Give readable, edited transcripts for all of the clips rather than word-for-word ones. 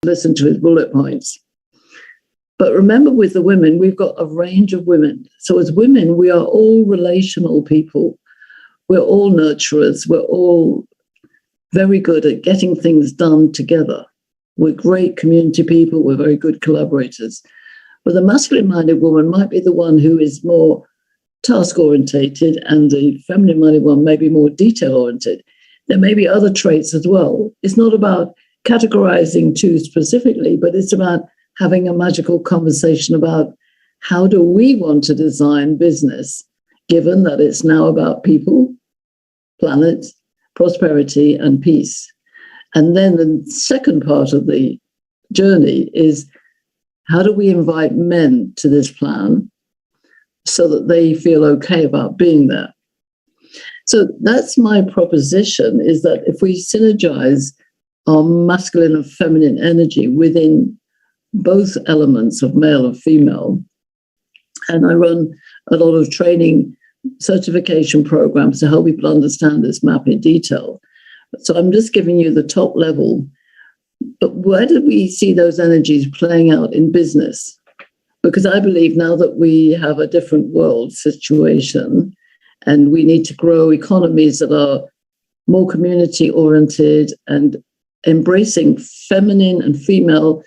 listen to his bullet points. But remember, with the women, we've got a range of women. So as women, we are all relational people. We're all nurturers. We're all very good at getting things done together. We're great community people. We're very good collaborators. But the masculine-minded woman might be the one who is more task-orientated, and the feminine-minded one may be more detail-oriented. There may be other traits as well. It's not about categorizing two specifically, but it's about having a magical conversation about how do we want to design business, given that it's now about people, planet, prosperity, and peace. And then the second part of the journey is, how do we invite men to this plan so that they feel okay about being there? So that's my proposition, is that if we synergize our masculine and feminine energy within both elements of male and female, and I run a lot of training certification programs to help people understand this map in detail. So I'm just giving you the top level. But where did we see those energies playing out in business? Because I believe now that we have a different world situation and we need to grow economies that are more community-oriented and embracing feminine and female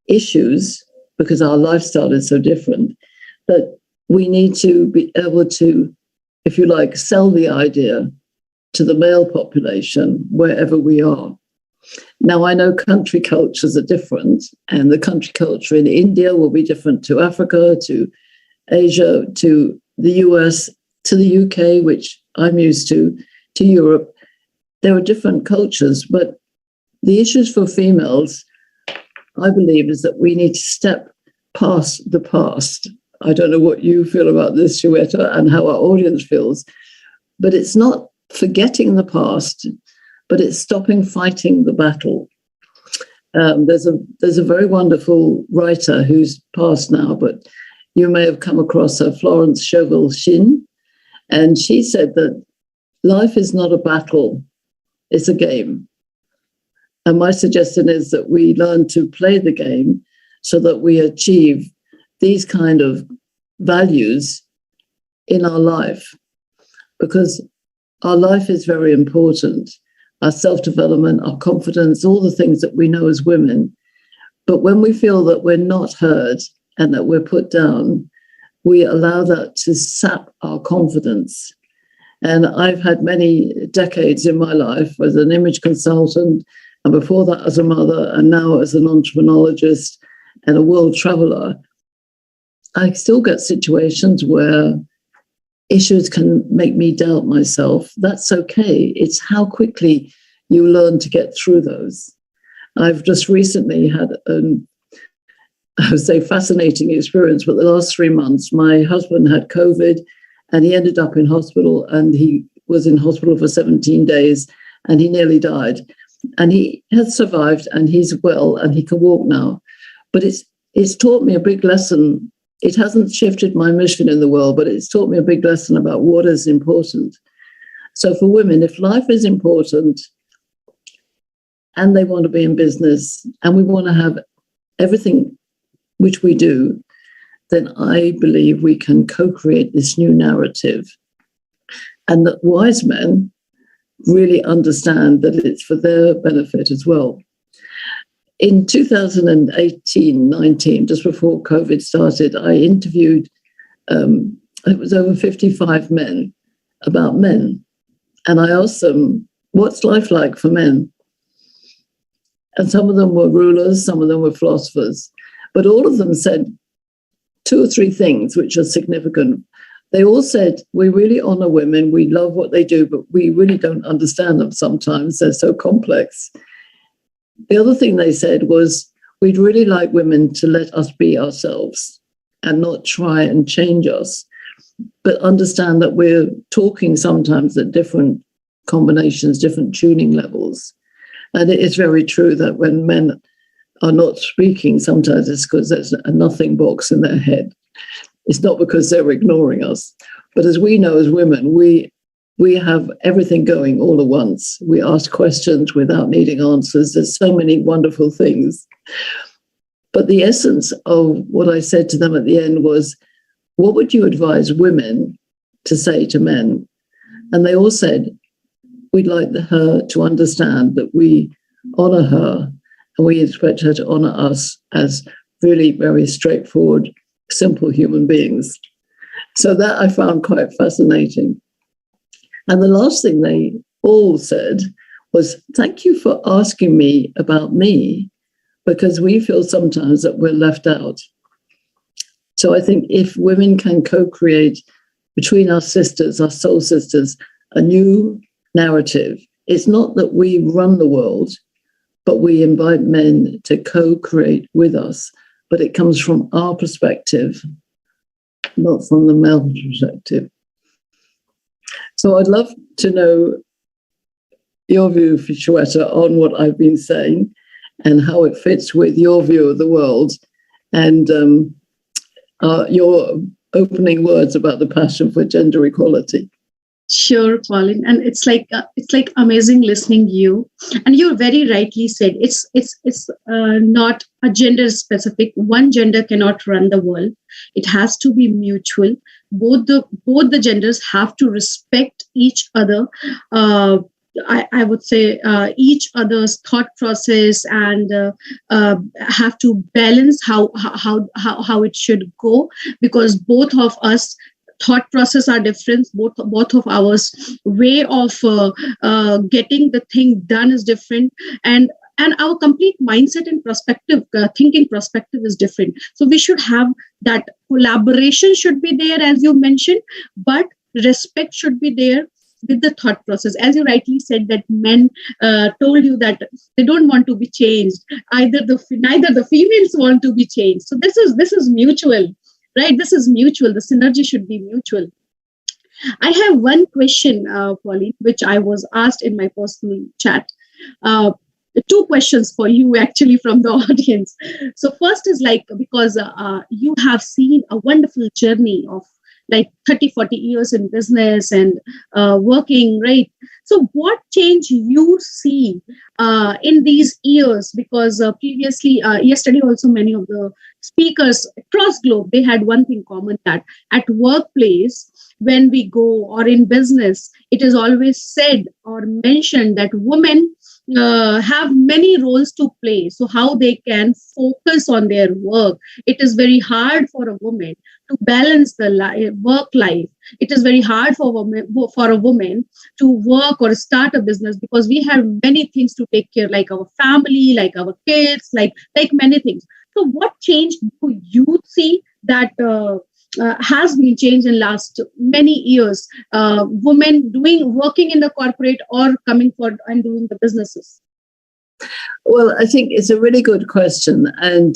issues, because our lifestyle is so different, that we need to be able to, if you like, sell the idea to the male population wherever we are. Now, I know country cultures are different, and the country culture in India will be different to Africa, to Asia, to the US, to the UK, which I'm used to Europe. There are different cultures, but the issues for females, I believe, is that we need to step past the past. I don't know what you feel about this, Shweta, and how our audience feels, but it's not forgetting the past, but it's stopping fighting the battle. There's a very wonderful writer who's passed now, but you may have come across her, Florence Scovel-Shinn, and she said that life is not a battle, it's a game. And my suggestion is that we learn to play the game so that we achieve these kind of values in our life, because our life is very important. Our self-development, our confidence, all the things that we know as women. But when we feel that we're not heard and that we're put down, we allow that to sap our confidence. And I've had many decades in my life as an image consultant, and before that as a mother, and now as an entrepreneurologist and a world traveler. I still get situations where issues can make me doubt myself. That's okay. It's how quickly you learn to get through those. I've just recently had I would say fascinating experience, but the last 3 months, my husband had COVID and he ended up in hospital, and he was in hospital for 17 days and he nearly died. And he has survived and he's well and he can walk now. But it's taught me a big lesson. It hasn't shifted my mission in the world, but it's taught me a big lesson about what is important. So for women, if life is important and they want to be in business and we want to have everything which we do, then I believe we can co-create this new narrative. And that wise men really understand that it's for their benefit as well. In 2018-19, just before COVID started, I interviewed, it was over 55 men about men. And I asked them, what's life like for men? And some of them were rulers, some of them were philosophers. But all of them said 2 or 3 things which are significant. They all said, we really honor women, we love what they do, but we really don't understand them sometimes. They're so complex. The other thing they said was, we'd really like women to let us be ourselves and not try and change us, but understand that we're talking sometimes at different combinations, different tuning levels. And it is very true that when men are not speaking, sometimes it's because there's a nothing box in their head. It's not because they're ignoring us. But as we know as women, we we have everything going all at once. We ask questions without needing answers. There's so many wonderful things. But the essence of what I said to them at the end was, what would you advise women to say to men? And they all said, we'd like her to understand that we honor her and we expect her to honor us as really very straightforward, simple human beings. So that I found quite fascinating. And the last thing they all said was, thank you for asking me about me, because we feel sometimes that we're left out. So I think if women can co-create between our sisters, our soul sisters, a new narrative, it's not that we run the world, but we invite men to co-create with us. But it comes from our perspective, not from the male perspective. So I'd love to know your view, Sweta, on what I've been saying and how it fits with your view of the world and your opening words about the passion for gender equality. Sure, Pauline, and it's like amazing listening to you. And you very rightly said it's not a gender specific. One gender cannot run the world. It has to be mutual. Both the genders have to respect each other. I would say each other's thought process and have to balance how it should go, because both of us thought process are different. Both of ours way of getting the thing done is different, and our complete mindset and perspective, thinking perspective is different. So we should have that collaboration should be there, as you mentioned, but respect should be there with the thought process. As you rightly said, that men told you that they don't want to be changed. Neither the females want to be changed. So this is mutual. Right, this is mutual. The synergy should be mutual. I have one question, Pauline, which I was asked in my personal chat. Two questions for you, actually, from the audience. So first is because you have seen a wonderful journey of 30, 40 years in business and working, right? So what change you see in these years? Because previously, yesterday also, many of the speakers across globe, they had one thing common, that at workplace, when we go, or in business, it is always said or mentioned that women have many roles to play. So how they can focus on their work. It is very hard for a woman to balance the work life. It is very hard for a woman to work or start a business, because we have many things to take care, like our family, like our kids, like many things. So what change do you see that has been changed in last many years? Women working in the corporate or coming forward and doing the businesses? Well, I think it's a really good question. And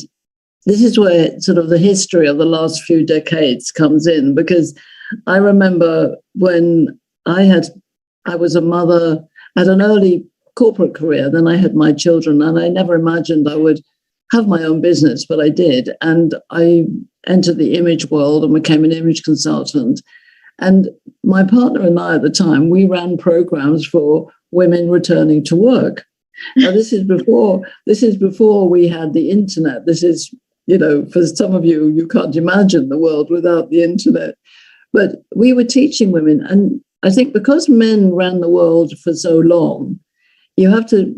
this is where sort of the history of the last few decades comes in, because I remember when I was a mother at an early corporate career, then I had my children, and I never imagined I would have my own business, but I did. And I entered the image world and became an image consultant. And my partner and I at the time, we ran programs for women returning to work. Now, this is before we had the internet. This is, for some of you, you can't imagine the world without the internet. But we were teaching women. And I think because men ran the world for so long, you have to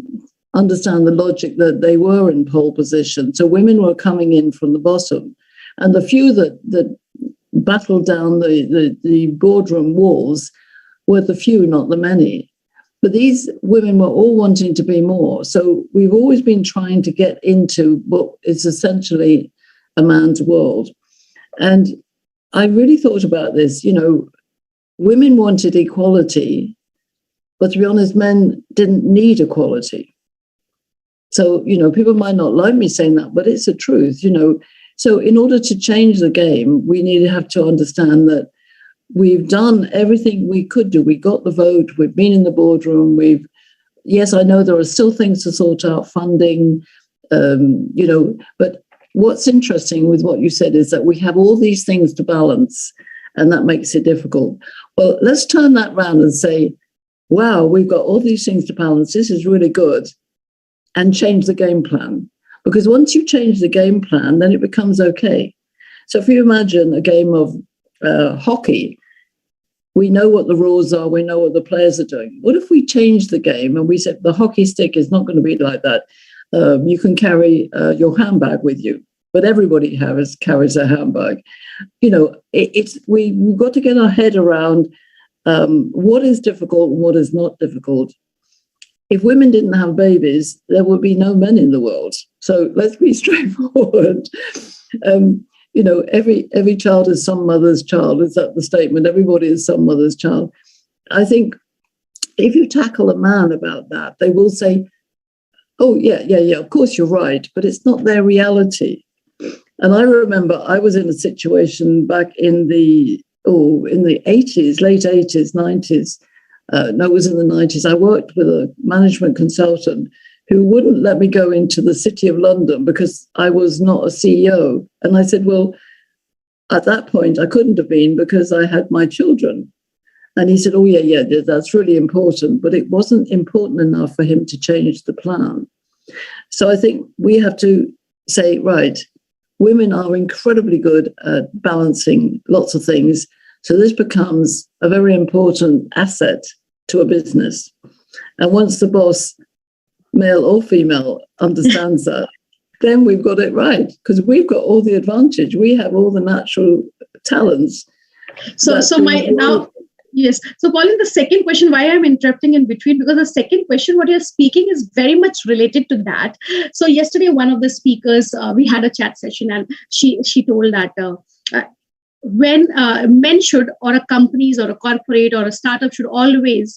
understand the logic that they were in pole position. So women were coming in from the bottom. And the few that battled down the boardroom walls were the few, not the many. But these women were all wanting to be more. So we've always been trying to get into what is essentially a man's world. And I really thought about this. Women wanted equality, but to be honest, men didn't need equality. So, people might not like me saying that, but it's the truth, So in order to change the game, we have to understand that we've done everything we could do. We got the vote. We've been in the boardroom. Yes, I know there are still things to sort out, funding, but what's interesting with what you said is that we have all these things to balance, and that makes it difficult. Well, let's turn that round and say, wow, we've got all these things to balance. This is really good. And change the game plan. Because once you change the game plan, then it becomes okay. So if you imagine a game of hockey, we know what the rules are, we know what the players are doing. What if we change the game and we said the hockey stick is not going to be like that? You can carry your handbag with you, but everybody carries a handbag. You know, we've got to get our head around what is difficult and what is not difficult. If women didn't have babies, there would be no men in the world. So let's be straightforward. You know, every child is some mother's child. Is that the statement? Everybody is some mother's child. I think if you tackle a man about that, they will say, oh, yeah, of course you're right, but it's not their reality. And I remember I was in a situation back in the 80s, late 80s, 90s. No, it was in the 90s. I worked with a management consultant who wouldn't let me go into the City of London because I was not a CEO. And I said, well, at that point, I couldn't have been because I had my children. And he said, oh, yeah, that's really important. But it wasn't important enough for him to change the plan. So I think we have to say, right, women are incredibly good at balancing lots of things. So this becomes a very important asset to a business. And once the boss, male or female, understands that, then we've got it right, because we've got all the advantage. We have all the natural talents. Yes. So, Pauline, the second question, why I'm interrupting in between, because the second question, what you're speaking is very much related to that. So yesterday, one of the speakers, we had a chat session, and she told that when men should, or a companies or a corporate or a startup should always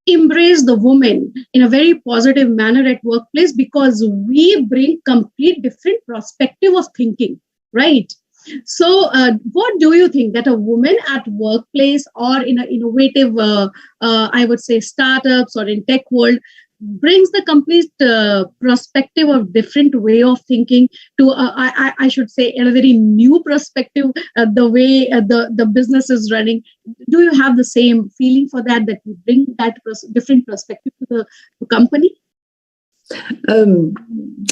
embrace the woman in a very positive manner at workplace, because we bring complete different perspective of thinking, right? So what do you think that a woman at workplace or in an innovative, I would say, startups or in tech world brings the complete perspective of different way of thinking to, I should say, a very new perspective, the way the business is running? Do you have the same feeling for that you bring that different perspective to the company?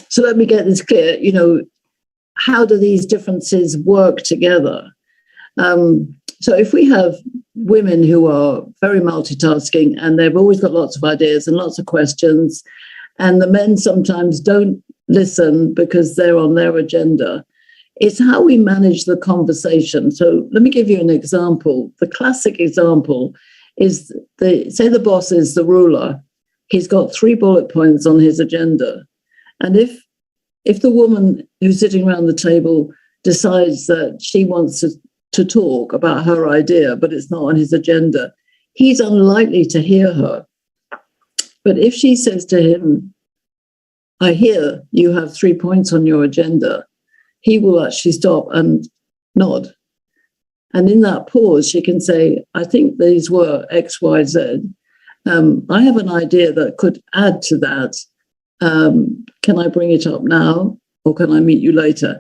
So let me get this clear. You know, how do these differences work together? So if we have women who are very multitasking and they've always got lots of ideas and lots of questions, and the men sometimes don't listen because they're on their agenda, it's how we manage the conversation. So let me give you an example. The classic example is, say the boss is the ruler. He's got 3 bullet points on his agenda. And if the woman who's sitting around the table decides that she wants to talk about her idea, but it's not on his agenda, he's unlikely to hear her. But if she says to him, I hear you have 3 points on your agenda, he will actually stop and nod. And in that pause, she can say, I think these were X, Y, Z. I have an idea that could add to that. Can I bring it up now, or can I meet you later?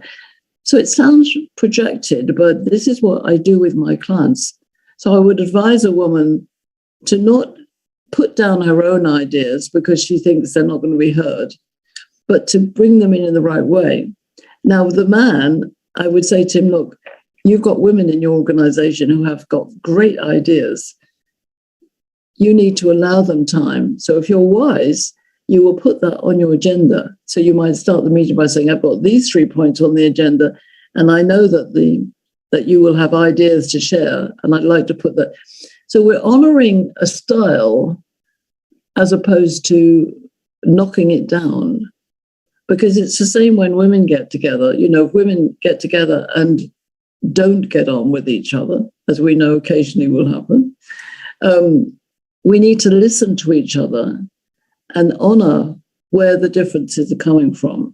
So it sounds projected, but this is what I do with my clients. So I would advise a woman to not put down her own ideas because she thinks they're not going to be heard, but to bring them in the right way. Now, the man, I would say to him, look, you've got women in your organization who have got great ideas. You need to allow them time. So if you're wise, you will put that on your agenda. So you might start the meeting by saying, I've got these 3 points on the agenda, and I know that you will have ideas to share, and I'd like to put that. So we're honoring a style as opposed to knocking it down, because it's the same when women get together. You know, if women get together and don't get on with each other, as we know occasionally will happen, we need to listen to each other and honor where the differences are coming from.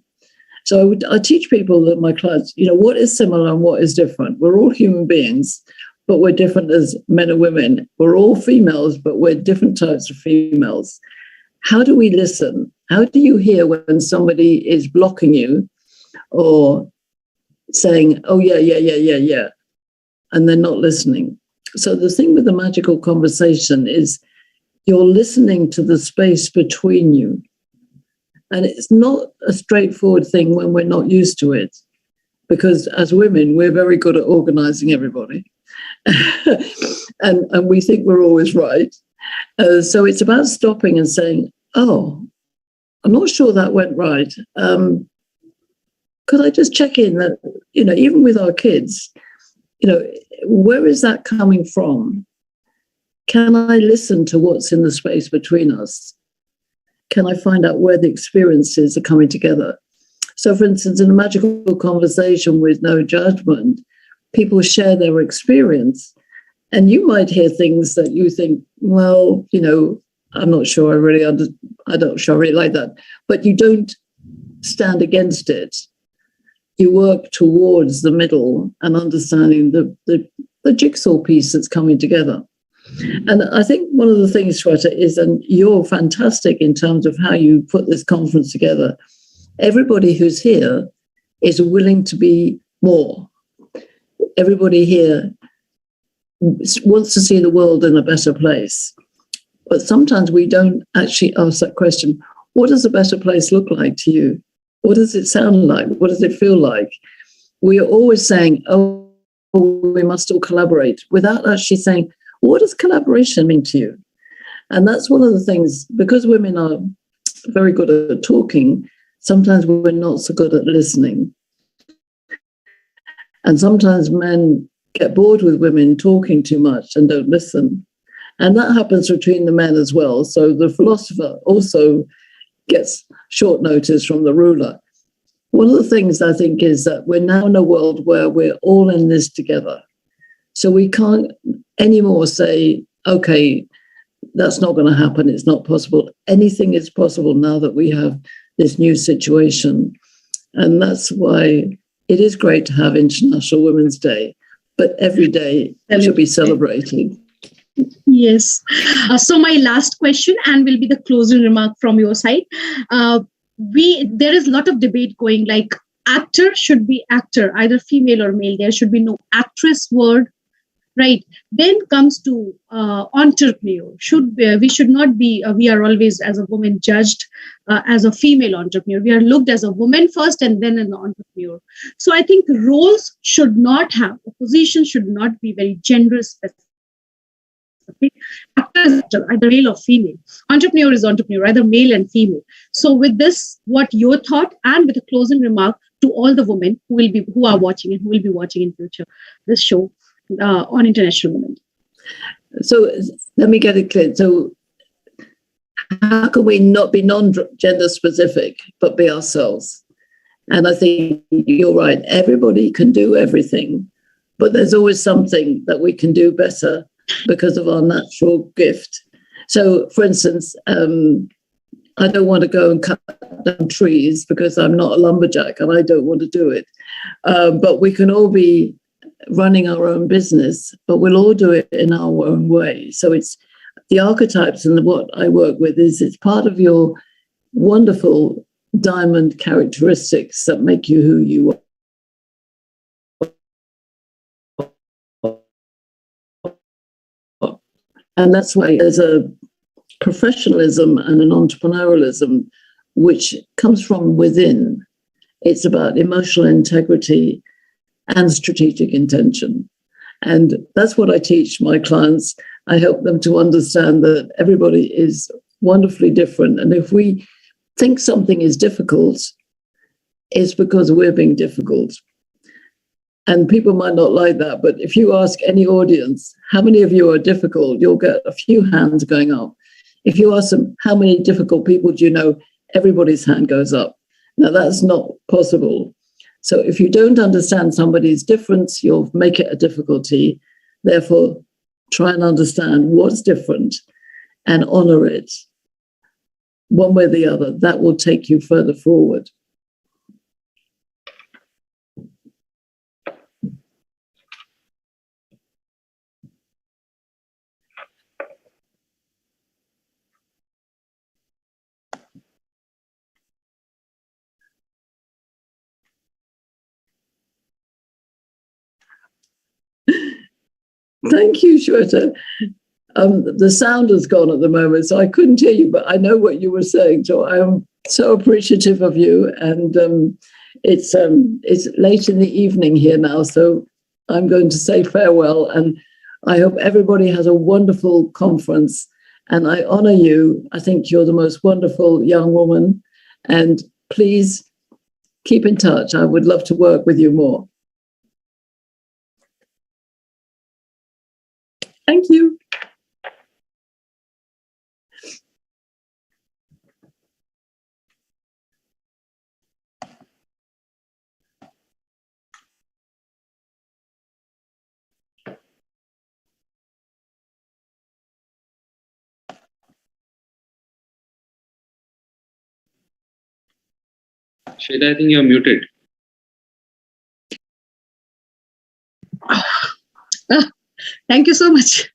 So I teach people, that my clients, you know, what is similar and what is different. We're all human beings, but we're different as men and women. We're all females, but we're different types of females. How do we listen? How do you hear when somebody is blocking you or saying, oh, yeah. and they're not listening. So the thing with the magical conversation is you're listening to the space between you. And it's not a straightforward thing when we're not used to it, because as women, we're very good at organizing everybody. and we think we're always right. So it's about stopping and saying, oh, I'm not sure that went right. Could I just check in that, even with our kids, where is that coming from? Can I listen to what's in the space between us? Can I find out where the experiences are coming together? So, for instance, in a magical conversation with no judgment, people share their experience. And you might hear things that you think, well, I'm not sure I really like that. But you don't stand against it. You work towards the middle and understanding the jigsaw piece that's coming together. And I think one of the things, Swot, is, and you're fantastic in terms of how you put this conference together, everybody who's here is willing to be more. Everybody here wants to see the world in a better place. But sometimes we don't actually ask that question. What does a better place look like to you? What does it sound like? What does it feel like? We are always saying, oh, we must all collaborate, without actually saying, what does collaboration mean to you? And that's one of the things, because women are very good at talking, sometimes we're not so good at listening. And sometimes men get bored with women talking too much and don't listen. And that happens between the men as well. So the philosopher also gets short notice from the ruler. One of the things I think is that we're now in a world where we're all in this together. So we can't anymore say, okay, that's not going to happen. It's not possible. Anything is possible now that we have this new situation. And that's why it is great to have International Women's Day, but every day should be celebrated. Yes. So my last question, and will be the closing remark from your side. There is a lot of debate going, like actor should be actor, either female or male. There should be no actress word, right? Then comes to entrepreneur. We should not be, we are always as a woman judged as a female entrepreneur. We are looked as a woman first and then an entrepreneur. So I think roles should not have, a position should not be very gender specific. Actor is actor, either male or female. Entrepreneur is entrepreneur, either male and female. So with this, what your thought, and with a closing remark to all the women who are watching and who will be watching in future this show on International Women. So let me get it clear. So how can we not be non-gender specific, but be ourselves? And I think you're right. Everybody can do everything, but there's always something that we can do better because of our natural gift. So, for instance, I don't want to go and cut down trees because I'm not a lumberjack and I don't want to do it. But we can all be running our own business, but we'll all do it in our own way. So it's the archetypes, and what I work with is it's part of your wonderful diamond characteristics that make you who you are. And that's why there's a professionalism and an entrepreneurialism which comes from within. It's about emotional integrity and strategic intention. And that's what I teach my clients. I help them to understand that everybody is wonderfully different. And if we think something is difficult, it's because we're being difficult. And people might not like that, but if you ask any audience, how many of you are difficult, you'll get a few hands going up. If you ask them, how many difficult people do you know, everybody's hand goes up. Now, that's not possible. So if you don't understand somebody's difference, you'll make it a difficulty. Therefore, try and understand what's different and honor it one way or the other. That will take you further forward. Thank you, Shweta. The sound has gone at the moment, so I couldn't hear you, but I know what you were saying. So I am so appreciative of you. And it's late in the evening here now, so I'm going to say farewell. And I hope everybody has a wonderful conference. And I honor you. I think you're the most wonderful young woman. And please keep in touch. I would love to work with you more. Thank you. Shweta, I think you're muted. Thank you so much.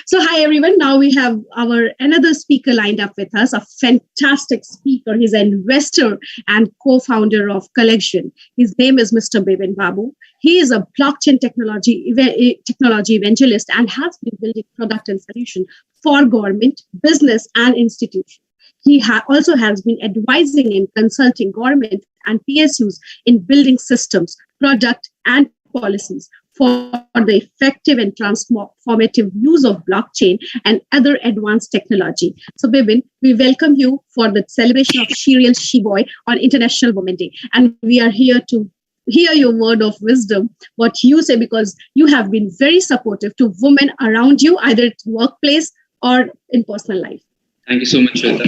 So hi, everyone. Now we have our another speaker lined up with us, a fantastic speaker. He's an investor and co-founder of Collection. His name is Mr. Bipin Babu. He is a blockchain technology evangelist and has been building product and solution for government, business, and institutions. He also has been advising and consulting government and PSUs in building systems, product, and policies for the effective and transformative use of blockchain and other advanced technology. So, Bipin, we welcome you for the celebration of Shiriel Shiboy on International Women's Day. And we are here to hear your word of wisdom, what you say, because you have been very supportive to women around you, either at workplace or in personal life. Thank you so much, Shweta.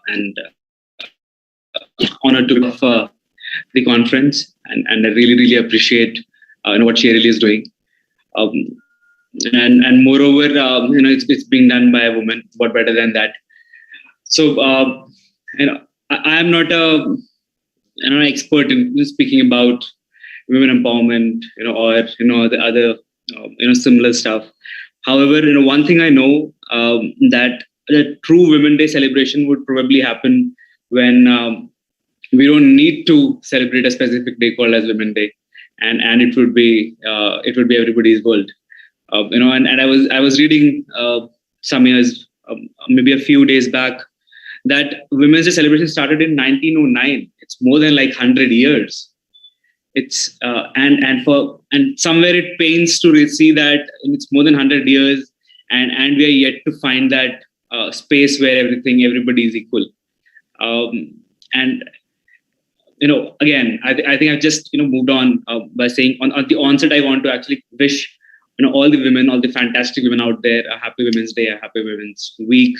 And honored to be the conference. And I really, really appreciate what Shiriel is doing. And moreover, it's being done by a woman. What better than that? So, I am not an expert in speaking about women empowerment, or the other, similar stuff. However, one thing I know, that the true Women's Day celebration would probably happen when we don't need to celebrate a specific day called as Women's Day, and it would be everybody's world. And I was reading some years, maybe a few days back, that Women's Day celebration started in 1909. It's more than like 100 years. It's and somewhere it pains to see that it's more than 100 years, and we are yet to find that space where everybody is equal. And again, I think I've just moved on by saying on the onset, I want to actually wish all the women, all the fantastic women out there, a happy Women's Day, a happy Women's Week.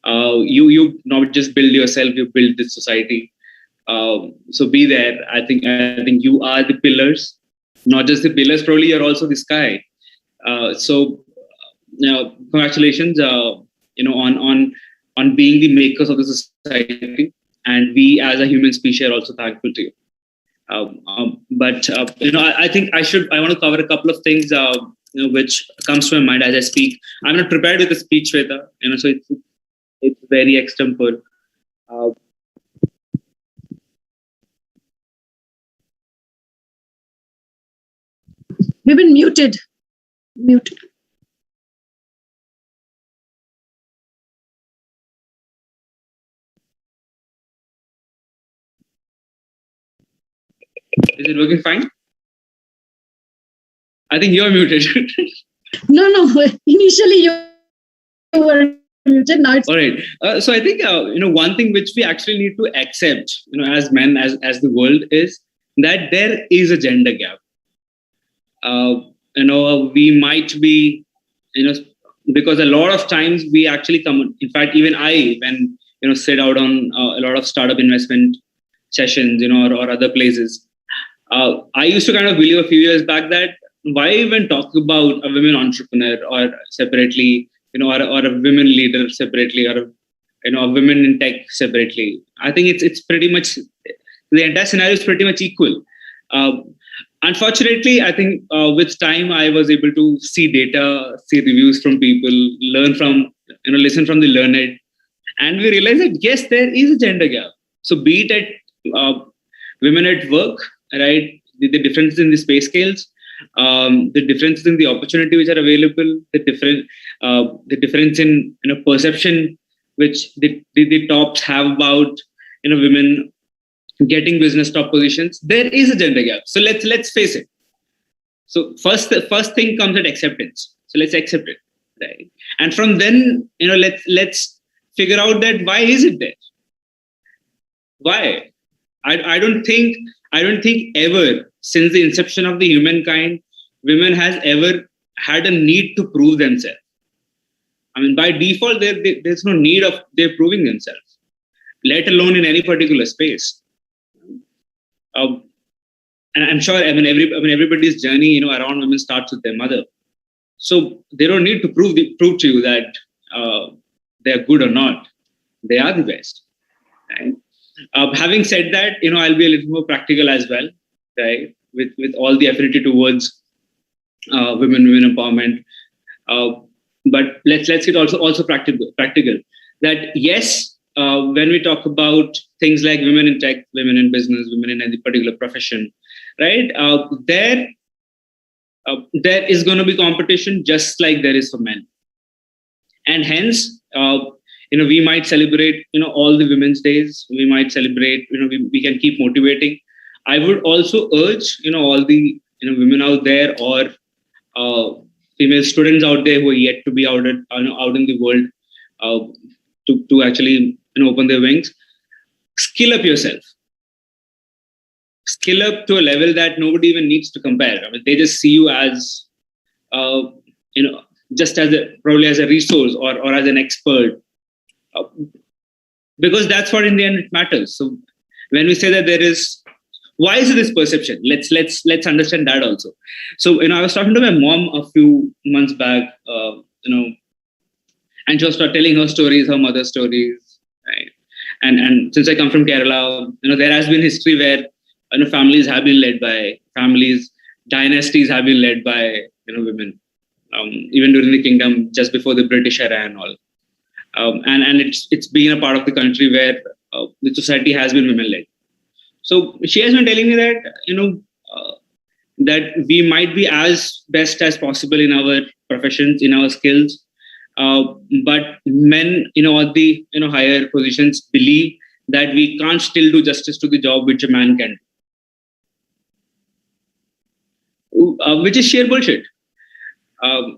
You not just build yourself, you build this society. So be there. I think you are the pillars, not just the pillars. Probably you're also the sky. So congratulations, on being the makers of the society, and we as a human species are also thankful to you. But I think I want to cover a couple of things which comes to my mind as I speak. I'm not prepared with a speech, Shweta. So it's very extempore. We've been muted. Is it working fine? I think you're muted. No. Initially you were muted. Now it's all right. So I think one thing which we actually need to accept, as men, as the world, is that there is a gender gap. We might be, because a lot of times we actually come. In fact, even I, when sit out on a lot of startup investment sessions, or other places, I used to kind of believe a few years back that why even talk about a women entrepreneur or separately, or a women leader separately, or a women in tech separately. I think it's pretty much the entire scenario is pretty much equal. Unfortunately, I think with time I was able to see data, see reviews from people, learn from listen from the learned, and we realized that yes, there is a gender gap. So be it at women at work, right? The differences in the pay scales, the differences in the opportunity which are available, the difference in perception which the tops have about women getting business top positions. There is a gender gap. So let's face it. So the first thing comes at acceptance. So let's accept it, right? And from then, let's figure out that why is it there? Why? I don't think ever since the inception of the humankind, women has ever had a need to prove themselves. I mean, by default, there's no need of their proving themselves, let alone in any particular space. And I'm sure, everybody's journey, around women starts with their mother. So they don't need to prove to you that they are good or not. They are the best. Right? Having said that, I'll be a little more practical as well, right? With all the affinity towards women empowerment. But let's get also practical. That yes, when we talk about things like women in tech, women in business, women in any particular profession, right? There is going to be competition just like there is for men, and hence, we might celebrate, all the women's days. We might celebrate, we can keep motivating. I would also urge, all the women out there or female students out there who are yet to be out in the world to actually open their wings. Skill up yourself. Skill up to a level that nobody even needs to compare. I mean, they just see you as, just as probably as a resource or as an expert, because that's what in the end it matters. So when we say that why is this perception? Let's understand that also. So I was talking to my mom a few months back, and she was telling her stories, her mother's stories, right? And since I come from Kerala, there has been history where families have been led by dynasties have been led by women, even during the kingdom, just before the British era and all. And it's been a part of the country where the society has been women led. So she has been telling me that that we might be as best as possible in our professions, in our skills, but men, at the higher positions, believe that we can't still do justice to the job which a man can do, which is sheer bullshit. And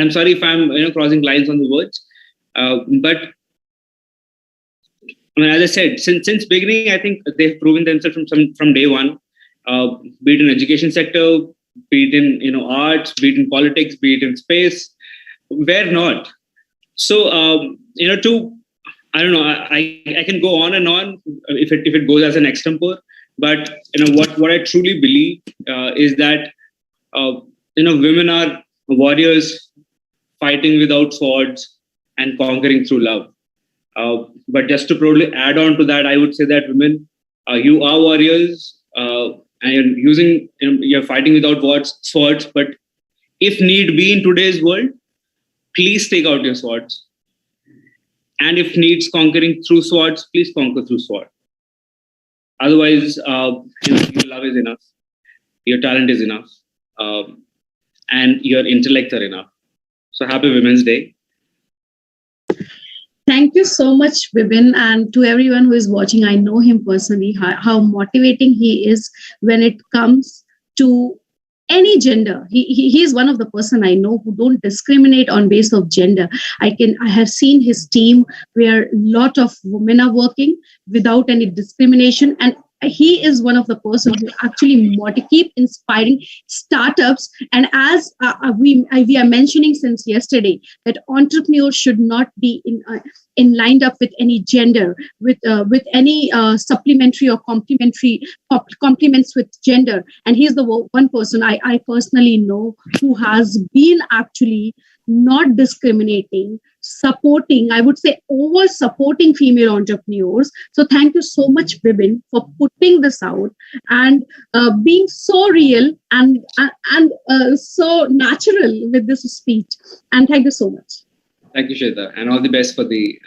I'm sorry if I'm crossing lines on the words, but I mean, as I said, since beginning, I think they've proven themselves from day one, be it in education sector, be it in arts, be it in politics, be it in space, where not. So I don't know, I can go on and on if it goes as an extempore, but what I truly believe is that women are warriors fighting without swords and conquering through love. But just to probably add on to that, I would say that women, you are warriors, and you're fighting without swords. But if need be in today's world, please take out your swords. And if needs conquering through swords, please conquer through sword. Otherwise, your love is enough, your talent is enough, and your intellect are enough. So happy Women's Day. Thank you so much, Vibin. And to everyone who is watching, I know him personally, how motivating he is when it comes to any gender. He is one of the person I know who don't discriminate on base of gender. I have seen his team where a lot of women are working without any discrimination, and he is one of the person who actually keep inspiring startups. And as we are mentioning since yesterday, that entrepreneurs should not be in lined up with any gender, with any supplementary or complements with gender. And he's the one person I personally know who has been actually not discriminating, supporting, I would say over supporting female entrepreneurs. So thank you so much, Vibin, for putting this out and being so real and so natural with this speech. And thank you so much. Thank you, Shweta, and all the best for the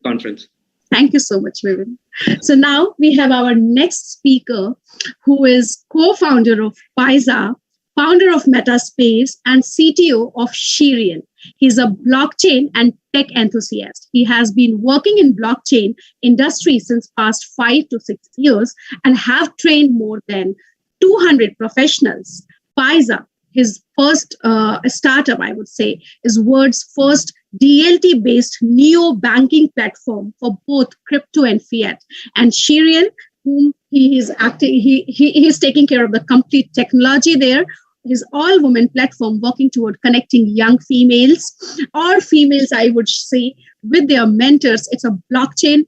conference. Thank you so much, Vibin. So now we have our next speaker, who is co-founder of Paisa, founder of Metaspace and CTO of Shirian. He's a blockchain and tech enthusiast. He has been working in blockchain industry since past 5 to 6 years and have trained more than 200 professionals. Paiza, his first startup, I would say, is world's first DLT-based neo-banking platform for both crypto and fiat. And Shirian, whom he is taking care of the complete technology there, his all-women platform working toward connecting young females, or females, I would say, with their mentors. It's a blockchain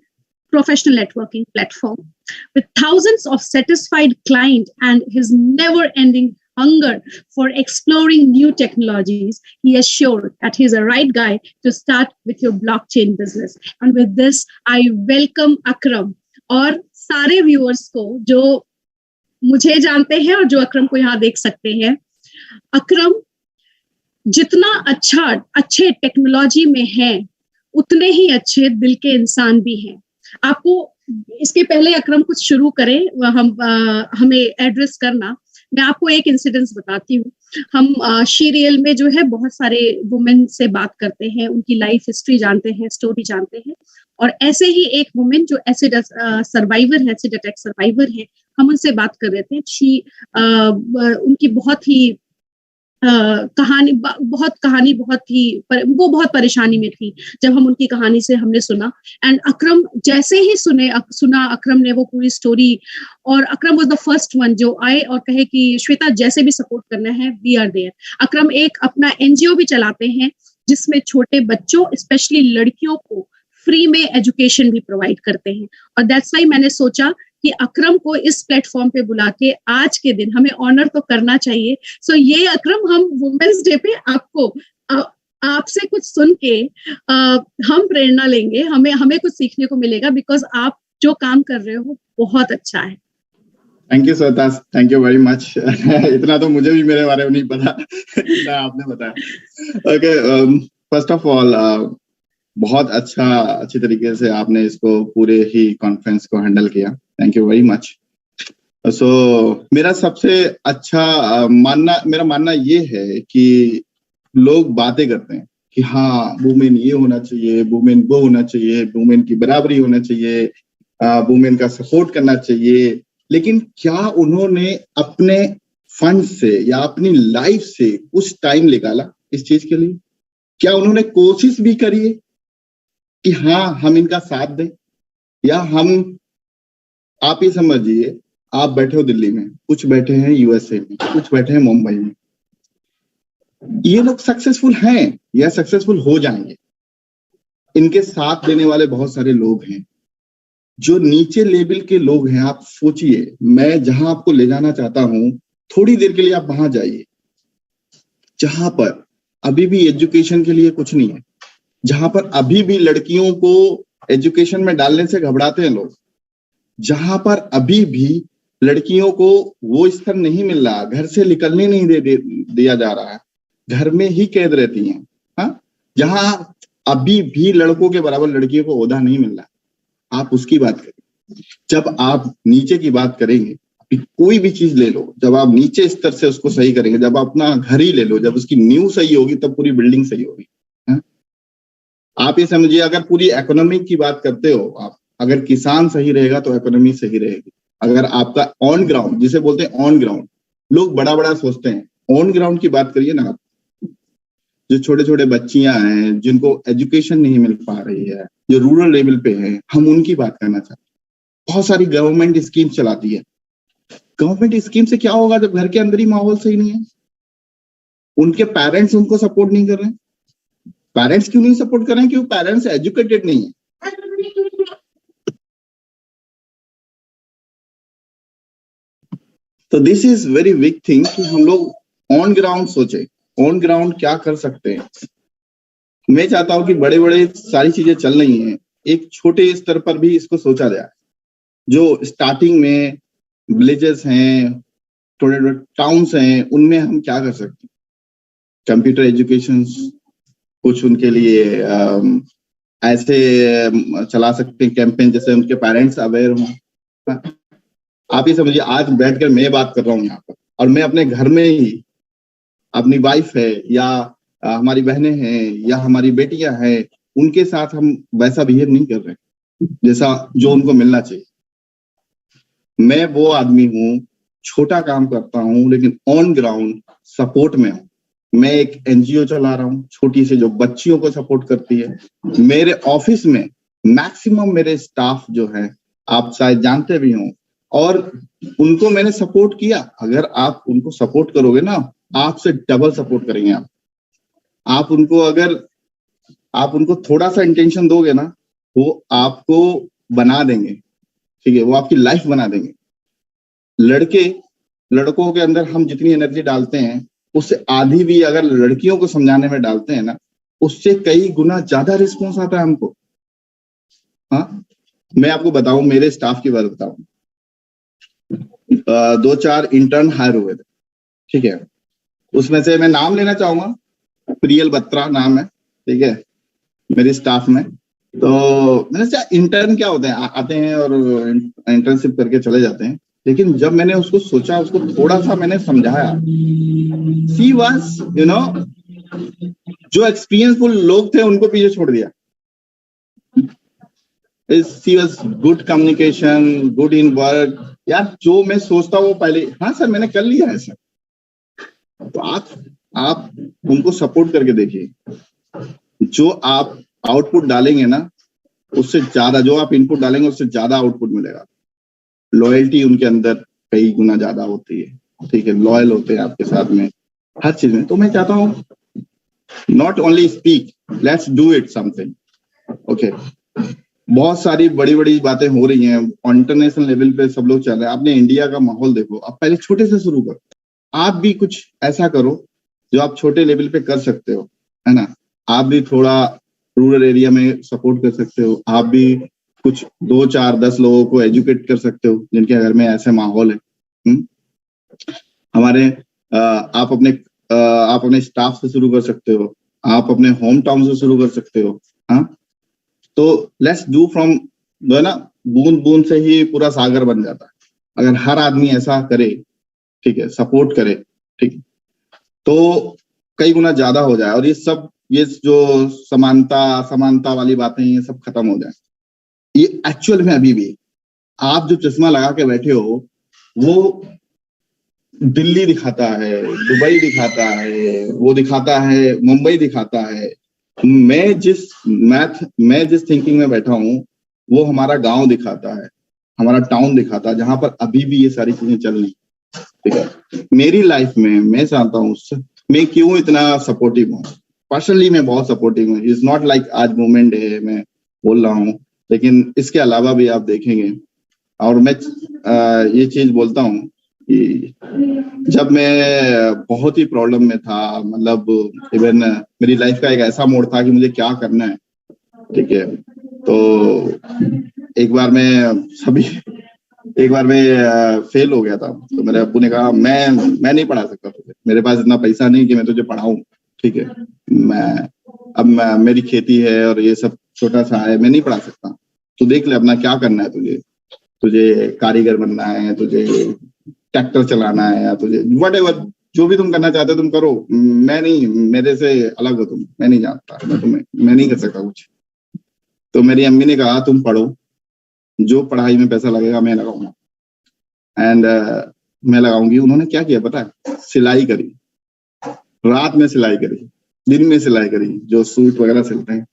professional networking platform with thousands of satisfied clients and his never-ending hunger for exploring new technologies. He is sure that he's the right guy to start with your blockchain business. And with this, I welcome Akram और सारे viewers को जो मुझे जानते हैं और जो अकरम को यहाँ देख सकते हैं. अकरम जितना अच्छे टेक्नोलॉजी में है उतने ही अच्छे दिल के इंसान भी हैं. आपको इसके पहले अकरम कुछ शुरू करें हमें एड्रेस करना, मैं आपको एक इंसिडेंस बताती हूँ. हम शीरियल में जो है बहुत सारे वुमेन से बात करते हैं, उनकी लाइफ हिस्ट्री जानते हैं, स्टोरी जानते हैं. और ऐसे ही एक वुमेन जो एसिड सर्वाइवर है, एसिड अटैक सर्वाइवर है, हम उनसे बात कर रहे थे. उनकी बहुत ही वो बहुत परेशानी में थी. जब हम उनकी कहानी से हमने सुना, एंड अकरम जैसे ही सुना अकरम ने वो पूरी स्टोरी, और अकरम वाज द फर्स्ट वन जो आए और कहे कि श्वेता जैसे भी सपोर्ट करना है वी आर देयर. अकरम एक अपना एनजीओ भी चलाते हैं जिसमें छोटे बच्चों स्पेशली लड़कियों को फ्री में एजुकेशन भी प्रोवाइड करते हैं. और दैट्स वाई मैंने सोचा कि अकरम को इस प्लेटफॉर्म पे बुला के आज के दिन हमें ऑनर तो करना चाहिए. सो ये अकरम, हम वुमेन्स डे पे आपको आपसे कुछ सुन के हम प्रेरणा लेंगे, हमें कुछ सीखने को मिलेगा, बिकॉज आप जो काम कर रहे हो बहुत अच्छा है. Thank you Shweta, thank you very much. इतना तो मुझे भी मेरे बारे में नहीं पता जितना आपने बताया. ओके, फर्स्ट ऑफ ऑल बहुत अच्छी तरीके से आपने इसको पूरे ही कॉन्फ्रेंस को हैंडल किया. Thank you very much. So मेरा सबसे अच्छा मेरा मानना ये है कि लोग बातें करते हैं कि हाँ वुमेन ये होना चाहिए, वुमेन वो होना चाहिए, वुमेन की बराबरी होना चाहिए, वुमेन का सपोर्ट करना चाहिए. लेकिन क्या उन्होंने अपने फंड से या अपनी लाइफ से कुछ टाइम निकाला इस चीज के लिए? क्या उन्होंने कोशिश भी करी है कि हाँ हम इनका साथ दें? या आप ये समझिए, आप बैठे हो दिल्ली में, कुछ बैठे हैं यूएसए में, कुछ बैठे हैं मुंबई में. ये लोग सक्सेसफुल हैं या सक्सेसफुल हो जाएंगे. इनके साथ देने वाले बहुत सारे लोग हैं. जो नीचे लेवल के लोग हैं, आप सोचिए, मैं जहां आपको ले जाना चाहता हूं, थोड़ी देर के लिए आप वहां जाइए जहां पर अभी भी एजुकेशन के लिए कुछ नहीं है, जहां पर अभी भी लड़कियों को एजुकेशन में डालने से घबराते हैं लोग, जहां पर अभी भी लड़कियों को वो स्तर नहीं मिल रहा, घर से निकलने नहीं दिया जा रहा है, घर में ही कैद रहती हैं. हाँ, जहां अभी भी लड़कों के बराबर लड़कियों को ओहदा नहीं मिल रहा, आप उसकी बात करें. जब आप नीचे की बात करेंगे, कोई भी चीज ले लो, जब आप नीचे स्तर से उसको सही करेंगे, जब आप अपना घर ही ले लो, जब उसकी नींव सही होगी तब पूरी बिल्डिंग सही होगी. आप ये समझिए, अगर पूरी इकोनॉमी की बात करते हो आप, अगर किसान सही रहेगा तो इकोनॉमी सही रहेगी. अगर आपका ऑन ग्राउंड, जिसे बोलते हैं ऑन ग्राउंड, लोग बड़ा बड़ा सोचते हैं, ऑन ग्राउंड की बात करिए ना आप. जो छोटे छोटे बच्चियां हैं जिनको एजुकेशन नहीं मिल पा रही है, जो रूरल लेवल पे है, हम उनकी बात करना चाहते हैं. बहुत सारी गवर्नमेंट स्कीम चलाती है. गवर्नमेंट स्कीम से क्या होगा जब घर के अंदर ही माहौल सही नहीं है? उनके पेरेंट्स उनको सपोर्ट नहीं कर रहे हैं. पेरेंट्स क्यों नहीं सपोर्ट कर रहे हैं? क्योंकि पेरेंट्स एजुकेटेड नहीं है. तो this is very big thing कि हम लोग ऑन ग्राउंड सोचे, ऑन ग्राउंड क्या कर सकते हैं. मैं चाहता हूं कि बड़े बड़े सारी चीजें चल रही हैं, एक छोटे स्तर पर भी इसको सोचा जाए. जो स्टार्टिंग में विलेजेस हैं, थोड़े थोड़े टाउन्स हैं, उनमें हम क्या कर सकते हैं. कंप्यूटर एजुकेशन कुछ उनके लिए ऐसे चला सकते हैं कैंपेन, जैसे उनके पेरेंट्स अवेयर हों. आप ये समझिए, आज बैठकर मैं बात कर रहा हूँ यहाँ पर, और मैं अपने घर में ही अपनी वाइफ है या हमारी बहनें हैं या हमारी बेटियां हैं, उनके साथ हम वैसा बिहेव नहीं कर रहे जैसा जो उनको मिलना चाहिए। मैं वो आदमी हूँ, छोटा काम करता हूँ लेकिन ऑन ग्राउंड सपोर्ट में हूँ। मैं एक एनजीओ चला रहा हूँ छोटी सी, जो बच्चियों को सपोर्ट करती है। मेरे ऑफिस में मैक्सिमम मेरे स्टाफ जो है, आप शायद जानते भी हों, और उनको मैंने सपोर्ट किया। अगर आप उनको सपोर्ट करोगे ना, आपसे डबल सपोर्ट करेंगे आप उनको, अगर आप उनको थोड़ा सा इंटेंशन दोगे ना, वो आपको बना देंगे, ठीक है, वो आपकी लाइफ बना देंगे। लड़कों के अंदर हम जितनी एनर्जी डालते हैं, उससे आधी भी अगर लड़कियों को समझाने में डालते हैं ना, उससे कई गुना ज्यादा रिस्पॉन्स आता है हमको। हाँ, मैं आपको बताऊं, मेरे स्टाफ की बात बताऊं, 2-4 इंटर्न हायर हुए थे, ठीक है। उसमें से मैं नाम लेना चाहूंगा, प्रियल बत्रा नाम है, ठीक है, मेरे स्टाफ में। तो मैंने सोचा इंटर्न क्या होते हैं, आते हैं और इंटर्नशिप करके चले जाते हैं। लेकिन जब मैंने उसको सोचा, उसको थोड़ा सा मैंने समझाया, शी वाज यू नो, जो एक्सपीरियंसफुल लोग थे उनको पीछे छोड़ दिया। She was good communication, good in work. यार जो मैं सोचता हूँ वो पहले, हाँ सर मैंने कर लिया है सर। तो आप उनको सपोर्ट करके देखिए, जो आप आउटपुट डालेंगे ना, उससे ज्यादा, जो आप इनपुट डालेंगे उससे ज्यादा आउटपुट मिलेगा। लॉयल्टी उनके अंदर कई गुना ज्यादा होती है, ठीक है, लॉयल होते हैं आपके साथ में हर चीज में। तो मैं चाहता हूँ not only speak, let's do it something, okay. बहुत सारी बड़ी बड़ी बातें हो रही हैं, इंटरनेशनल लेवल पे सब लोग चल रहे हैं। आपने इंडिया का माहौल देखो, आप पहले छोटे से शुरू करो। आप भी कुछ ऐसा करो जो आप छोटे लेवल पे कर सकते हो, है ना। आप भी थोड़ा रूरल एरिया में सपोर्ट कर सकते हो। आप भी कुछ 2-4-10 लोगों को एजुकेट कर सकते हो जिनके घर में ऐसे माहौल है। हमारे आप अपने स्टाफ से शुरू कर सकते हो, आप अपने होम टाउन से शुरू कर सकते हो। हाँ, तो लेट्स डू फ्रॉम, जो है ना, बूंद बूंद से ही पूरा सागर बन जाता है। अगर हर आदमी ऐसा करे, ठीक है, सपोर्ट करे, ठीक है, तो कई गुना ज्यादा हो जाए। और ये जो समानता वाली बातें, ये सब खत्म हो जाए। ये एक्चुअल में अभी भी आप जो चश्मा लगा के बैठे हो, वो दिल्ली दिखाता है, दुबई दिखाता है, वो दिखाता है, मुंबई दिखाता है। मैं जिस थिंकिंग में बैठा हूँ, वो हमारा गांव दिखाता है, हमारा टाउन दिखाता है, जहां पर अभी भी ये सारी चीजें चल रही, ठीक है। मेरी लाइफ में मैं चाहता हूँ, मैं क्यों इतना सपोर्टिव हूँ। पर्सनली मैं बहुत सपोर्टिव हूँ। इट्स नॉट लाइक आज मूवमेंट है मैं बोल रहा हूँ, लेकिन इसके अलावा भी आप देखेंगे। और मैं ये चीज बोलता हूँ कि जब मैं बहुत ही प्रॉब्लम में था, मतलब इवन मेरी लाइफ का एक ऐसा मोड़ था कि मुझे क्या करना है, ठीक है, तो एक बार मैं फेल हो गया था। तो मेरे अब्बू ने कहा मैं नहीं पढ़ा सकता तुझे, मेरे पास इतना पैसा नहीं कि मैं तुझे पढ़ाऊं, ठीक है। मेरी खेती है और ये सब छोटा सा है, मैं नहीं पढ़ा सकता। तो देख ले अपना क्या करना है, तुझे कारीगर बनना है, तुझे ट्रैक्टर चलाना है, या तुझे व्हाटएवर जो भी तुम करना चाहते हो तुम करो। मैं नहीं, मेरे से अलग हो तुम, मैं नहीं जानता, मैं नहीं कर सकता कुछ। तो मेरी अम्मी ने कहा तुम पढ़ो, जो पढ़ाई में पैसा लगेगा मैं लगाऊंगा, एंड मैं लगाऊंगी। उन्होंने क्या किया पता है, सिलाई करी, रात में सिलाई करी, दिन में सिलाई करी, जो सूट वगैरह सिलते हैं,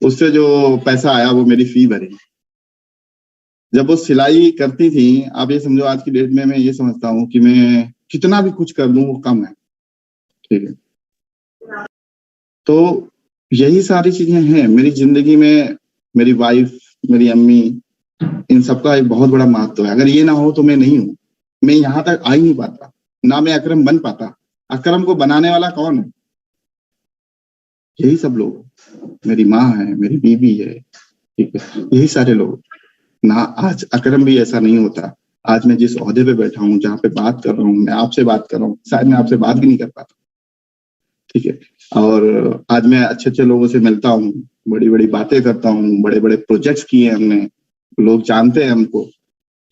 उससे जो पैसा आया वो मेरी फी भरी। जब वो सिलाई करती थी, आप ये समझो आज की डेट में मैं ये समझता हूँ कि मैं कितना भी कुछ कर दूं वो कम है, ठीक है। तो यही सारी चीजें हैं मेरी जिंदगी में। मेरी वाइफ, मेरी अम्मी, इन सबका एक बहुत बड़ा महत्व है। अगर ये ना हो तो मैं नहीं हूं, मैं यहाँ तक आ ही नहीं पाता, ना मैं अकरम बन पाता। अकरम को बनाने वाला कौन है? यही सब लोग, मेरी माँ है, मेरी बीवी है, ठीक है, यही सारे लोग ना। आज अकरम भी ऐसा नहीं होता। आज मैं जिस ओहदे पे बैठा हूँ, जहाँ पे बात कर रहा हूँ, मैं आपसे बात कर रहा हूँ, शायद मैं आपसे बात भी नहीं कर पाता, ठीक है। और आज मैं अच्छे अच्छे लोगों से मिलता हूँ, बड़ी बड़ी बातें करता हूँ, बड़े बड़े प्रोजेक्ट्स किए हमने, लोग जानते हैं हमको,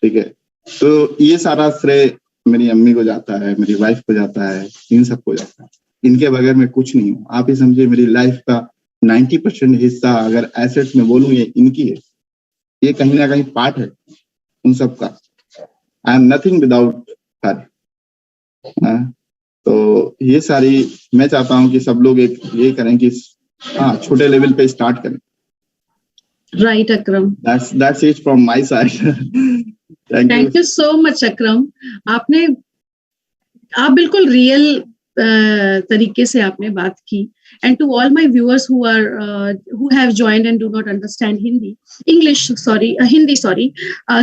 ठीक है। तो ये सारा श्रेय मेरी अम्मी को जाता है, मेरी वाइफ को जाता है, इन सबको जाता है। इनके बगैर मैं कुछ नहीं हूँ. आप ही समझिए मेरी लाइफ का 90% हिस्सा अगर एसेट्स में बोलूँ ये इनकी है. ये कहीं ना कहीं पार्ट है उन सब का. I am nothing without her. तो ये सारी मैं चाहता हूँ कि सब लोग एक ये करें कि हाँ छोटे लेवल पे स्टार्ट करें. Right, Akram. That's it from my side. Thank you so much, Akram. आप बिल्कुल रियल तरीके से आपने बात की. And to all my viewers who have joined and do not understand Hindi, Hindi.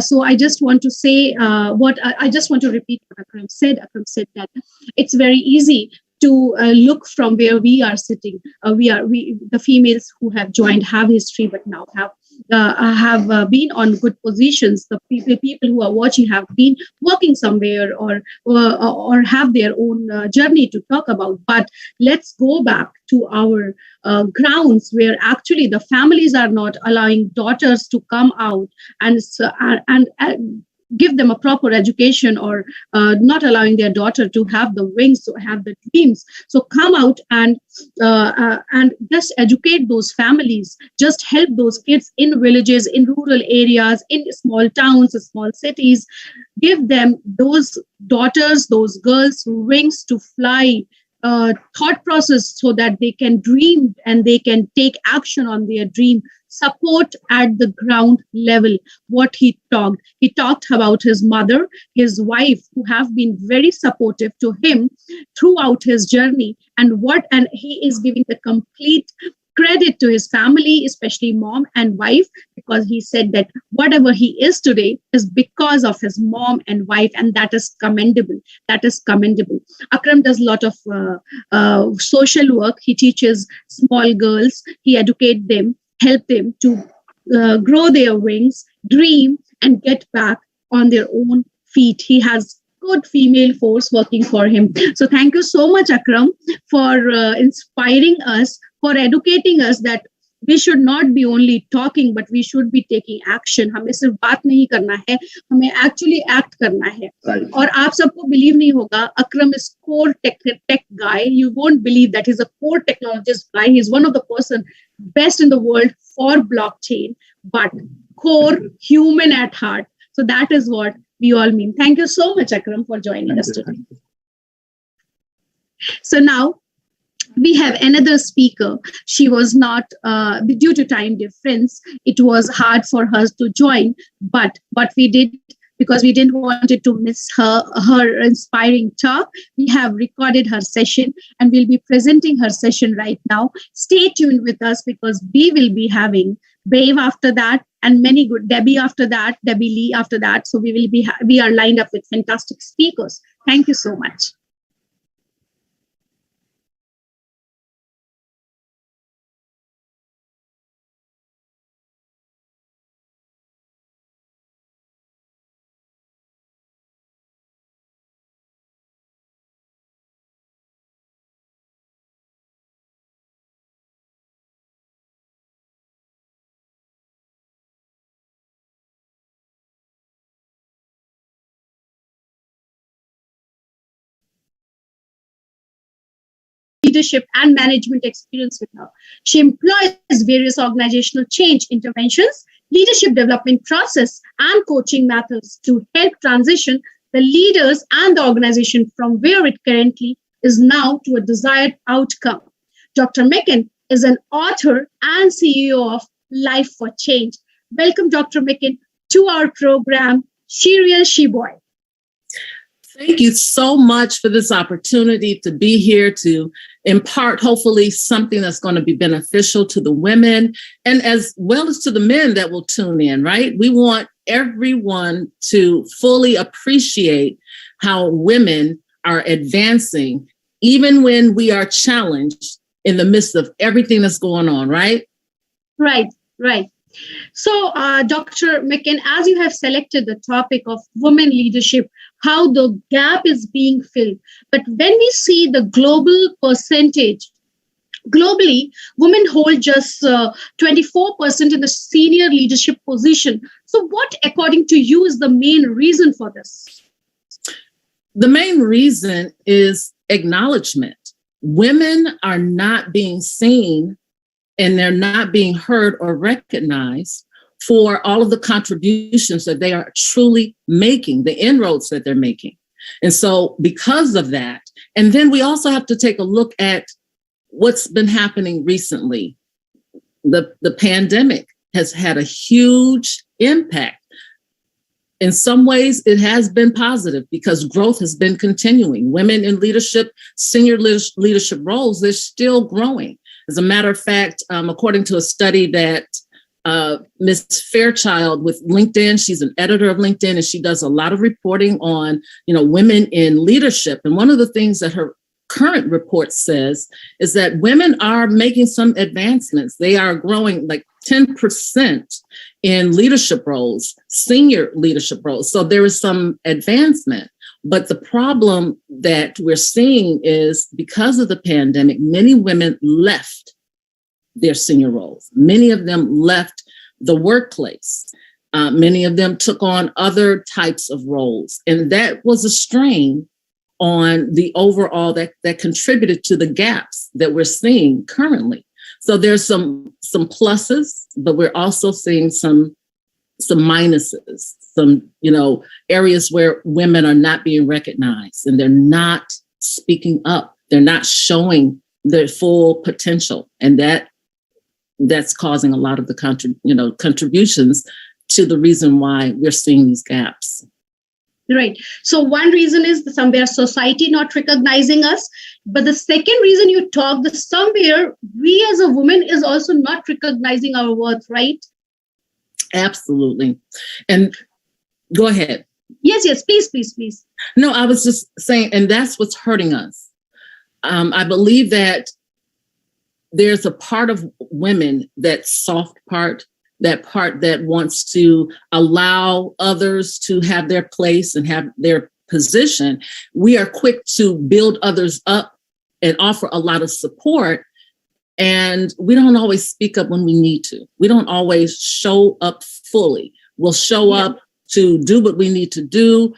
So I just want to say I just want to repeat what Akram said. Akram said that it's very easy to look from where we are sitting. The females who have joined have history, but now have been on good positions. The people who are watching have been working somewhere or have their own journey to talk about. But let's go back to our grounds where actually the families are not allowing daughters to come out and give them a proper education, or not allowing their daughter to have the wings, to have the dreams. So come out and just educate those families. Just help those kids in villages, in rural areas, in small towns, small cities. Give them, those daughters, those girls, wings to fly. Thought process so that they can dream and they can take action on their dream. Support at the ground level. What he talked about his mother, his wife, who have been very supportive to him throughout his journey, and he is giving the complete credit to his family, especially mom and wife, because he said that whatever he is today is because of his mom and wife, and that is commendable. That is commendable. Akram does a lot of social work. He teaches small girls. He educates them, help them to grow their wings, dream, and get back on their own feet. He has good female force working for him. So thank you so much, Akram, for inspiring us, for educating us that we should not be only talking, but we should be taking action. हमें सिर्फ बात नहीं करना है, हमें actually act करना है. Right. और आप सबको believe नहीं होगा, Akram is core tech guy. You won't believe that he's a core technologist guy. He's one of the person best in the world for blockchain, but core human at heart. So that is what we all mean. Thank you so much, Akram, for joining us today. So now we have another speaker. She was not, due to time difference, it was hard for her to join, but we did, because we didn't want it to miss her inspiring talk. We have recorded her session and we'll be presenting her session right now. Stay tuned with us, because we will be having Brave after that, and many good Debbie after that, Debbie Lee after that. So we are lined up with fantastic speakers. Thank you so much. Leadership and management experience with her. She employs various organizational change interventions, leadership development process, and coaching methods to help transition the leaders and the organization from where it currently is now to a desired outcome. Dr. Micken is an author and CEO of Life for Change. Welcome, Dr. Micken, to our program, She Real, She Boy. Thank you so much for this opportunity to be here to impart, hopefully, something that's going to be beneficial to the women and as well as to the men that will tune in, right? We want everyone to fully appreciate how women are advancing, even when we are challenged in the midst of everything that's going on, right? Right. So, Dr. Micken, as you have selected the topic of women leadership, how the gap is being filled. But when we see the global percentage, globally, women hold just 24% in the senior leadership position. So what, according to you, is the main reason for this? The main reason is acknowledgement. women are not being seen and they're not being heard or recognized for all of the contributions that they are truly making, the inroads that they're making. And so because of that, and then we also have to take a look at what's been happening recently. The pandemic has had a huge impact. In some ways, it has been positive because growth has been continuing. Women in leadership, senior leadership roles, they're still growing. As a matter of fact, according to a study that Ms. Fairchild with LinkedIn, she's an editor of LinkedIn, and she does a lot of reporting on, women in leadership. And one of the things that her current report says is that women are making some advancements. They are growing like 10% in leadership roles, senior leadership roles. So there is some advancement. But the problem that we're seeing is because of the pandemic, many women left their senior roles. Many of them left the workplace. Many of them took on other types of roles. And that was a strain on the overall that contributed to the gaps that we're seeing currently. So there's some pluses, but we're also seeing some minuses, some, areas where women are not being recognized and they're not speaking up. They're not showing their full potential. And that's causing a lot of the contributions to the reason why we're seeing these gaps. Right. So one reason is somewhere society not recognizing us. But the second reason you talk, that somewhere we as a woman is also not recognizing our worth, right? Absolutely. And go ahead. Yes, please. No, I was just saying, and that's what's hurting us. I believe that there's a part of women, that soft part, that part that wants to allow others to have their place and have their position. We are quick to build others up and offer a lot of support. And we don't always speak up when we need to. We don't always show up fully. We'll show up to do what we need to do.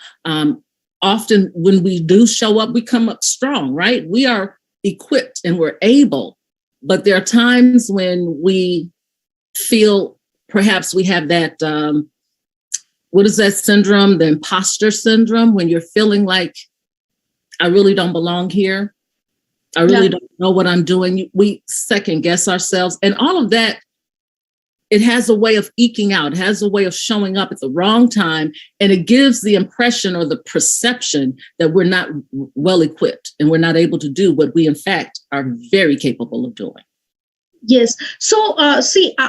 Often when we do show up, we come up strong, right? We are equipped and we're able. But there are times when we feel perhaps we have that, what is that syndrome? The imposter syndrome, when you're feeling like, I really don't belong here. I really don't know what I'm doing. We second guess ourselves. And all of that, it has a way of eking out. It has a way of showing up at the wrong time. And it gives the impression or the perception that we're not well equipped and we're not able to do what we, in fact, are very capable of doing. Yes. So,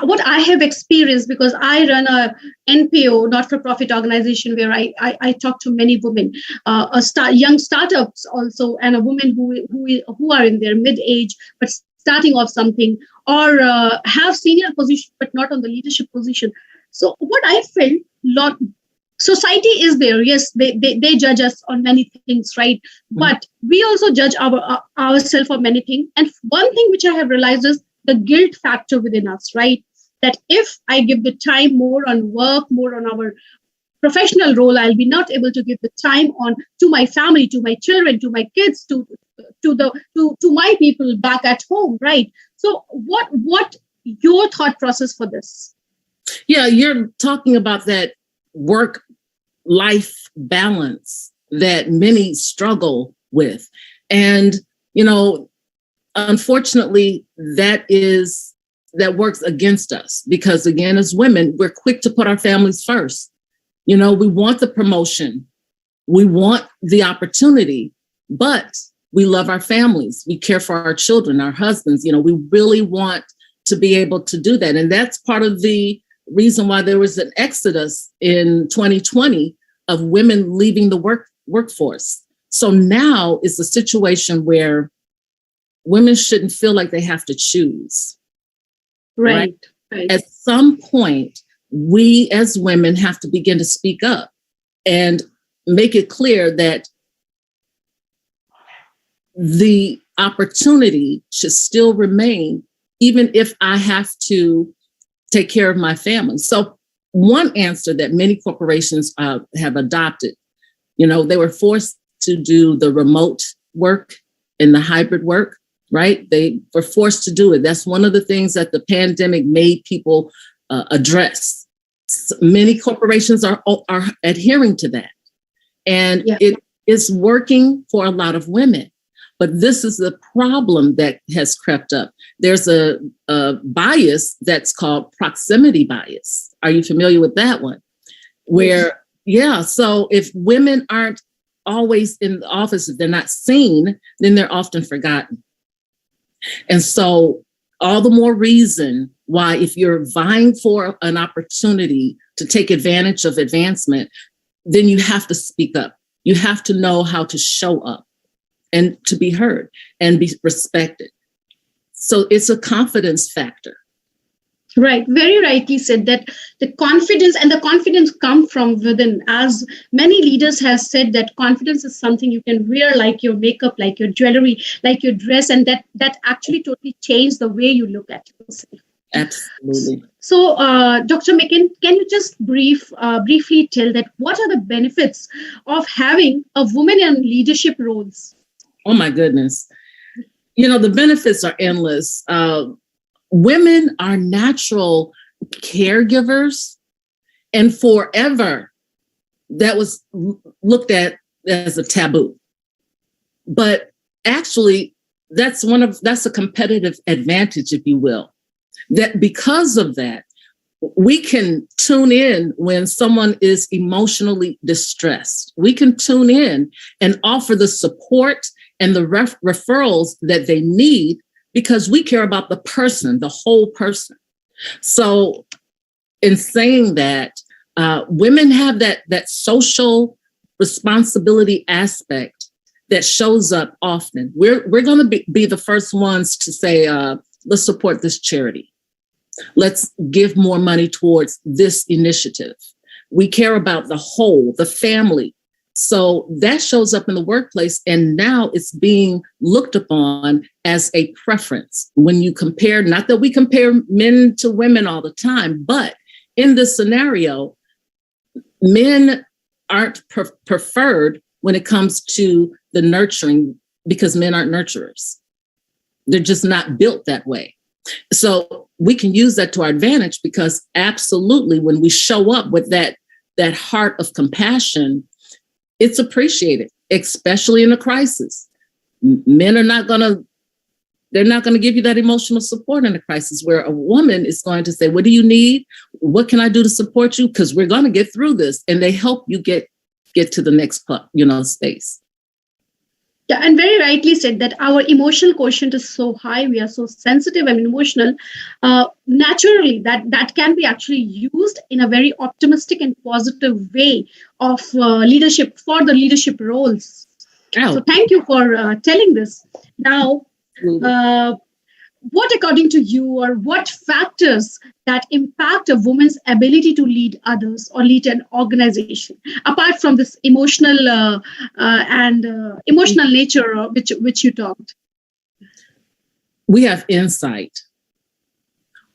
what I have experienced, because I run a NPO, not-for-profit organization, where I talk to many women, young startups also, and a woman who are in their mid-age, but starting off something, or have senior position, but not on the leadership position. So what I felt, society is there. Yes, they judge us on many things, right? Mm-hmm. But we also judge ourselves on many things. And one thing which I have realized is the guilt factor within us, right? That if I give the time more on work, more on our professional role, I'll be not able to give the time to my family, to my children, to my kids, to my people back at home, right? So what your thought process for this? Yeah, you're talking about that work-life balance that many struggle with. And, unfortunately, that works against us because, again, as women, we're quick to put our families first. We want the promotion. We want the opportunity, but we love our families. We care for our children, our husbands. We really want to be able to do that. And that's part of the reason why there was an exodus in 2020 of women leaving the workforce. So now it's a situation where women shouldn't feel like they have to choose. Right. At some point, we as women have to begin to speak up and make it clear that the opportunity should still remain, even if I have to take care of my family. So one answer that many corporations have adopted, they were forced to do the remote work and the hybrid work. right? They were forced to do it. That's one of the things that the pandemic made people address. Many corporations are adhering to that. And it is working for a lot of women. But this is the problem that has crept up. There's a bias that's called proximity bias. Are you familiar with that one? Where, so if women aren't always in the office, if they're not seen, then they're often forgotten. And so all the more reason why, if you're vying for an opportunity to take advantage of advancement, then you have to speak up. You have to know how to show up and to be heard and be respected. So it's a confidence factor. Right. Very rightly said that the confidence come from within. As many leaders have said, that confidence is something you can wear like your makeup, like your jewelry, like your dress, and that actually totally changes the way you look at yourself. Absolutely. So, Dr. McKinn, can you just briefly tell that what are the benefits of having a woman in leadership roles? Oh, my goodness. The benefits are endless. Women are natural caregivers, and forever that was looked at as a taboo. But actually, that's a competitive advantage, if you will. That because of that, we can tune in when someone is emotionally distressed. We can tune in and offer the support and the referrals that they need, because we care about the person, the whole person. So in saying that, women have that social responsibility aspect that shows up often. We're going to be the first ones to say, let's support this charity. Let's give more money towards this initiative. We care about the whole, the family. So that shows up in the workplace, and now it's being looked upon as a preference. When you compare, not that we compare men to women all the time, but in this scenario, men aren't preferred when it comes to the nurturing, because men aren't nurturers. They're just not built that way. So we can use that to our advantage, because absolutely, when we show up with that heart of compassion, it's appreciated, especially in a crisis. Men are not going to give you that emotional support in a crisis, where a woman is going to say, what do you need? What can I do to support you? Because we're going to get through this. And they help you get to the next, space. Yeah, and very rightly said that our emotional quotient is so high. We are so sensitive and emotional. Naturally, that can be actually used in a very optimistic and positive way of leadership, for the leadership roles. Oh. So thank you for telling this. Now, what, according to you, or what factors that impact a woman's ability to lead others or lead an organization, apart from this emotional emotional nature which you talked? We have insight.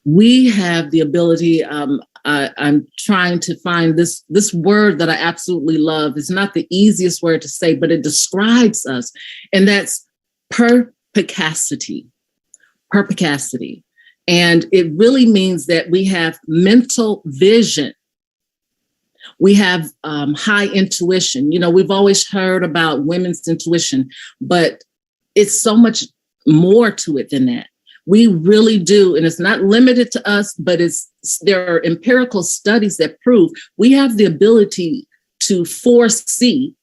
We have the ability. I'm trying to find this word that I absolutely love. It's not the easiest word to say, but it describes us, and that's perspicacity. Perspicacity. And it really means that we have mental vision. We have high intuition. We've always heard about women's intuition, but it's so much more to it than that. We really do. And it's not limited to us, but there are empirical studies that prove we have the ability to foresee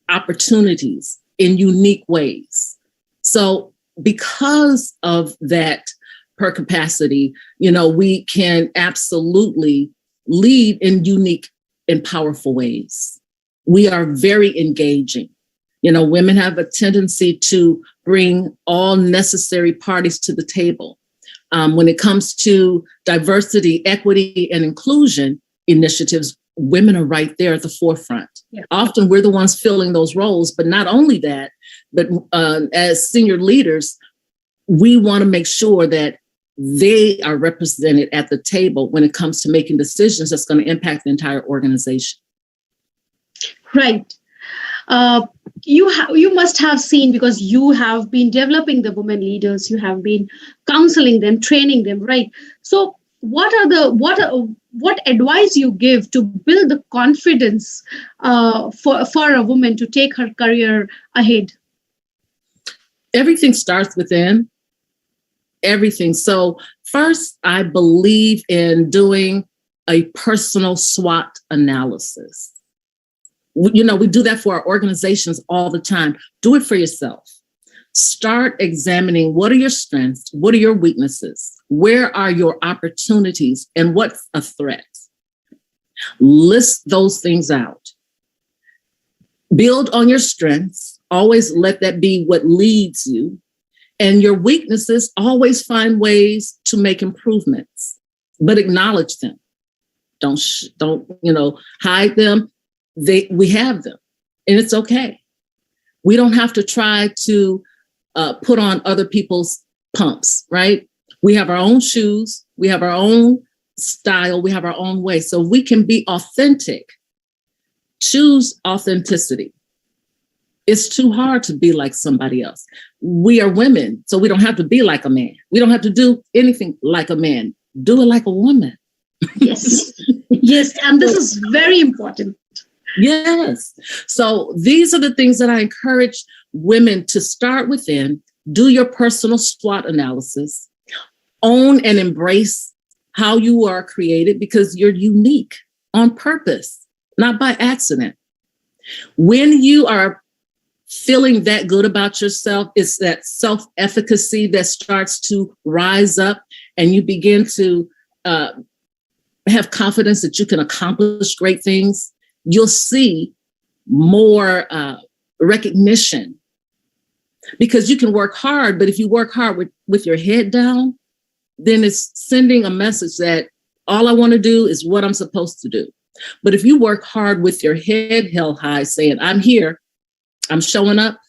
opportunities in unique ways. So because of that perspicacity, we can absolutely lead in unique and powerful ways. We are very engaging. Women have a tendency to bring all necessary parties to the table. When it comes to diversity, equity, and inclusion initiatives, women are right there at the forefront. Yeah. Often we're the ones filling those roles, but not only that, but as senior leaders, we want to make sure that they are represented at the table when it comes to making decisions that's going to impact the entire organization. Right. you must have seen, because you have been developing the women leaders, you have been counseling them, training them, right? So what advice you give to build the confidence for a woman to take her career ahead? Everything starts within. Everything. So first, I believe in doing a personal SWOT analysis. We do that for our organizations all the time. Do it for yourself. Start examining, what are your strengths? What are your weaknesses? Where are your opportunities? And what's a threat? List those things out. Build on your strengths. Always let that be what leads you. And your weaknesses, always find ways to make improvements, but acknowledge them. Don't hide them. We have them, and it's okay. We don't have to try to put on other people's pumps, right? We have our own shoes. We have our own style. We have our own way. So we can be authentic. Choose authenticity. It's too hard to be like somebody else. We are women, so we don't have to be like a man. We don't have to do anything like a man. Do it like a woman. Yes. Yes. And this is very important. Yes. So these are the things that I encourage women to start within. Do your personal SWOT analysis. Own and embrace how you are created, because you're unique on purpose, not by accident. When you are feeling that good about yourself, it's that self-efficacy that starts to rise up, and you begin to have confidence that you can accomplish great things. You'll see more recognition, because you can work hard, but if you work hard with your head down, then it's sending a message that all I want to do is what I'm supposed to do. But if you work hard with your head held high, saying, I'm here, I'm showing up,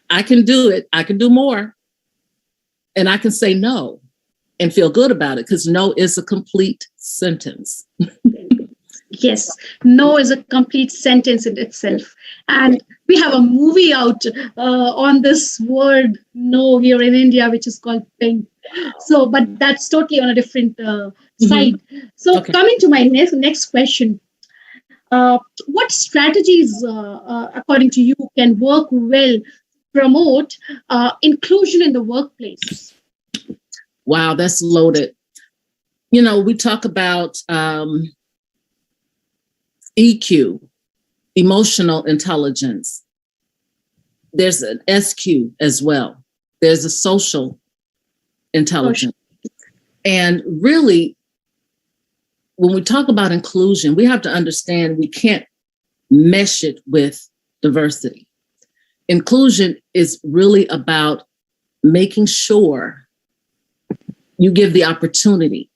I can do it, I can do more, and I can say no and feel good about it, because no is a complete sentence. Yes, no is a complete sentence in itself. And we have a movie out on this word no here in India, which is called Pink. So, but that's totally on a different side. So okay. Coming to my next question, what strategies, according to you, can work well promote inclusion in the workplace? Wow, that's loaded. We talk about EQ, emotional intelligence. There's an SQ as well. There's a social intelligence. And really, when we talk about inclusion, we have to understand we can't mesh it with diversity. Inclusion is really about making sure you give the opportunity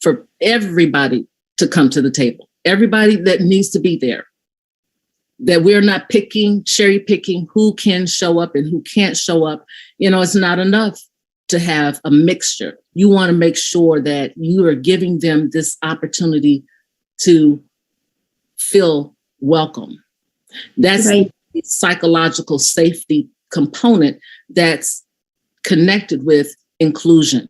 for everybody to come to the table. Everybody that needs to be there, that we're not cherry picking who can show up and who can't show up. It's not enough to have a mixture. You want to make sure that you are giving them this opportunity to feel welcome. That's right. The psychological safety component that's connected with inclusion.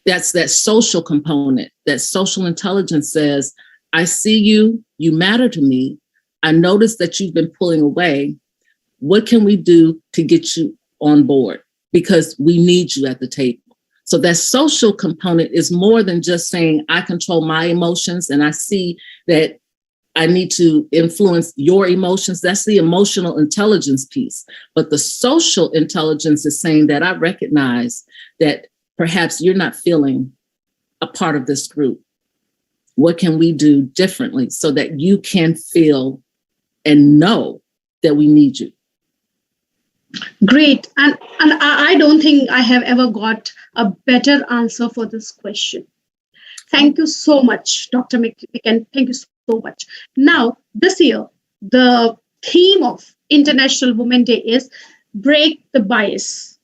That's that social component. That social intelligence says, I see you, you matter to me. I notice that you've been pulling away. What can we do to get you on board? Because we need you at the table. So that social component is more than just saying, I control my emotions and I see that I need to influence your emotions. That's the emotional intelligence piece. But the social intelligence is saying that I recognize that perhaps you're not feeling a part of this group. What can we do differently so that you can feel and know that we need you? Great. And I don't think I have ever got a better answer for this question. Thank you so much, Dr. McKen. Thank you so much. Now, this year, the theme of International Women's Day is Break the Bias.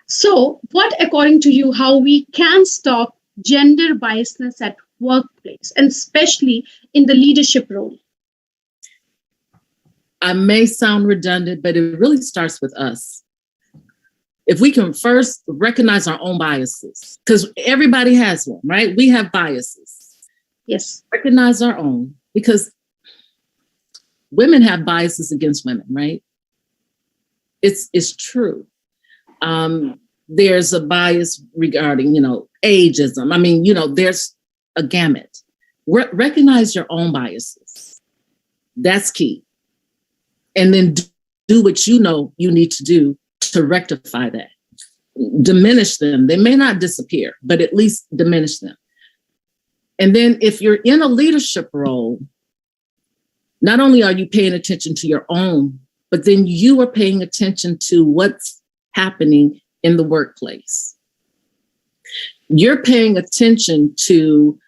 So what, according to you, how we can stop gender biasness at workplace, and especially in the leadership role? I may sound redundant, but it really starts with us. If we can first recognize our own biases, because everybody has one, right? We have biases. Yes. Recognize our own, because women have biases against women, right? It's true. There's a bias regarding, ageism. I mean, there's a gamut. Recognize your own biases. That's key. And then do what you know you need to do to rectify that. Diminish them. They may not disappear, but at least diminish them. And then if you're in a leadership role, not only are you paying attention to your own, but then you are paying attention to what's happening in the workplace. You're paying attention to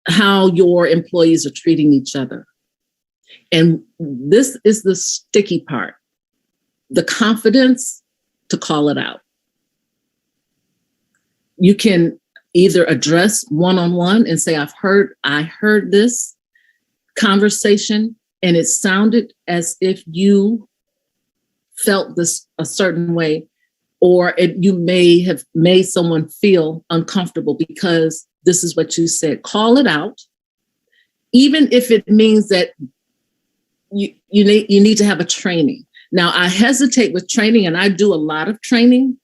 how your employees are treating each other. And this is the sticky part, the confidence to call it out. You can either address one-on-one and say, I heard this conversation and it sounded as if you felt this a certain way, or you may have made someone feel uncomfortable because this is what you said. Call it out, even if it means that you need to have a training. Now, I hesitate with training, and I do a lot of training,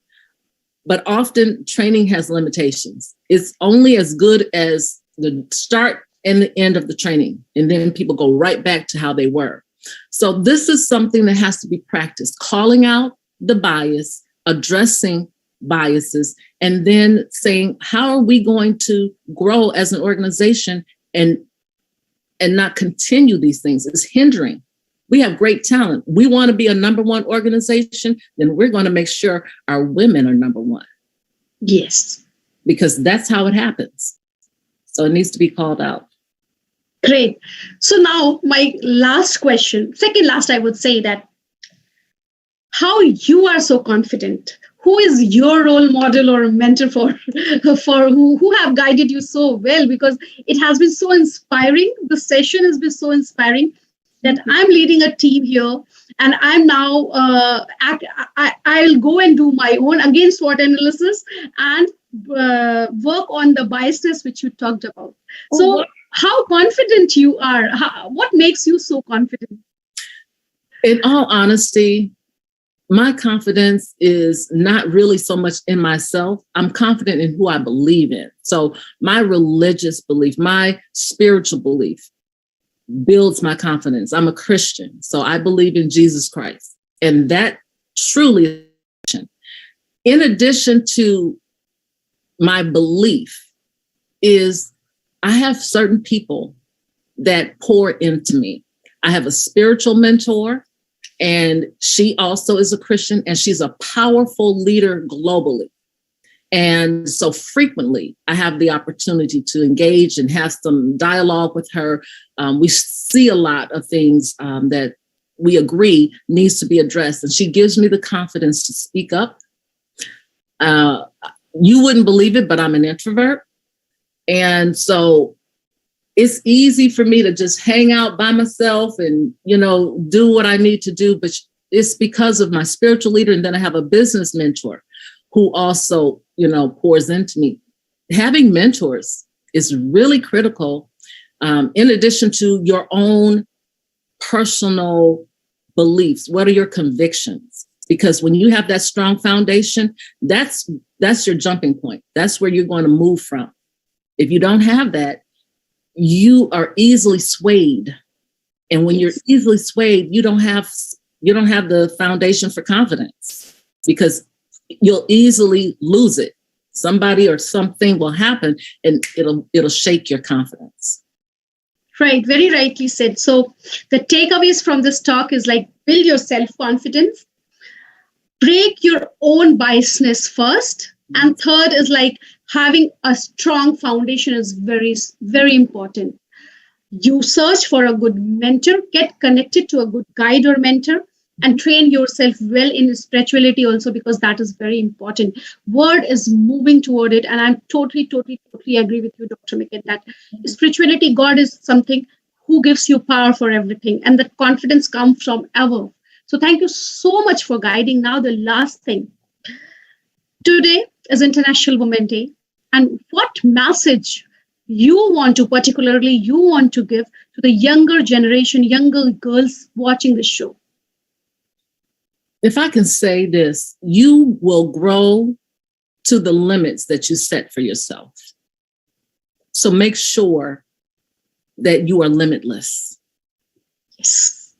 but often training has limitations. It's only as good as the start and the end of the training, and then people go right back to how they were. So this is something that has to be practiced, calling out the bias, addressing biases, and then saying, how are we going to grow as an organization and not continue these things? It's hindering. We have great talent. We want to be a number one organization, then we're going to make sure our women are number one. Yes. Because that's how it happens. So it needs to be called out. Great. So now my last question, second last, I would say that how you are so confident. Who is your role model or mentor for who have guided you so well? Because it has been so inspiring. The session has been so inspiring that I'm leading a team here, and I'm now I'll go and do my own again SWOT analysis and work on the biasness which you talked about. So how confident you are? What makes you so confident? In all honesty, my confidence is not really so much in myself. I'm confident in who I believe in. So my religious belief, my spiritual belief builds my confidence. I'm a Christian, so I believe in Jesus Christ. And that truly, in addition to my belief, is I have certain people that pour into me. I have a spiritual mentor, and she also is a Christian, and she's a powerful leader globally. And so frequently I have the opportunity to engage and have some dialogue with her. We see a lot of things that we agree needs to be addressed. And she gives me the confidence to speak up. You wouldn't believe it, but I'm an introvert. And so it's easy for me to just hang out by myself and, do what I need to do. But it's because of my spiritual leader. And then I have a business mentor who also, pours into me. Having mentors is really critical, in addition to your own personal beliefs. What are your convictions? Because when you have that strong foundation, that's your jumping point. That's where you're going to move from. If you don't have that, you are easily swayed. And when you're easily swayed, you don't have the foundation for confidence, because you'll easily lose it. Somebody or something will happen and it'll shake your confidence. Right, very rightly said. So the takeaways from this talk is like, build your self-confidence, break your own biasness first, and third is like having a strong foundation is very, very important. You search for a good mentor, get connected to a good guide or mentor, and train yourself well in spirituality also, because that is very important. Word is moving toward it. And I'm totally agree with you, Dr. McKen, that spirituality, God is something who gives you power for everything. And that confidence comes from above. So thank you so much for guiding. Now, the last thing. Today is International Women's Day. And what message you want to give to the younger generation, younger girls watching the show? If I can say this, you will grow to the limits that you set for yourself. So make sure that you are limitless. Yes.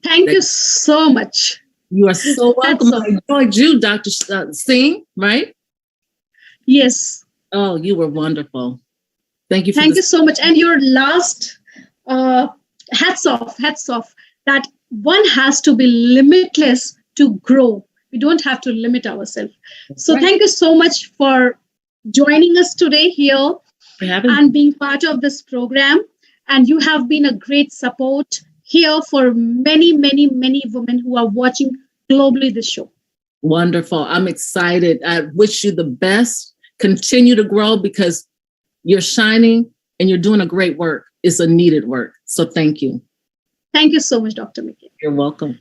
Thank you so much. You are so welcome. I enjoyed you, Dr. Singh, right? Yes. Oh, you were wonderful. Thank you. Thank you so much. And your last, hats off, that one has to be limitless to grow. We don't have to limit ourselves. So thank you so much for joining us today here and being part of this program. And you have been a great support here for many, many, many women who are watching globally this show. Wonderful. I'm excited. I wish you the best. Continue to grow because you're shining and you're doing a great work. It's a needed work. So thank you. Thank you so much, Dr. Mickey. You're welcome.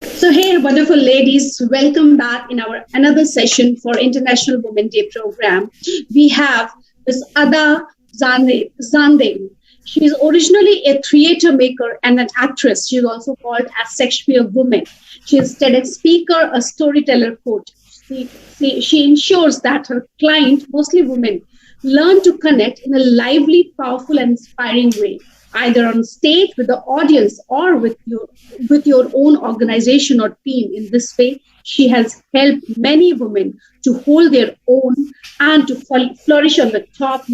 So hey, wonderful ladies, welcome back in our another session for International Women's Day program. We have Ms. Ada Zande. She is originally a theater maker and an actress. She is also called as Shakespeare Woman. She is a TEDx speaker, a storyteller coach. She ensures that her client, mostly women, learn to connect in a lively, powerful, and inspiring way, either on stage with the audience or with your own organization or team. In this way, she has helped many women to hold their own and to flourish on the top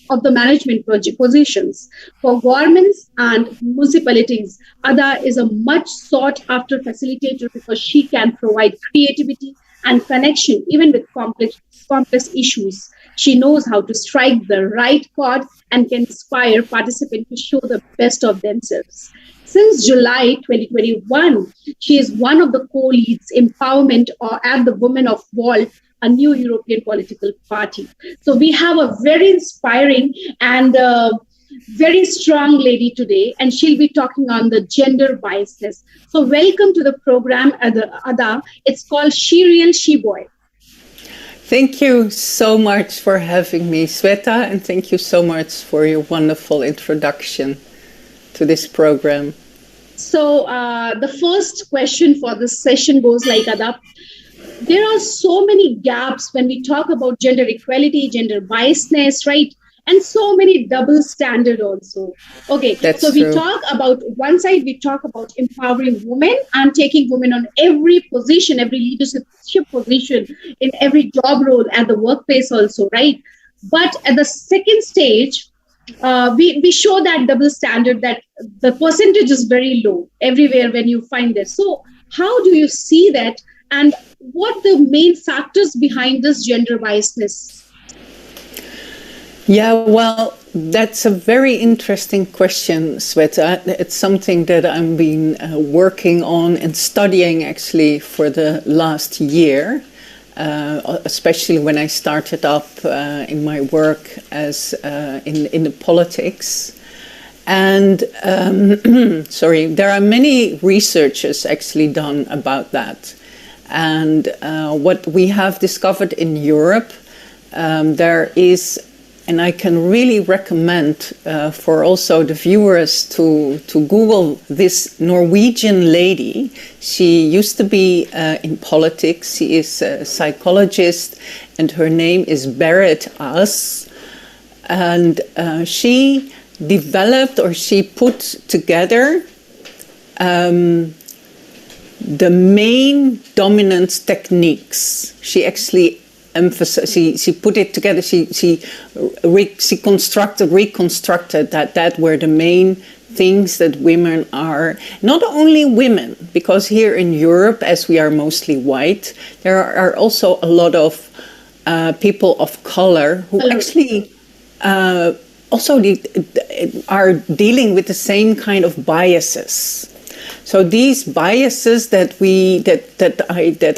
of the management positions. For governments and municipalities, Ada is a much sought after facilitator because she can provide creativity and connection even with complex issues. She knows how to strike the right chord and can inspire participants to show the best of themselves. Since July 2021, she is one of the co-leads empowerment at the Women of Vault, a new European political party. So we have a very inspiring and very strong lady today, and she'll be talking on the gender biasness. So welcome to the program, Ada. It's called She Real, She Boy. Thank you so much for having me, Sweta, and thank you so much for your wonderful introduction to this program. So the first question for this session goes like, Ada, there are so many gaps when we talk about gender equality, gender biasness, right? And so many double standard also. Okay, so we talk about one side, we talk about empowering women and taking women on every position, every leadership position, in every job role at the workplace also, right? But at the second stage, we show that double standard, that the percentage is very low everywhere when you find this. So how do you see that, and what the main factors behind this gender biasness? Yeah, well, that's a very interesting question, Sweta. It's something that I've been working on and studying actually for the last year, especially when I started up in my work as in the politics. And there are many researches actually done about that. And what we have discovered in Europe, there is and I can really recommend for also the viewers to Google this Norwegian lady. She used to be in politics. She is a psychologist, and her name is Berit As. And she developed, or she put together the main dominance techniques. She actually emphasized, she put it together, she reconstructed that were the main things that women are. Not only women, because here in Europe, as we are mostly white, there are also a lot of people of color who actually also are dealing with the same kind of biases. So these biases that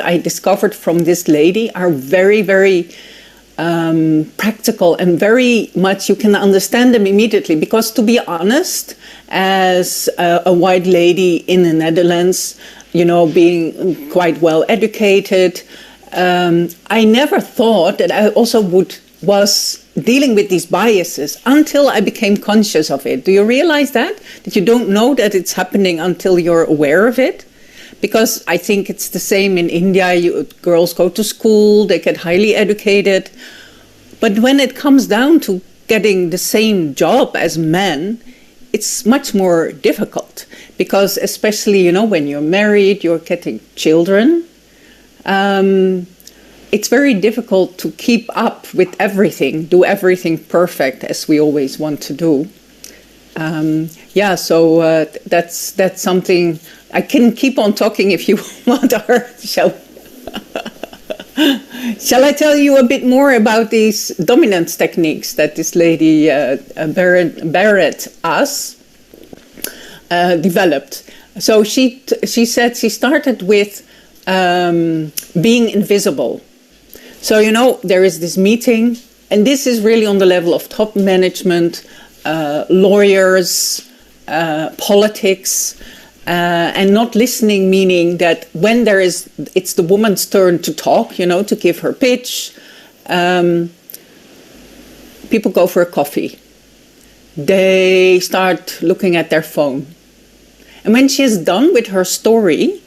I discovered from this lady are very, very practical, and very much you can understand them immediately. Because to be honest, as a white lady in the Netherlands, being quite well educated, I never thought that I also was dealing with these biases until I became conscious of it. Do you realize that you don't know that it's happening until you're aware of it? Because I think it's the same in India. Girls go to school, they get highly educated, but when it comes down to getting the same job as men, it's much more difficult, because especially when you're married, you're getting children. It's very difficult to keep up with everything, do everything perfect as we always want to do. So that's something. I can keep on talking if you want, or shall I tell you a bit more about these dominance techniques that this lady Berit As developed? So she said she started with being invisible. So, there is this meeting, and this is really on the level of top management, lawyers, politics, and not listening, meaning that when it's the woman's turn to talk, to give her pitch, people go for a coffee. They start looking at their phone. And when she is done with her story,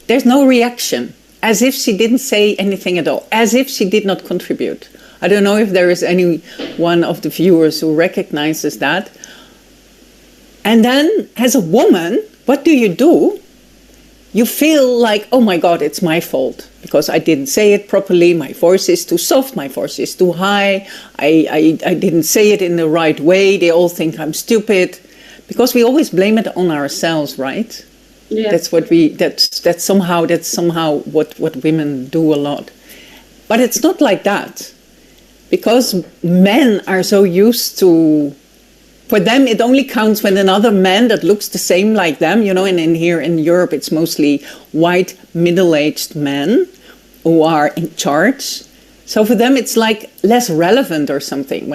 there's no reaction. As if she didn't say anything at all, as if she did not contribute. I don't know if there is any one of the viewers who recognizes that. And then, as a woman, what do? You feel like, oh my God, it's my fault, because I didn't say it properly, my voice is too soft, my voice is too high, I didn't say it in the right way, they all think I'm stupid. Because we always blame it on ourselves, right? Yeah. That's somehow what women do a lot. But it's not like that. Because men are so used to, for them it only counts when another man that looks the same like them, and here in Europe it's mostly white middle-aged men who are in charge. So for them it's like less relevant or something.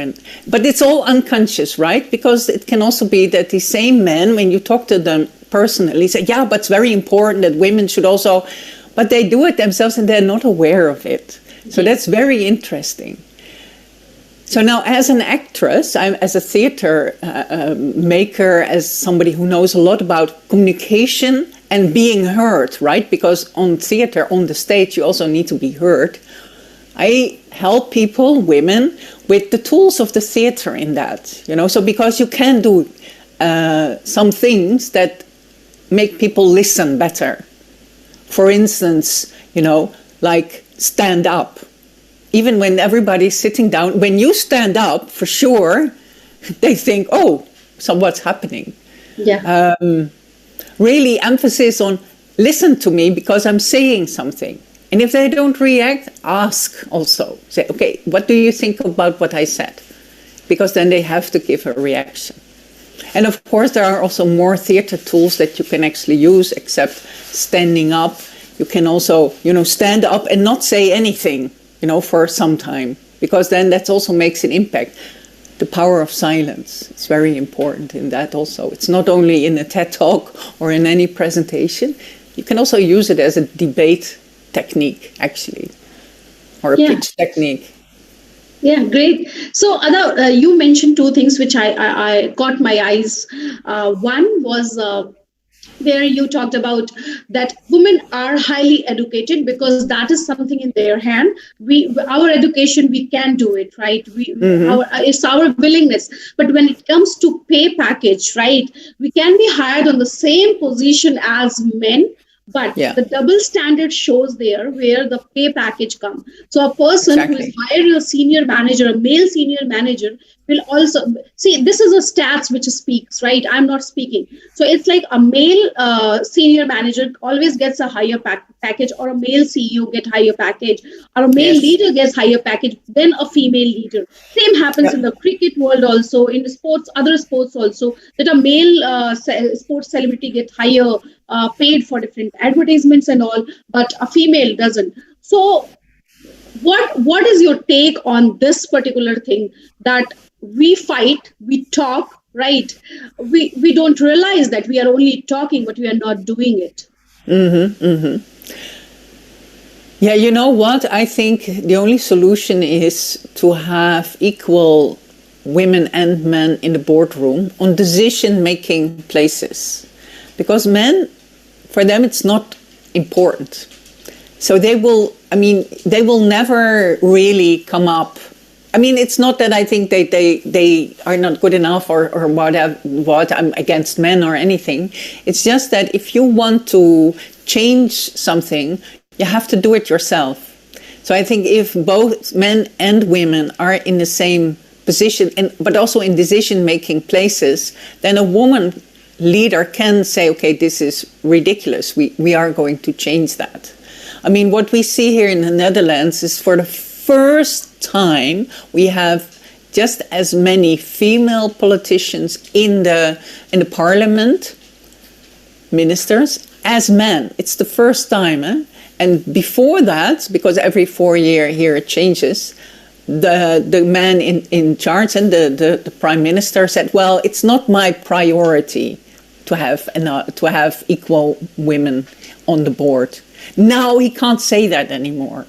But it's all unconscious, right? Because it can also be that the same men, when you talk to them personally, say, yeah, but it's very important that women should also, but they do it themselves and they're not aware of it. So that's very interesting. So now, as an actress, as a theater maker, as somebody who knows a lot about communication and being heard, right? Because on theater, on the stage, you also need to be heard. I help people, women, with the tools of the theater in that, So because you can do some things that make people listen better. For instance, like stand up. Even when everybody's sitting down, when you stand up, for sure, they think, oh, so what's happening? Yeah. Really emphasis on listen to me because I'm saying something. And if they don't react, ask also. Say, okay, what do you think about what I said? Because then they have to give a reaction. And of course, there are also more theater tools that you can actually use, except standing up. You can also, stand up and not say anything, for some time, because then that also makes an impact. The power of silence is very important in that also. It's not only in a TED Talk or in any presentation. You can also use it as a debate technique, actually, or a pitch technique. Yeah, great. So, Ada, you mentioned two things which I caught my eyes. One was where you talked about that women are highly educated because that is something in their hand. Our education, we can do it, right? It's our willingness. But when it comes to pay package, right, we can be hired on the same position as men. But the double standard shows there where the pay package comes. So a person who is hired as a senior manager, a male senior manager, will also see, this is a stats which speaks, right? I'm not speaking. So it's like a male senior manager always gets a higher package, or a male CEO get higher package, or a male leader gets higher package than a female leader. Same happens in the cricket world also, in sports, other sports also, that a male sports celebrity gets higher paid for different advertisements and all, but a female doesn't. So what is your take on this particular thing, that we fight, we talk, right? We don't realize that we are only talking, but we are not doing it. Yeah, you know what? I think the only solution is to have equal women and men in the boardroom on decision-making places. Because men, for them, it's not important. So they will never really come up. I mean, it's not that I think they are not good enough or what I'm against men or anything. It's just that if you want to change something, you have to do it yourself. So I think if both men and women are in the same position, but also in decision-making places, then a woman leader can say, okay, this is ridiculous. We are going to change that. I mean, what we see here in the Netherlands is for the first time we have just as many female politicians in the parliament, ministers, as men. It's the first time. And before that, because every 4 years here it changes, the man in charge and the prime minister said, well, it's not my priority to have equal women on the board. Now he can't say that anymore.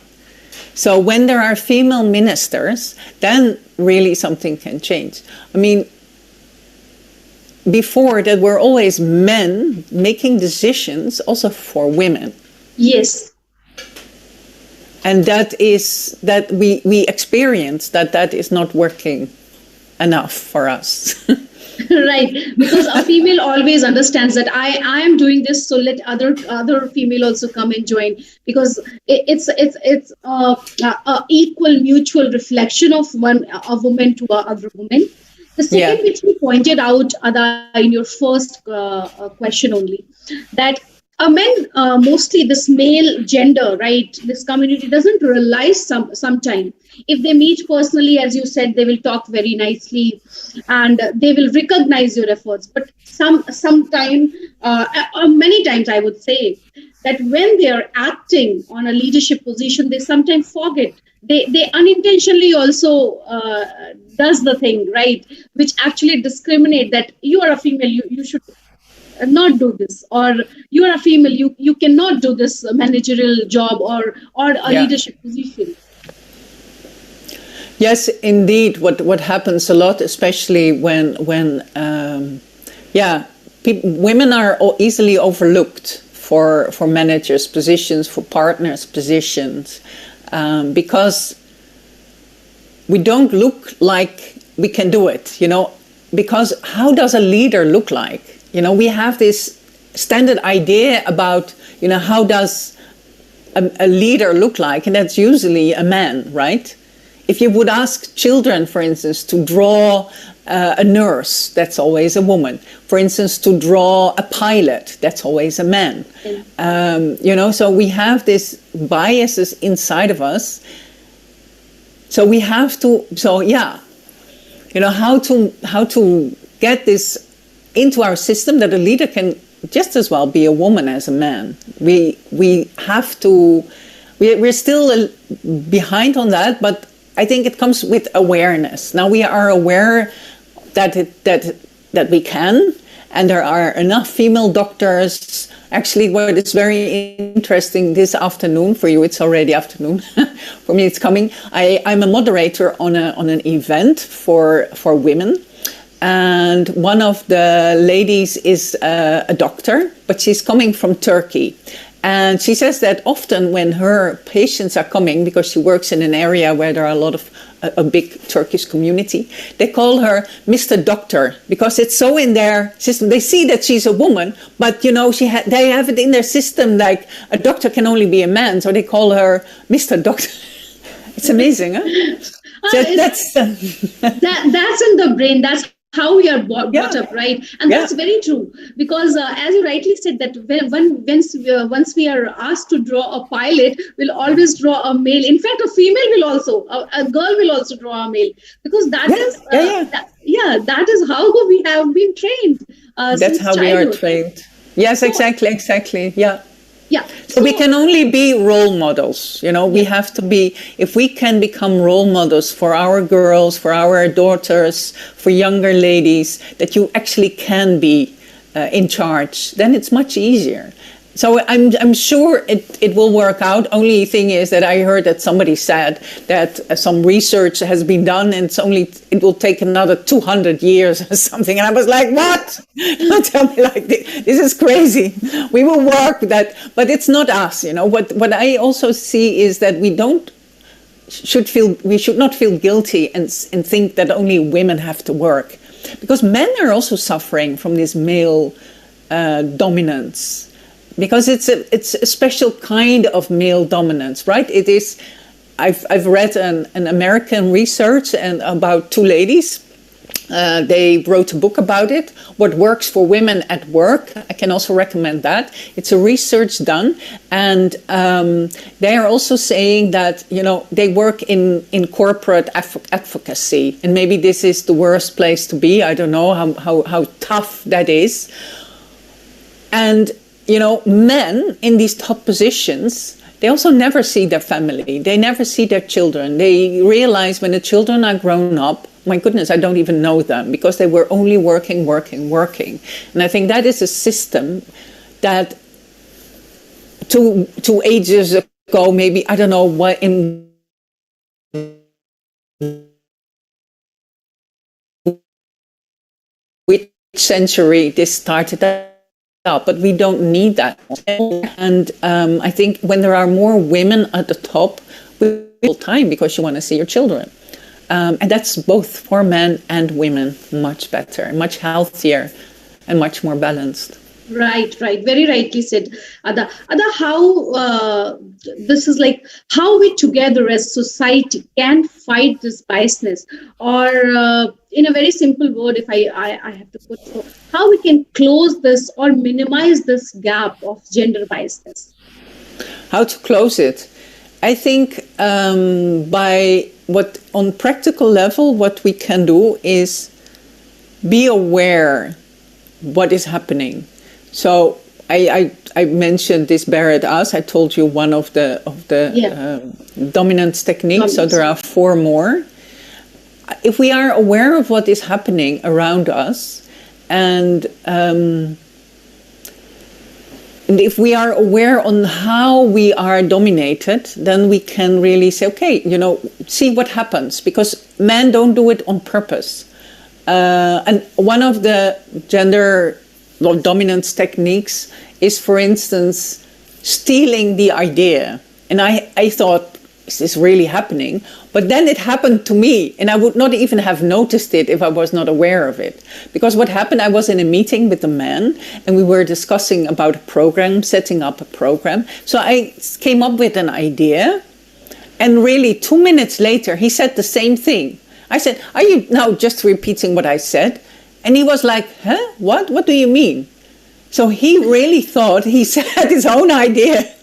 So when there are female ministers, then really something can change. I mean, before that were always men making decisions also for women. Yes. And that we experience that is not working enough for us. Right, because a female always understands that I am doing this, so let other female also come and join, because it's a equal mutual reflection of a woman to other woman. The second, which you pointed out, Ada, in your first question only, that men, mostly this male gender, right, this community doesn't realize sometime. If they meet personally, as you said, they will talk very nicely and they will recognize your efforts. But sometime, many times I would say, that when they are acting on a leadership position, they sometimes forget. They unintentionally also does the thing, right, which actually discriminate that you are a female, you should not do this, or you are a female, you cannot do this managerial job or a leadership position. Yes, indeed. What happens a lot, especially when women are easily overlooked for managers' positions, for partners' positions, because we don't look like we can do it. Because how does a leader look like? We have this standard idea about how does a leader look like, and that's usually a man, right? If you would ask children, for instance, to draw a nurse, that's always a woman. For instance, to draw a pilot, that's always a man. So we have these biases inside of us. So we have to, how to get this into our system, that a leader can just as well be a woman as a man. We have to, we're still behind on that, but I think it comes with awareness. Now we are aware that we can, and there are enough female doctors, Actually, what is very interesting this afternoon, for you it's already afternoon, for me it's coming, I'm a moderator on an event for women. And one of the ladies is a doctor, but she's coming from Turkey. And she says that often when her patients are coming, because she works in an area where there are a big Turkish community, they call her Mr. Doctor, because it's so in their system. They see that she's a woman, but you know, they have it in their system like a doctor can only be a man, so they call her Mr. Doctor. It's amazing, huh? So that's in the brain. That's how we are brought up, right? And that's very true, because as you rightly said, that once we are asked to draw a pilot, we'll always draw a male. In fact, a female will also, a girl will also draw a male, because that is how we have been trained. That's how childhood. We are trained. Yes, exactly. Yeah. Yeah. So we can only be role models. You know, we have to be, if we can become role models for our girls, for our daughters, for younger ladies, that you actually can be in charge, then it's much easier. So I'm sure it will work out. Only thing is that I heard that somebody said that some research has been done and it will take another 200 years or something. And I was like, what? Don't tell me like this. This is crazy. We will work that, but it's not us. You know, what I also see is that we should not feel guilty and think that only women have to work, because men are also suffering from this male dominance. Because it's a special kind of male dominance, right? It is. I've read an American research and about two ladies. They wrote a book about it. What works for women at work? I can also recommend that. It's a research done, and they are also saying that they work in corporate advocacy, and maybe this is the worst place to be. I don't know how tough that is, and. Men in these top positions, they also never see their family. They never see their children. They realize when the children are grown up, my goodness, I don't even know them, because they were only working. And I think that is a system that 2 ages ago, maybe, I don't know what, in which century this started. But we don't need that. And I think when there are more women at the top, we will time because you want to see your children. And that's both for men and women much better, much healthier, and much more balanced. Right. Very rightly said, Ada. How this is like how we together as society can fight this biasness, or in a very simple word, if I have to put so, how we can close this or minimize this gap of gender biasness. How to close it? I think on practical level, what we can do is be aware what is happening. So I mentioned this Barrett us. I told you one of the dominance techniques. So there are 4 more. If we are aware of what is happening around us, and if we are aware on how we are dominated, then we can really say, okay, see what happens, because men don't do it on purpose. And one of the gender dominance techniques is, for instance, stealing the idea. And I thought, is this really happening? But then it happened to me, and I would not even have noticed it if I was not aware of it. Because what happened, I was in a meeting with a man, and we were discussing about a program, setting up a program. So I came up with an idea, and really 2 minutes later, he said the same thing. I said, are you now just repeating what I said? And he was like, huh? What? What do you mean? So he really thought he said his own idea.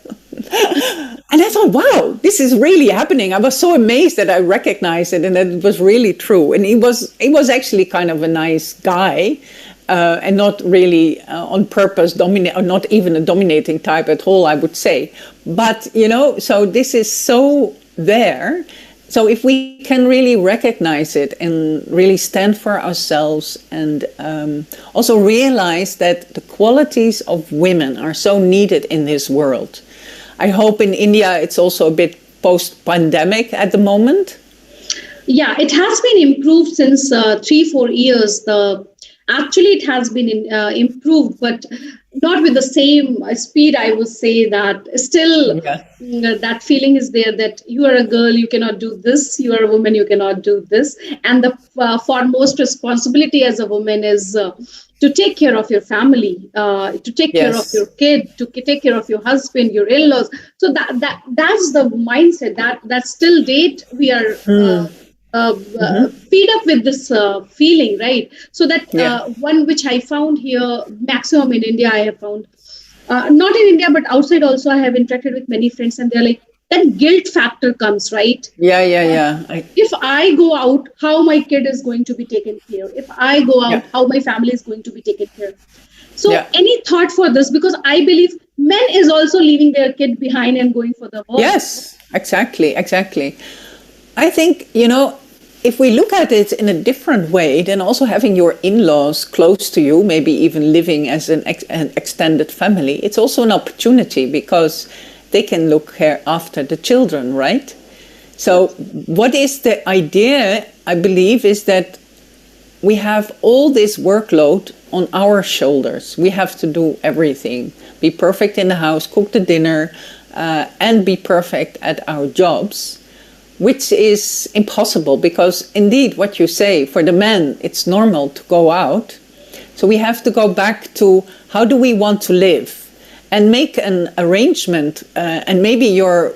And I thought, wow, this is really happening. I was so amazed that I recognized it and that it was really true. And he was actually kind of a nice guy, and not really on purpose or not even a dominating type at all, I would say. But, so this is so there. So if we can really recognize it and really stand for ourselves, and also realize that the qualities of women are so needed in this world. I hope in India it's also a bit post-pandemic at the moment. Yeah, it has been improved since 3-4 years. Actually, it has been improved, but not with the same speed. I would say that still that feeling is there that you are a girl, you cannot do this. You are a woman, you cannot do this. And the foremost responsibility as a woman is to take care of your family, to take care of your kid, to take care of your husband, your in-laws. So that's the mindset that still date we are feed up with this feeling, right? So that one which I found here, maximum in India, I have found, not in India, but outside also, I have interacted with many friends, and they're like, that guilt factor comes, right? If I go out, how my kid is going to be taken care of? If I go out, how my family is going to be taken care of? So any thought for this? Because I believe men is also leaving their kid behind and going for the world. Yes, exactly. I think, if we look at it in a different way, then also having your in-laws close to you, maybe even living as an extended family, it's also an opportunity because they can look after the children, right? So what is the idea, I believe, is that we have all this workload on our shoulders. We have to do everything, be perfect in the house, cook the dinner, and be perfect at our jobs, which is impossible because indeed what you say, for the men, it's normal to go out. So we have to go back to how do we want to live and make an arrangement. And maybe your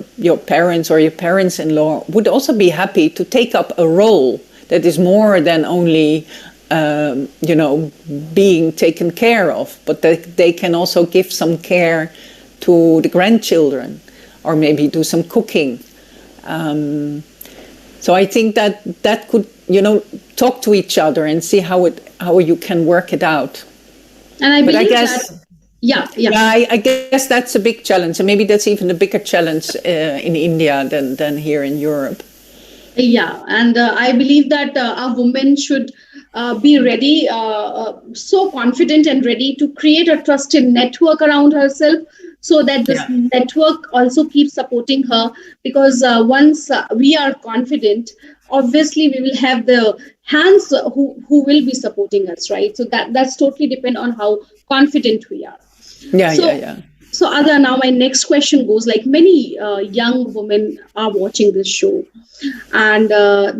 parents or your parents-in-law would also be happy to take up a role that is more than only, being taken care of, but that they can also give some care to the grandchildren or maybe do some cooking. So I think that could, talk to each other and see how you can work it out. And I believe I guess that's a big challenge, and maybe that's even a bigger challenge in India than here in Europe. Yeah, and I believe that a woman should be ready, so confident and ready to create a trusted network around herself, so that this network also keeps supporting her, because once we are confident, obviously we will have the hands who will be supporting us, right? So that's totally depend on how confident we are. So Ada, now my next question goes, like many young women are watching this show and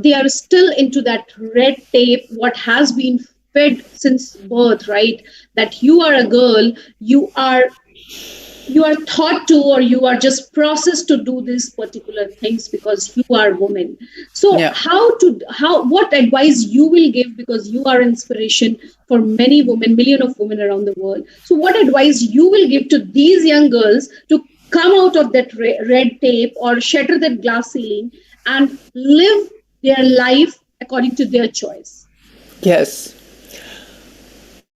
they are still into that red tape, what has been fed since birth, right? That you are a girl, you are taught to, or you are just processed to do these particular things because you are a woman. So what advice you will give, because you are inspiration for many women, million of women around the world. So what advice you will give to these young girls to come out of that red tape or shatter that glass ceiling and live their life according to their choice? Yes.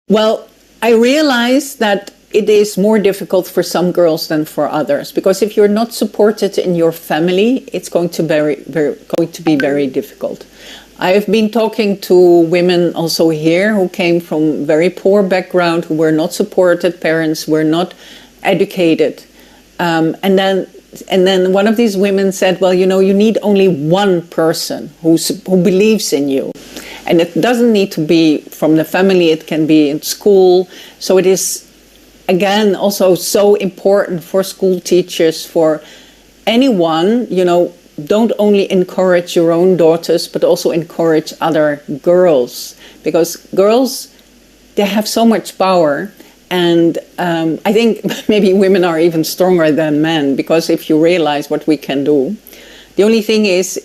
Well, I realize that it is more difficult for some girls than for others, because if you're not supported in your family, it's going to be very difficult. I have been talking to women also here who came from very poor background, who were not supported, parents were not educated, and then one of these women said, well, you need only one person who believes in you. And it doesn't need to be from the family, it can be in school. So it is, again, also so important for school teachers, for anyone, don't only encourage your own daughters, but also encourage other girls. Because girls, they have so much power. And I think maybe women are even stronger than men, because if you realize what we can do, the only thing is,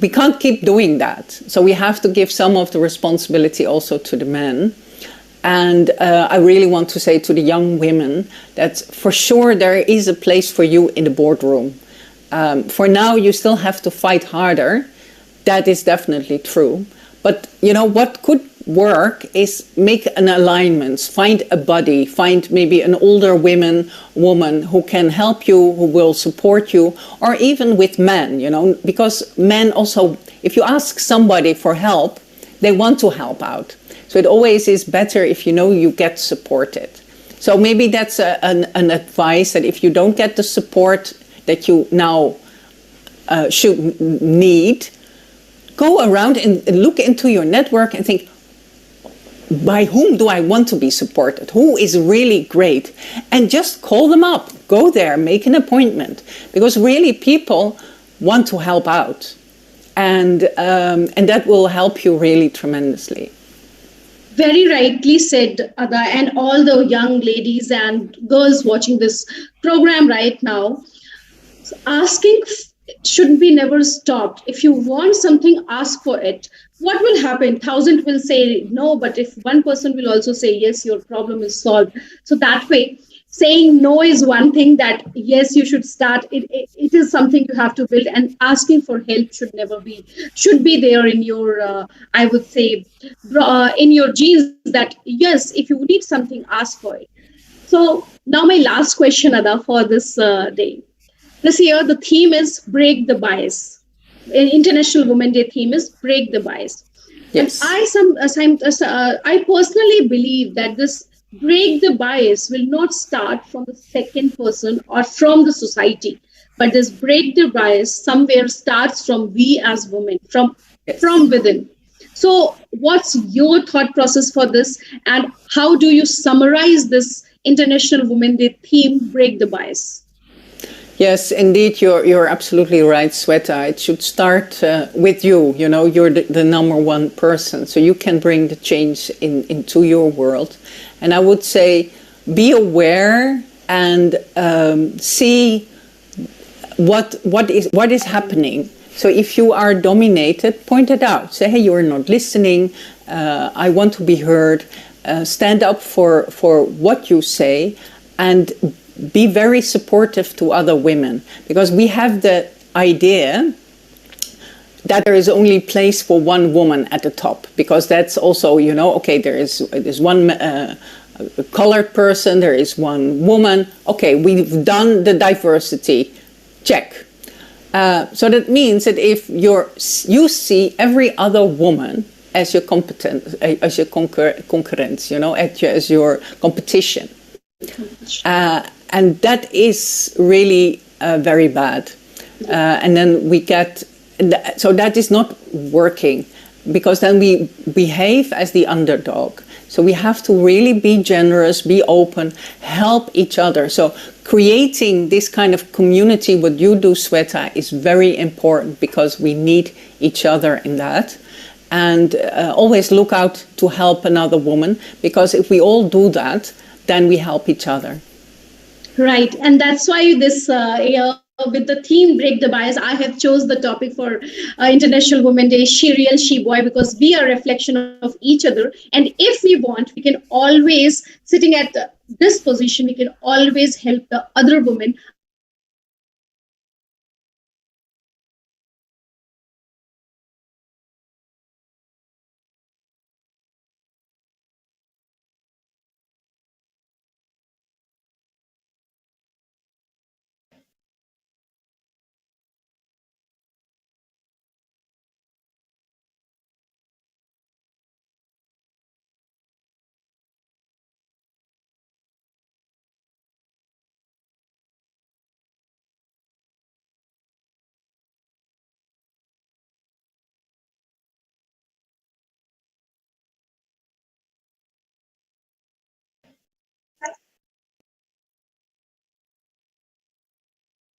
we can't keep doing that. So we have to give some of the responsibility also to the men. And I really want to say to the young women that for sure there is a place for you in the boardroom. For now, you still have to fight harder. That is definitely true. But what could work is make an alignment, find a buddy, find maybe an older woman who can help you, who will support you, or even with men, because men also, if you ask somebody for help, they want to help out. So it always is better if you get supported. So maybe that's an advice, that if you don't get the support that you now should need, go around and look into your network and think, by whom do I want to be supported? Who is really great? And just call them up. Go there, make an appointment. Because really people want to help out. And that will help you really tremendously. Very rightly said, Ada, and all the young ladies and girls watching this program right now. Asking should be never stopped. If you want something, ask for it. What will happen? 1,000 will say no, but if one person will also say yes, your problem is solved. So that way, saying no is one thing, that yes, you should start. It is something you have to build, and asking for help should be there in your, I would say, in your genes, that yes, if you need something, ask for it. So now my last question, Ada, for this day. This year, the theme is Break the Bias. International Women's Day theme is Break the Bias. Yes. And I personally believe that this break the bias will not start from the second person or from the society, but this break the bias somewhere starts from we as women, from within. So what's your thought process for this, and how do you summarize this International Women's Day theme, Break the Bias? Yes, indeed, you're absolutely right, Sweta. It should start with you. You're the number one person, so you can bring the change into your world. And I would say, be aware and see what is happening. So if you are dominated, point it out. Say, hey, you're not listening. I want to be heard. Stand up for what you say, and be very supportive to other women, because we have the idea that there is only place for one woman at the top, because that's also, okay, there's one colored person, there is one woman. Okay, we've done the diversity check. So that means that if you see every other woman as your as your concurrence, as your competition. And that is really very bad. And then we get, so that is not working, because then we behave as the underdog. So we have to really be generous, be open, help each other. So creating this kind of community, what you do, Sweta, is very important, because we need each other in that. And always look out to help another woman, because if we all do that, then we help each other. Right. And that's why this year, with the theme Break the Bias, I have chose the topic for International Women's Day, She Real, She Boy, because we are a reflection of each other. And if we want, we can always, sitting at this position, we can always help the other women.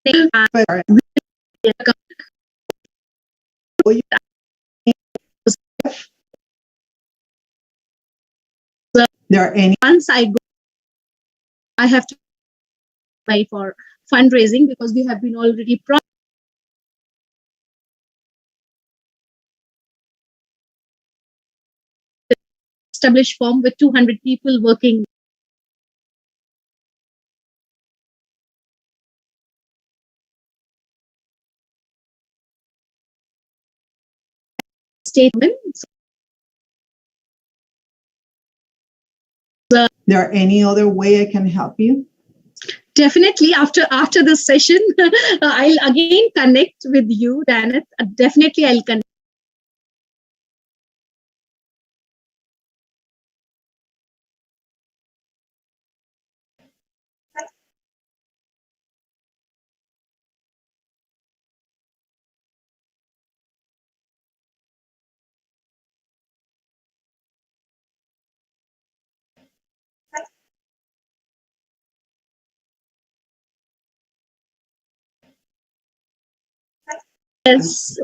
There are any Once I have to pay for fundraising, because we have been already established firm with 200 people working. Statement. there any other way I can help you? Definitely, after this session, I'll again connect with you, Daneth. Definitely, I'll connect. Yes.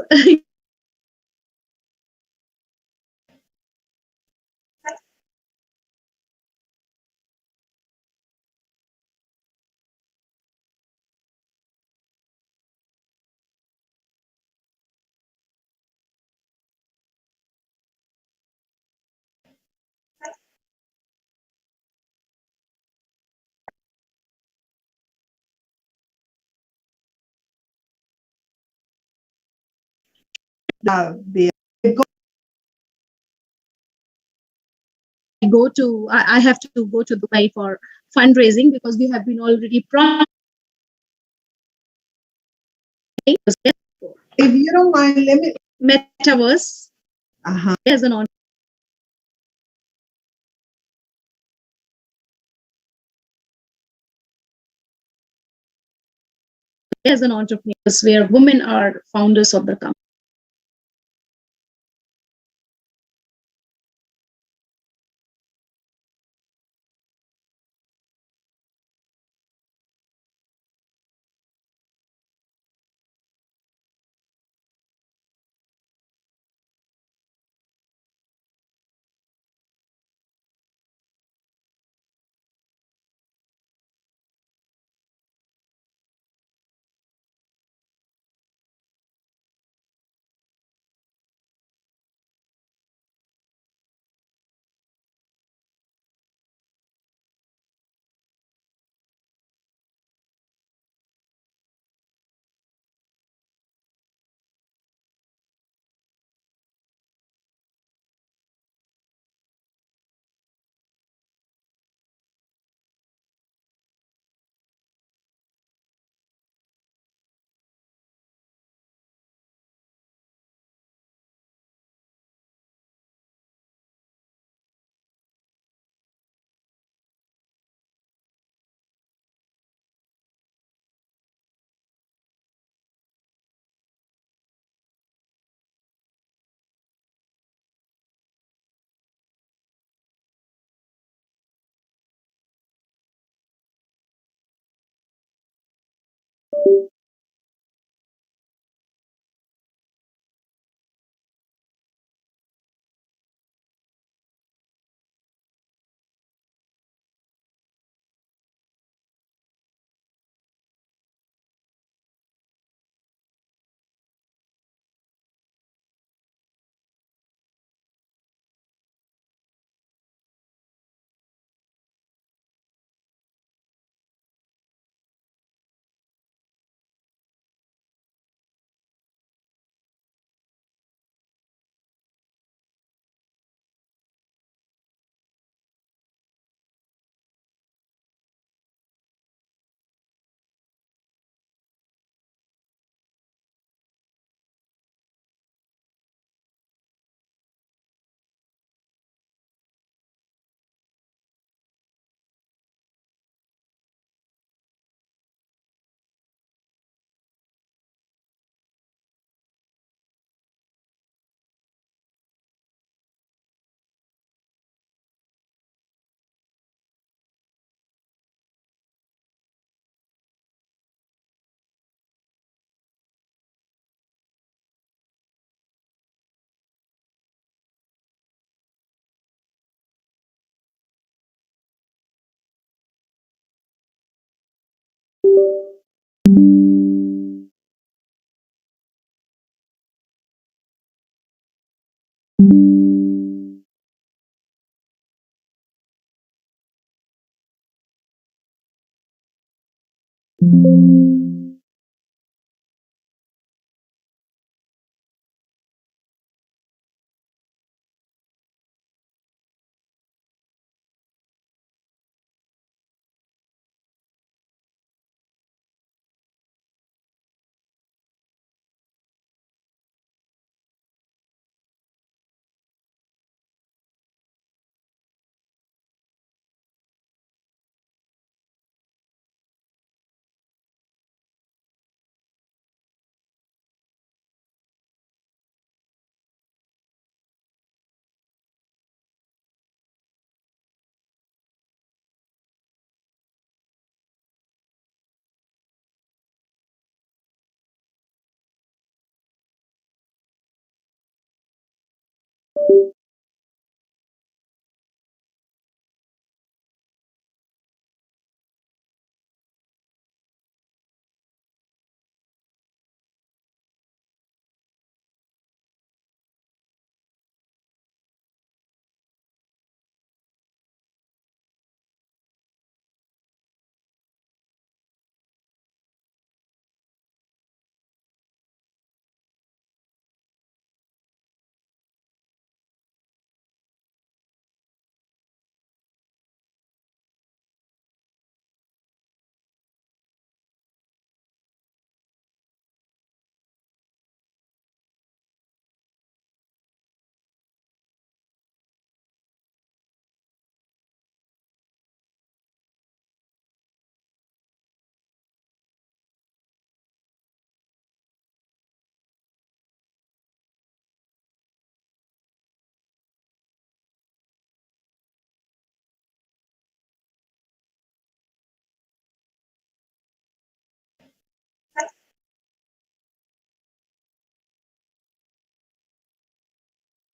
The I have to go to Dubai for fundraising because we have been already promised. If you don't mind, let me. Metaverse Uh-huh. as an entrepreneur, where women are founders of the company.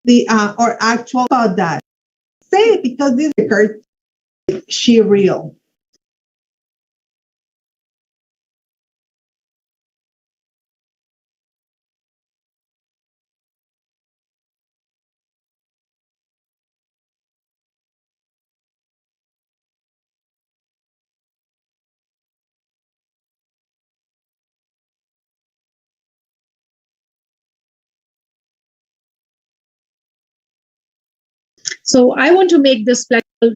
The or actual about that. Say it because this record she real. So I want to make this flexible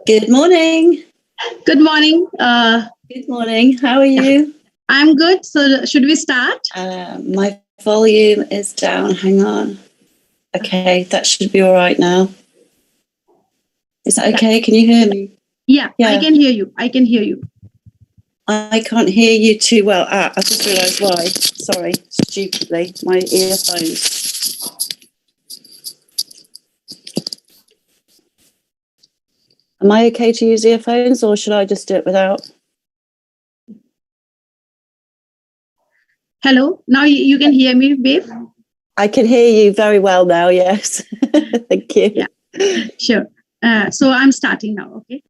Good morning. Good morning. Good morning. How are you? I'm good. So should we start? My volume is down. Hang on. Okay, that should be all right now. Is that okay? Can you hear me? Yeah, I can hear you. I can hear you. I can't hear you too well. I just realised why. Sorry, stupidly. My earphones. Am I okay to use earphones, or should I just do it without? Hello. Now you can hear me, babe? I can hear you very well now, yes. Thank you. Yeah, sure. So I'm starting now, okay?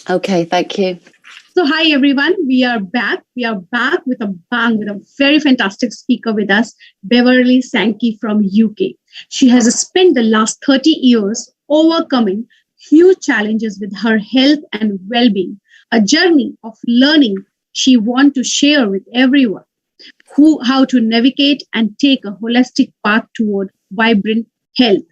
Okay, thank you. So hi, everyone. We are back. We are back with a bang, with a very fantastic speaker with us, Beverly Sankey from UK. She has spent the last 30 years overcoming huge challenges with her health and well-being, a journey of learning she wants to share with everyone, how to navigate and take a holistic path toward vibrant health.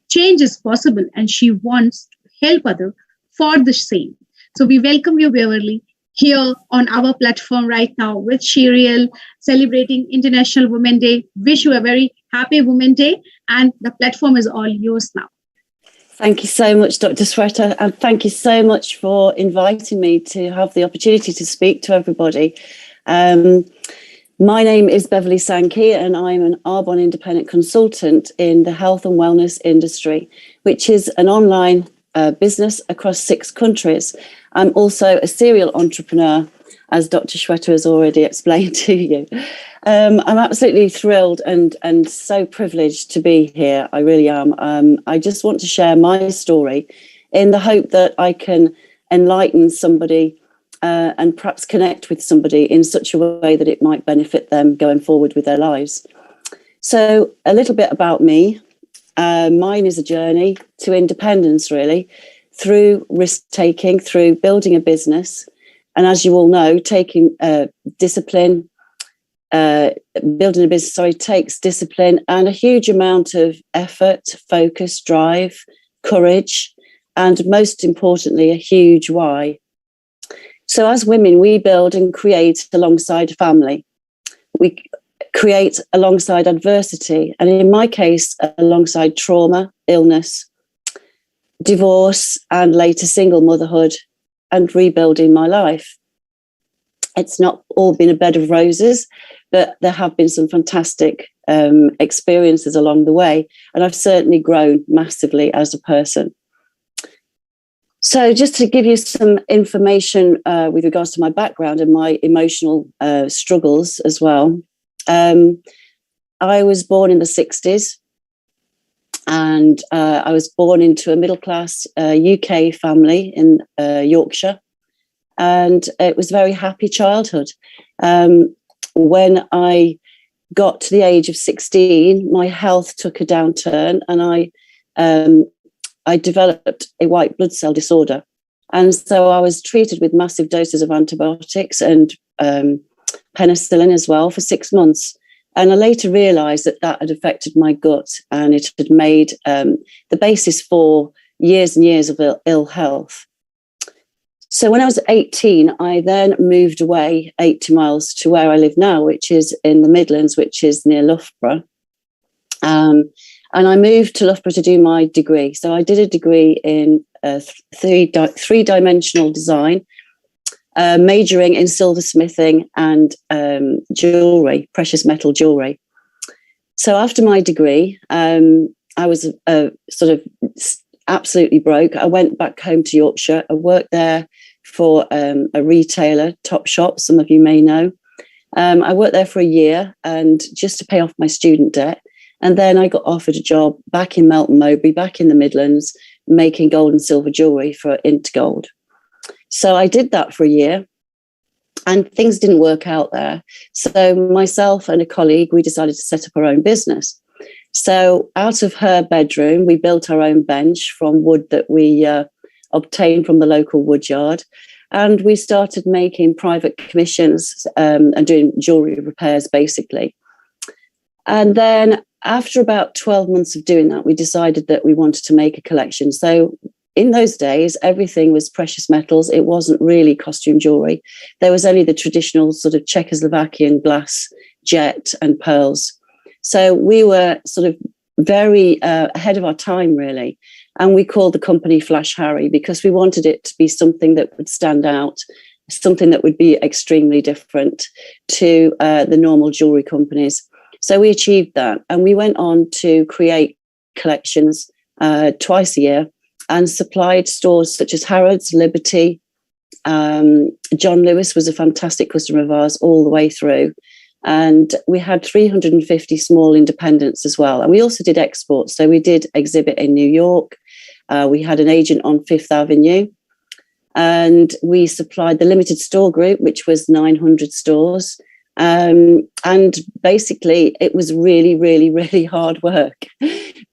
Change is possible, and she wants to help others for the same. So we welcome you, Beverly, here on our platform right now with Shiriel, celebrating International Women's Day. Wish you a very happy Women's Day, and the platform is all yours now. Thank you so much, Dr. Swot, and thank you so much for inviting me to have the opportunity to speak to everybody. My name is Beverly Sankey, and I'm an Arbonne independent consultant in the health and wellness industry, which is an online business across 6 countries. I'm also a serial entrepreneur, as Dr. Swot has already explained to you. I'm absolutely thrilled and so privileged to be here. I really am. I just want to share my story in the hope that I can enlighten somebody and perhaps connect with somebody in such a way that it might benefit them going forward with their lives. So a little bit about me. Mine is a journey to independence, really, through risk-taking, through building a business. And as you all know, taking discipline, building a business, takes discipline and a huge amount of effort, focus, drive, courage, and most importantly, a huge why. So as women, we build and create alongside family. We create alongside adversity. And in my case, alongside trauma, illness, divorce, and later single motherhood and rebuilding my life. It's not all been a bed of roses, but there have been some fantastic experiences along the way. And I've certainly grown massively as a person. So just to give you some information with regards to my background and my emotional struggles as well. I was born in the 60s, and I was born into a middle-class UK family in Yorkshire, and it was a very happy childhood. When I got to the age of 16, my health took a downturn, and I developed a white blood cell disorder. And so I was treated with massive doses of antibiotics and penicillin as well for 6 months. And I later realised that that had affected my gut, and it had made the basis for years and years of ill health. So when I was 18, I then moved away 80 miles to where I live now, which is in the Midlands, which is near Loughborough. And I moved to Loughborough to do my degree. So I did a degree in three-dimensional design, majoring in silversmithing and jewellery, precious metal jewellery. So after my degree, I was sort of absolutely broke. I went back home to Yorkshire. I worked there for a retailer, Topshop, some of you may know. I worked there for a year, and just to pay off my student debt. And then I got offered a job back in Melton Mowbray, back in the Midlands, making gold and silver jewellery for Intergold. So I did that for a year, and things didn't work out there. So myself and a colleague, we decided to set up our own business. So out of her bedroom, we built our own bench from wood that we obtained from the local wood yard. And we started making private commissions and doing jewellery repairs, basically. And then after about 12 months of doing that, we decided that we wanted to make a collection. So in those days, everything was precious metals. It wasn't really costume jewelry. There was only the traditional sort of Czechoslovakian glass, jet and pearls. So we were sort of very ahead of our time, really. And we called the company Flash Harry because we wanted it to be something that would stand out, something that would be extremely different to the normal jewelry companies. So we achieved that. And we went on to create collections twice a year and supplied stores such as Harrods, Liberty. John Lewis was a fantastic customer of ours all the way through. And we had 350 small independents as well. And we also did exports. So we did exhibit in New York. We had an agent on Fifth Avenue. And we supplied the limited store group, which was 900 stores. And basically, it was really, really, really hard work.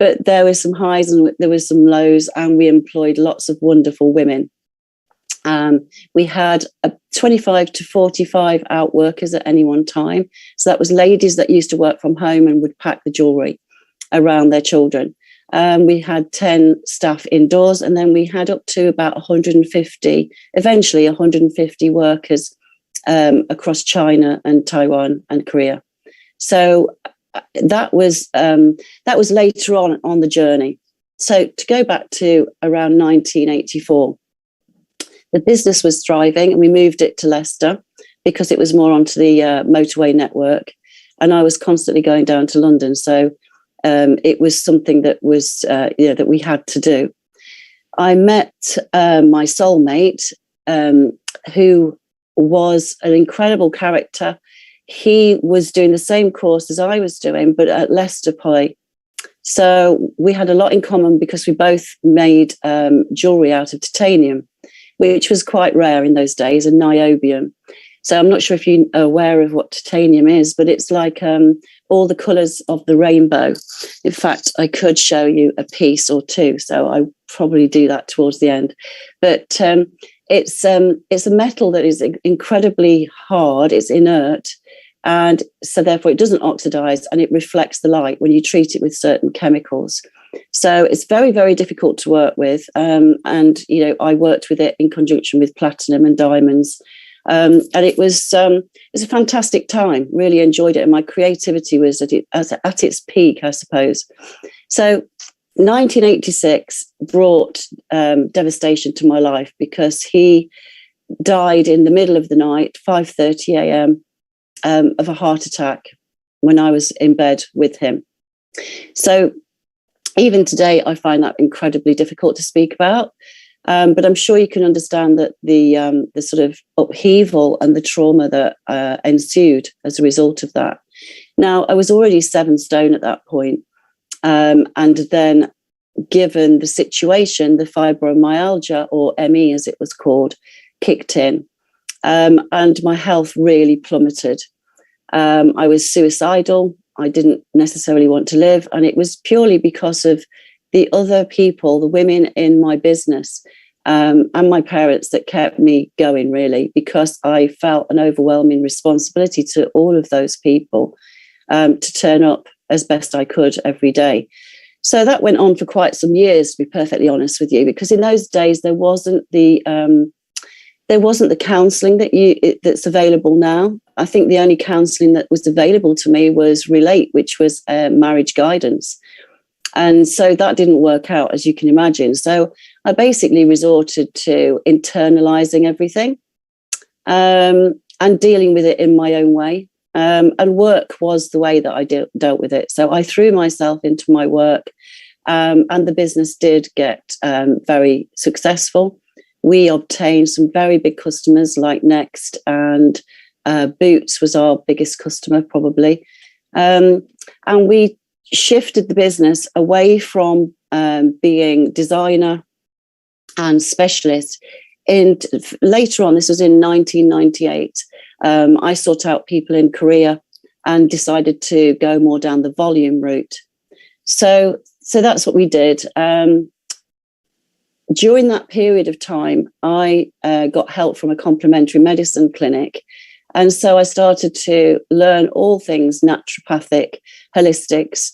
But there were some highs and there were some lows, and we employed lots of wonderful women. We had 25 to 45 out workers at any one time. So that was ladies that used to work from home and would pack the jewellery around their children. We had 10 staff indoors, and then we had up to about 150, eventually 150 workers across China and Taiwan and Korea. So that was later on the journey. So to go back to around 1984, the business was thriving, and we moved it to Leicester because it was more onto the motorway network, and I was constantly going down to London. So it was something that was that we had to do. I met my soulmate, who was an incredible character. He was doing the same course as I was doing, but at Leicester Poly. So we had a lot in common because we both made jewellery out of titanium, which was quite rare in those days, and niobium. So I'm not sure if you're aware of what titanium is, but it's like all the colours of the rainbow. In fact, I could show you a piece or two, so I probably do that towards the end. But it's a metal that is incredibly hard, it's inert, and so therefore it doesn't oxidize, and it reflects the light when you treat it with certain chemicals. So it's very, very difficult to work with. And, I worked with it in conjunction with platinum and diamonds. And it was a fantastic time, really enjoyed it. And my creativity was at its peak, I suppose. So 1986 brought devastation to my life because he died in the middle of the night, 5:30 a.m., of a heart attack when I was in bed with him. So even today, I find that incredibly difficult to speak about. But I'm sure you can understand that the sort of upheaval and the trauma that ensued as a result of that. Now, I was already 7 stone at that point. And then given the situation, the fibromyalgia, or ME as it was called, kicked in. And my health really plummeted. I was suicidal. I didn't necessarily want to live. And it was purely because of the other people, the women in my business, and my parents that kept me going, really, because I felt an overwhelming responsibility to all of those people to turn up as best I could every day. So that went on for quite some years, to be perfectly honest with you, because in those days there wasn't the counselling that's available now. I think the only counselling that was available to me was Relate, which was marriage guidance. And so that didn't work out, as you can imagine. So I basically resorted to internalizing everything and dealing with it in my own way. And work was the way that I dealt with it. So I threw myself into my work, and the business did get very successful. We obtained some very big customers like Next, and Boots was our biggest customer probably. And we shifted the business away from being designer and specialist. Later on, this was in 1998, I sought out people in Korea and decided to go more down the volume route. So that's what we did. During that period of time, I got help from a complementary medicine clinic, And so I started to learn all things naturopathic, holistics,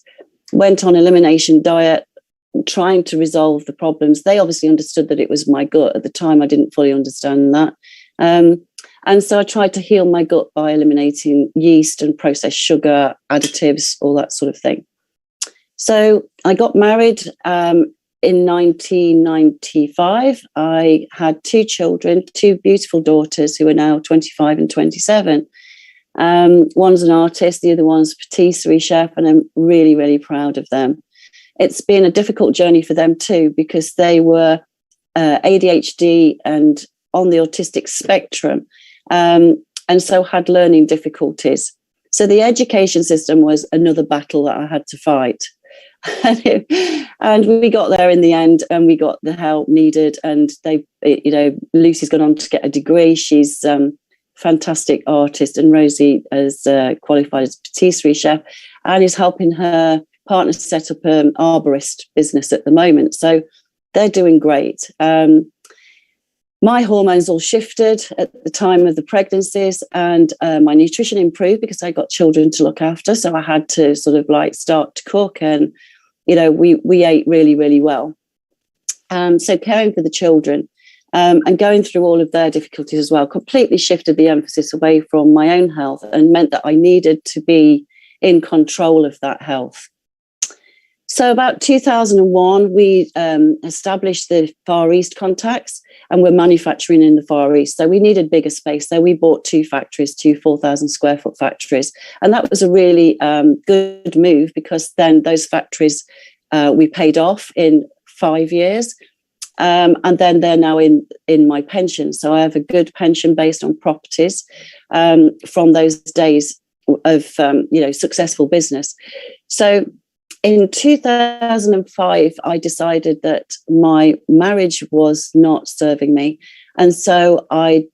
went on elimination diet, trying to resolve the problems. They obviously understood that it was my gut. At the time, I didn't fully understand that. And so I tried to heal my gut by eliminating yeast and processed sugar, additives, all that sort of thing. So I got married in 1995. I had 2 children, 2 beautiful daughters who are now 25 and 27. One's an artist, the other one's a patisserie chef, and I'm really, really proud of them. It's been a difficult journey for them too, because they were ADHD and on the autistic spectrum, and so had learning difficulties. So the education system was another battle that I had to fight. And we got there in the end, and we got the help needed. And Lucy's gone on to get a degree. She's fantastic artist, and Rosie is qualified as a patisserie chef and is helping her partner set up an arborist business at the moment. So they're doing great. My hormones all shifted at the time of the pregnancies, and my nutrition improved because I got children to look after. So I had to sort of like start to cook, and we ate really, really well. So caring for the children and going through all of their difficulties as well completely shifted the emphasis away from my own health and meant that I needed to be in control of that health. So about 2001, we established the Far East contacts, and we're manufacturing in the Far East. So we needed bigger space. So we bought 2 factories, 2 4,000 square foot factories. And that was a really good move, because then those factories we paid off in 5 years. And then they're now in my pension. So I have a good pension based on properties from those days of successful business. So in 2005, I decided that my marriage was not serving me. And so I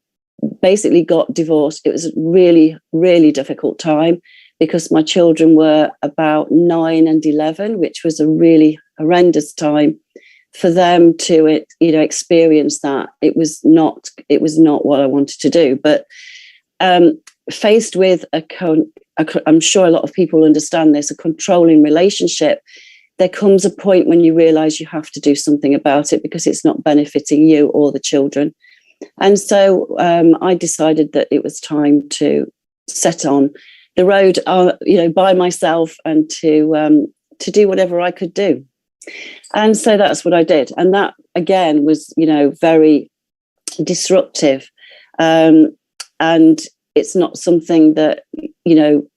basically got divorced. It was a really, really difficult time because my children were about 9 and 11, which was a really horrendous time for them to, experience that. It was not what I wanted to do. But faced with I'm sure a lot of people understand this, a controlling relationship, there comes a point when you realize you have to do something about it because it's not benefiting you or the children. And so I decided that it was time to set on the road, by myself, and to do whatever I could do. And so that's what I did. And that, again, was, very disruptive. And it's not something that,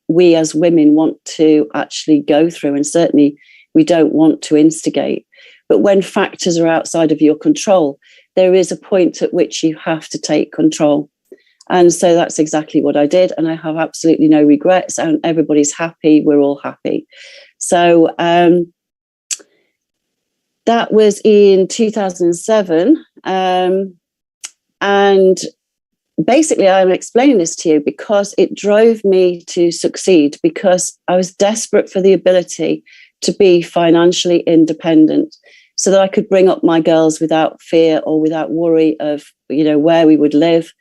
we as women want to actually go through. And certainly we don't want to instigate. But when factors are outside of your control, there is a point at which you have to take control. And so that's exactly what I did. And I have absolutely no regrets. And everybody's happy. We're all happy. So that was in 2007. And basically, I'm explaining this to you because it drove me to succeed, because I was desperate for the ability to be financially independent so that I could bring up my girls without fear or without worry of, where we would live,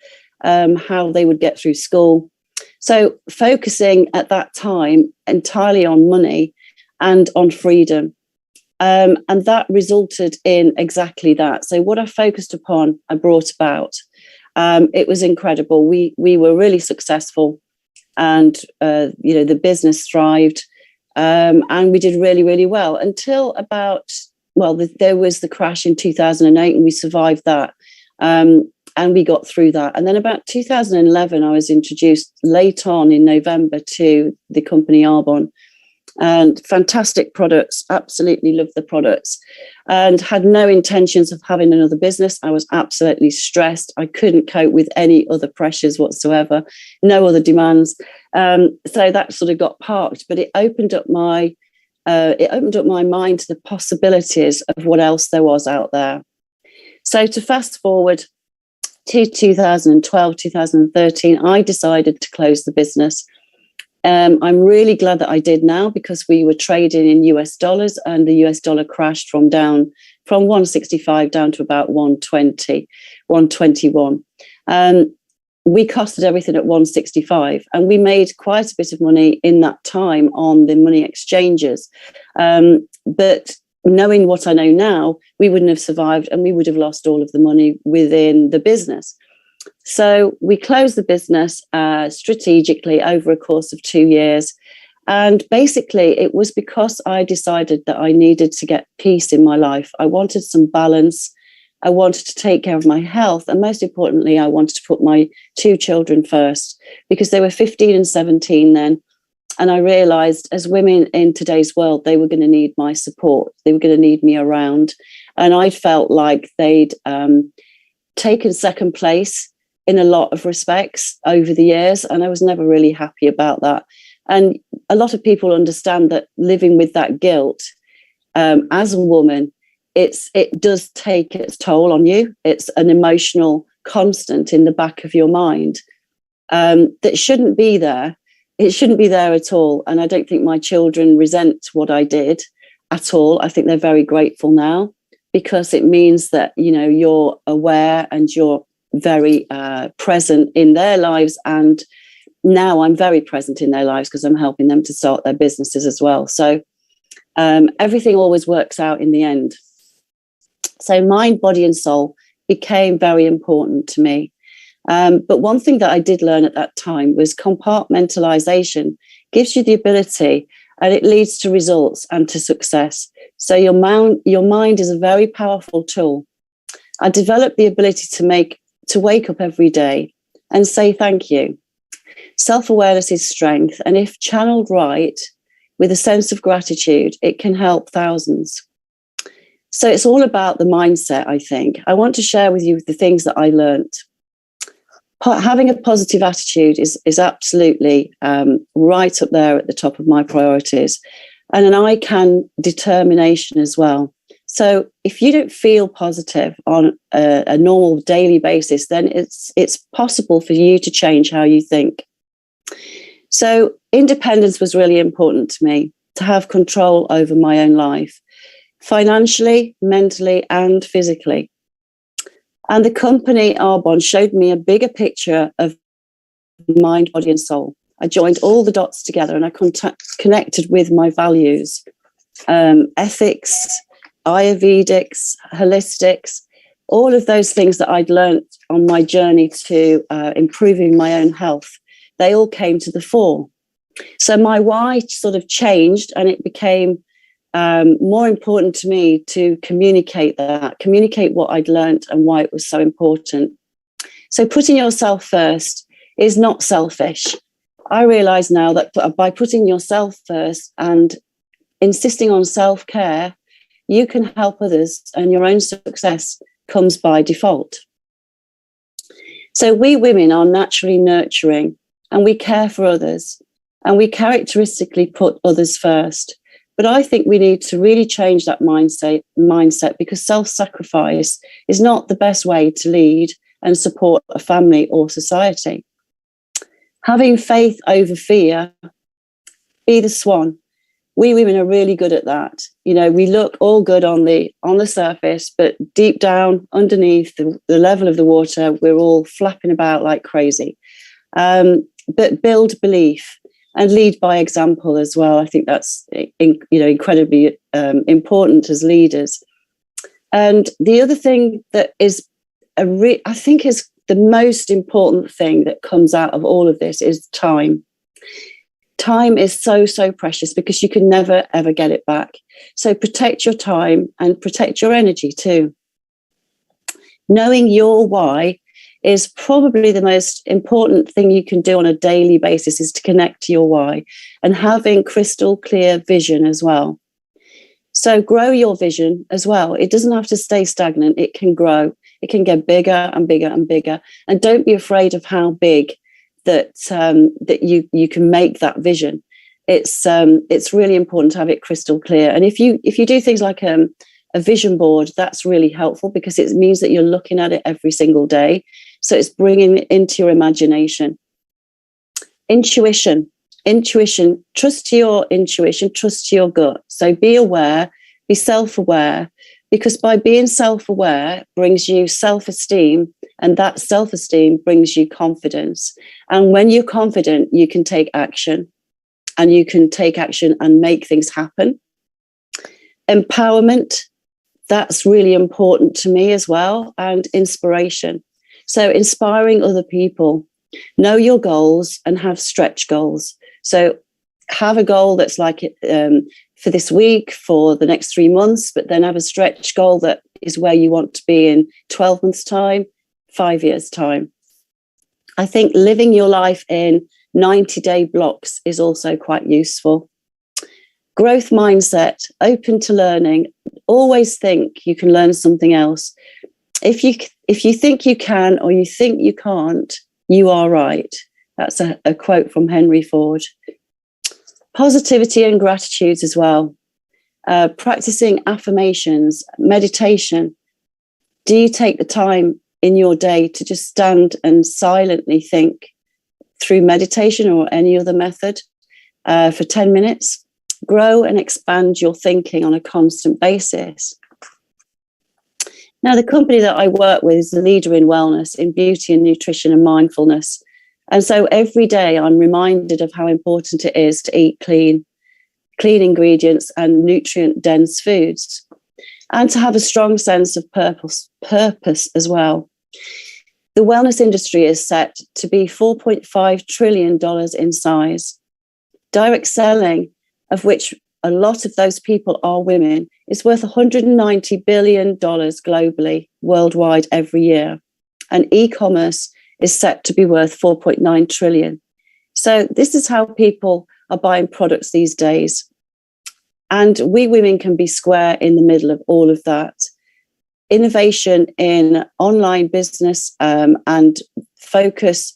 how they would get through school. So focusing at that time entirely on money and on freedom. And that resulted in exactly that. So what I focused upon, I brought about. It was incredible. We were really successful, and the business thrived, and we did really, really well until about there was the crash in 2008, and we survived that, and we got through that. And then about 2011, I was introduced late on in November to the company Arbonne. And fantastic products, absolutely loved the products, and had no intentions of having another business. I was absolutely stressed. I couldn't cope with any other pressures whatsoever, no other demands. So that sort of got parked, but it opened up my mind to the possibilities of what else there was out there. So to fast forward to 2012, 2013, I decided to close the business. I'm really glad that I did now, because we were trading in US dollars, and the US dollar crashed from 165 down to about 120, 121. we costed everything at 165, and we made quite a bit of money in that time on the money exchanges. But knowing what I know now, we wouldn't have survived, and we would have lost all of the money within the business. So we closed the business strategically over a course of 2 years. And basically, it was because I decided that I needed to get peace in my life. I wanted some balance. I wanted to take care of my health. And most importantly, I wanted to put my 2 children first, because they were 15 and 17 then. And I realized, as women in today's world, they were going to need my support. They were going to need me around. And I felt like they'd taken second place in a lot of respects over the years. And I was never really happy about that. And a lot of people understand that living with that guilt as a woman, it does take its toll on you. It's an emotional constant in the back of your mind that shouldn't be there. It shouldn't be there at all. And I don't think my children resent what I did at all. I think they're very grateful now, because it means that, you know, you're aware and you're very present in their lives. And now I'm very present in their lives because I'm helping them to start their businesses as well. So everything always works out in the end. So mind, body and soul became very important to me. But one thing that I did learn at that time was compartmentalization gives you the ability, and it leads to results and to success. So your mind is a very powerful tool. I developed the ability to wake up every day and say thank you. Self-awareness is strength, and if channeled right with a sense of gratitude, it can help thousands. So it's all about the mindset, I think. I want to share with you the things that I learned. Having a positive attitude is absolutely right up there at the top of my priorities, and an I can determination as well. So if you don't feel positive on a normal daily basis, then it's possible for you to change how you think. So independence was really important to me, to have control over my own life, financially, mentally, and physically. And the company Arbonne showed me a bigger picture of mind, body, and soul. I joined all the dots together, and I connected with my values, ethics, Ayurvedics, holistics, all of those things that I'd learned on my journey to improving my own health. They all came to the fore. So my why sort of changed, and it became more important to me to communicate what I'd learned and why it was so important. So putting yourself first is not selfish. I realize now that by putting yourself first and insisting on self-care, you can help others, and your own success comes by default. So we women are naturally nurturing, and we care for others, and we characteristically put others first. But I think we need to really change that mindset, because self-sacrifice is not the best way to lead and support a family or society. Having faith over fear, be the swan. We women are really good at that. You know, we look all good on the surface, but deep down underneath the level of the water, we're all flapping about like crazy. But build belief and lead by example as well. I think that's incredibly important as leaders. And the other thing that is I think is the most important thing that comes out of all of this is time. Time is so, so precious, because you can never, ever get it back. So protect your time and protect your energy too. Knowing your why is probably the most important thing you can do on a daily basis, is to connect to your why, and having crystal clear vision as well. So grow your vision as well. It doesn't have to stay stagnant. It can grow. It can get bigger and bigger and bigger. And don't be afraid of how big that you can make that vision. It's really important to have it crystal clear. And if you do things like a vision board, that's really helpful, because it means that you're looking at it every single day. So it's bringing it into your imagination. Intuition, trust your intuition, trust your gut. So be aware, be self-aware, because by being self-aware brings you self-esteem And that self-esteem brings you confidence. And when you're confident, you can take action. And you can take action and make things happen. Empowerment, that's really important to me as well. And inspiration. So inspiring other people. Know your goals and have stretch goals. So have a goal that's like for this week, for the next 3 months, but then have a stretch goal that is where you want to be in 12 months' time, 5 years' time. I think living your life in 90-day blocks is also quite useful. Growth mindset, open to learning. Always think you can learn something else. If you think you can or you think you can't, you are right. That's a quote from Henry Ford. Positivity and gratitude as well. Practicing affirmations, meditation. Do you take the time in your day to just stand and silently think through meditation or any other method for 10 minutes? Grow and expand your thinking on a constant basis. Now, the company that I work with is the leader in wellness, in beauty and nutrition and mindfulness. And so every day I'm reminded of how important it is to eat clean ingredients and nutrient-dense foods, and to have a strong sense of purpose as well. The wellness industry is set to be $4.5 trillion in size. Direct selling, of which a lot of those people are women, is worth $190 billion globally, worldwide, every year. And e-commerce is set to be worth 4.9 trillion. So this is how people are buying products these days. And we women can be square in the middle of all of that. Innovation in online business and focus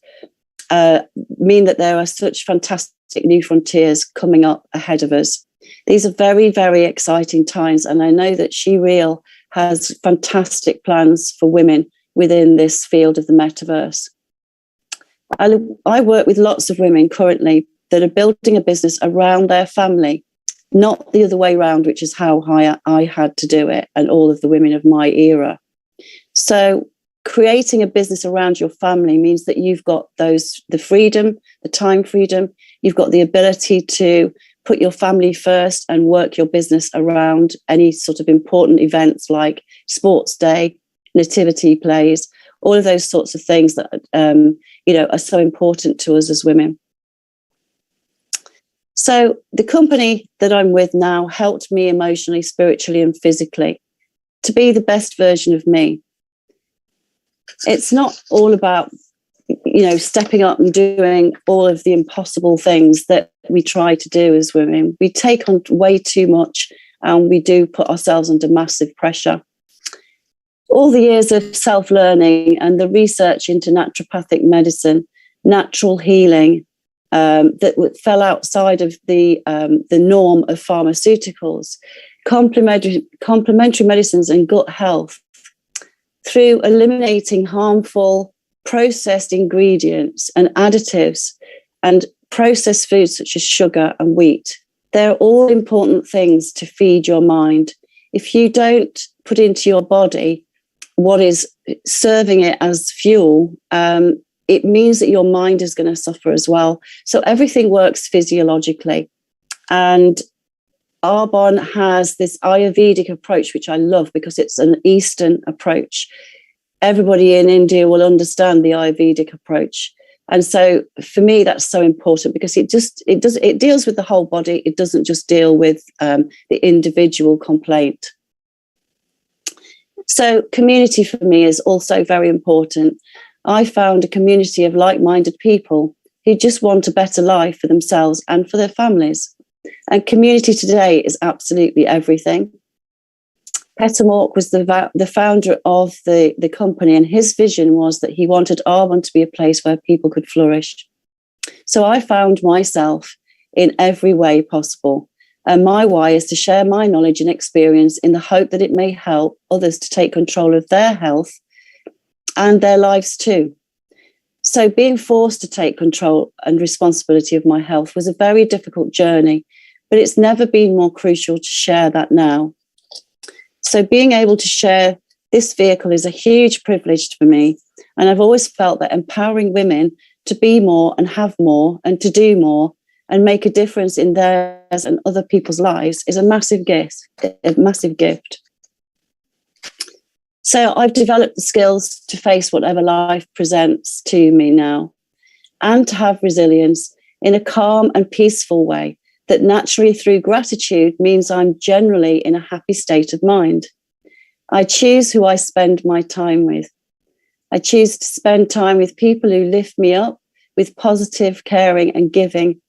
mean that there are such fantastic new frontiers coming up ahead of us. These are very, very exciting times. And I know that She Real has fantastic plans for women within this field of the metaverse. I work with lots of women currently that are building a business around their family, not the other way around, which is how I had to do it, and all of the women of my era. So creating a business around your family means that you've got the freedom, the time freedom, you've got the ability to put your family first and work your business around any sort of important events like sports day, nativity plays, all of those sorts of things that are so important to us as women. So the company that I'm with now helped me emotionally, spiritually, and physically to be the best version of me. It's not all about, stepping up and doing all of the impossible things that we try to do as women. We take on way too much, and we do put ourselves under massive pressure. All the years of self-learning and the research into naturopathic medicine, natural healing, that fell outside of the norm of pharmaceuticals, complementary medicines and gut health, through eliminating harmful processed ingredients and additives and processed foods such as sugar and wheat. They're all important things to feed your mind. If you don't put into your body what is serving it as fuel, it means that your mind is going to suffer as well. So everything works physiologically. And Arbonne has this Ayurvedic approach, which I love because it's an Eastern approach. Everybody in India will understand the Ayurvedic approach. And so for me, that's so important because it deals with the whole body. It doesn't just deal with the individual complaint. So community for me is also very important. I found a community of like-minded people who just want a better life for themselves and for their families. And community today is absolutely everything. Peter Mork was the founder of the company, and his vision was that he wanted Arbonne to be a place where people could flourish. So I found myself in every way possible. And my why is to share my knowledge and experience in the hope that it may help others to take control of their health and their lives too. So being forced to take control and responsibility of my health was a very difficult journey, but it's never been more crucial to share that now. So being able to share this vehicle is a huge privilege for me. And I've always felt that empowering women to be more and have more and to do more and make a difference in theirs and other people's lives is a massive gift, a massive gift. So I've developed the skills to face whatever life presents to me now, and to have resilience in a calm and peaceful way that naturally through gratitude means I'm generally in a happy state of mind. I choose who I spend my time with. I choose to spend time with people who lift me up with positive, caring and giving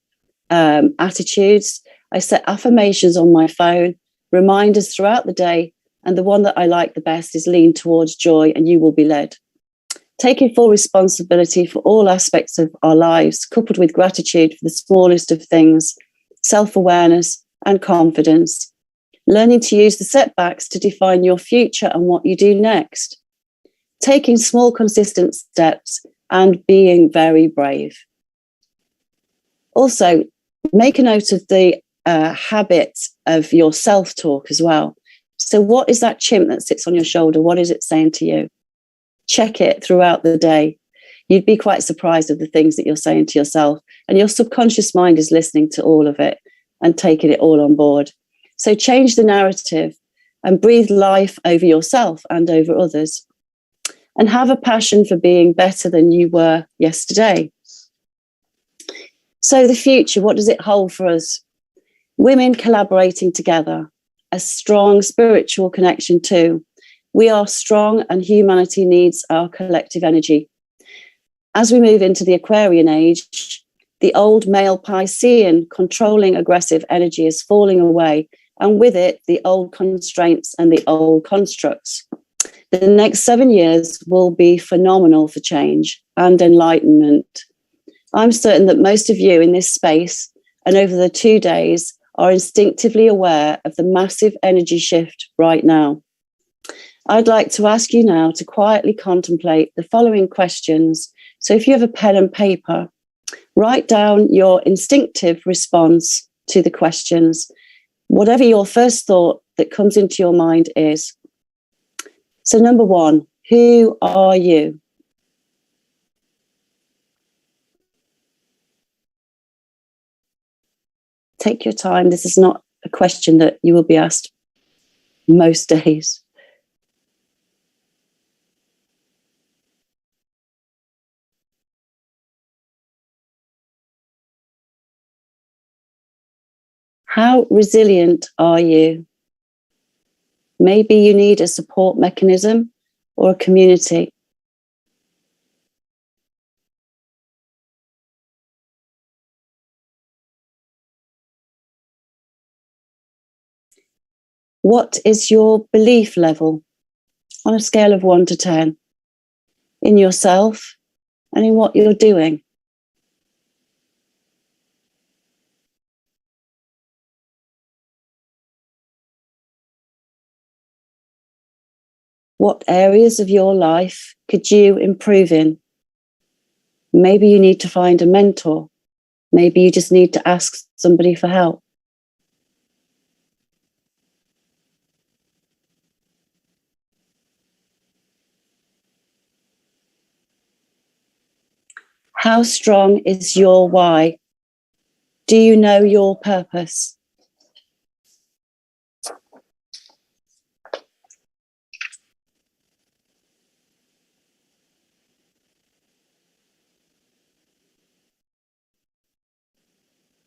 attitudes. I set affirmations on my phone, reminders throughout the day, and the one that I like the best is lean towards joy and you will be led. Taking full responsibility for all aspects of our lives, coupled with gratitude for the smallest of things, self-awareness and confidence. Learning to use the setbacks to define your future and what you do next. Taking small, consistent steps and being very brave. Also, make a note of the habit of your self-talk as well. So what is that chimp that sits on your shoulder? What is it saying to you? Check it throughout the day. You'd be quite surprised of the things that you're saying to yourself, and your subconscious mind is listening to all of it and taking it all on board. So change the narrative and breathe life over yourself and over others. And have a passion for being better than you were yesterday. So the future, what does it hold for us? Women collaborating together, a strong spiritual connection too. We are strong and humanity needs our collective energy. As we move into the Aquarian age, the old male Piscean controlling aggressive energy is falling away, and with it, the old constraints and the old constructs. The next 7 years will be phenomenal for change and enlightenment. I'm certain that most of you in this space and over the 2 days are instinctively aware of the massive energy shift right now. I'd like to ask you now to quietly contemplate the following questions. So if you have a pen and paper, write down your instinctive response to the questions, whatever your first thought that comes into your mind is. So number 1, who are you? Take your time. This is not a question that you will be asked most days. How resilient are you? Maybe you need a support mechanism or a community. What is your belief level on a scale of 1 to 10 in yourself and in what you're doing? What areas of your life could you improve in? Maybe you need to find a mentor. Maybe you just need to ask somebody for help. How strong is your why? Do you know your purpose?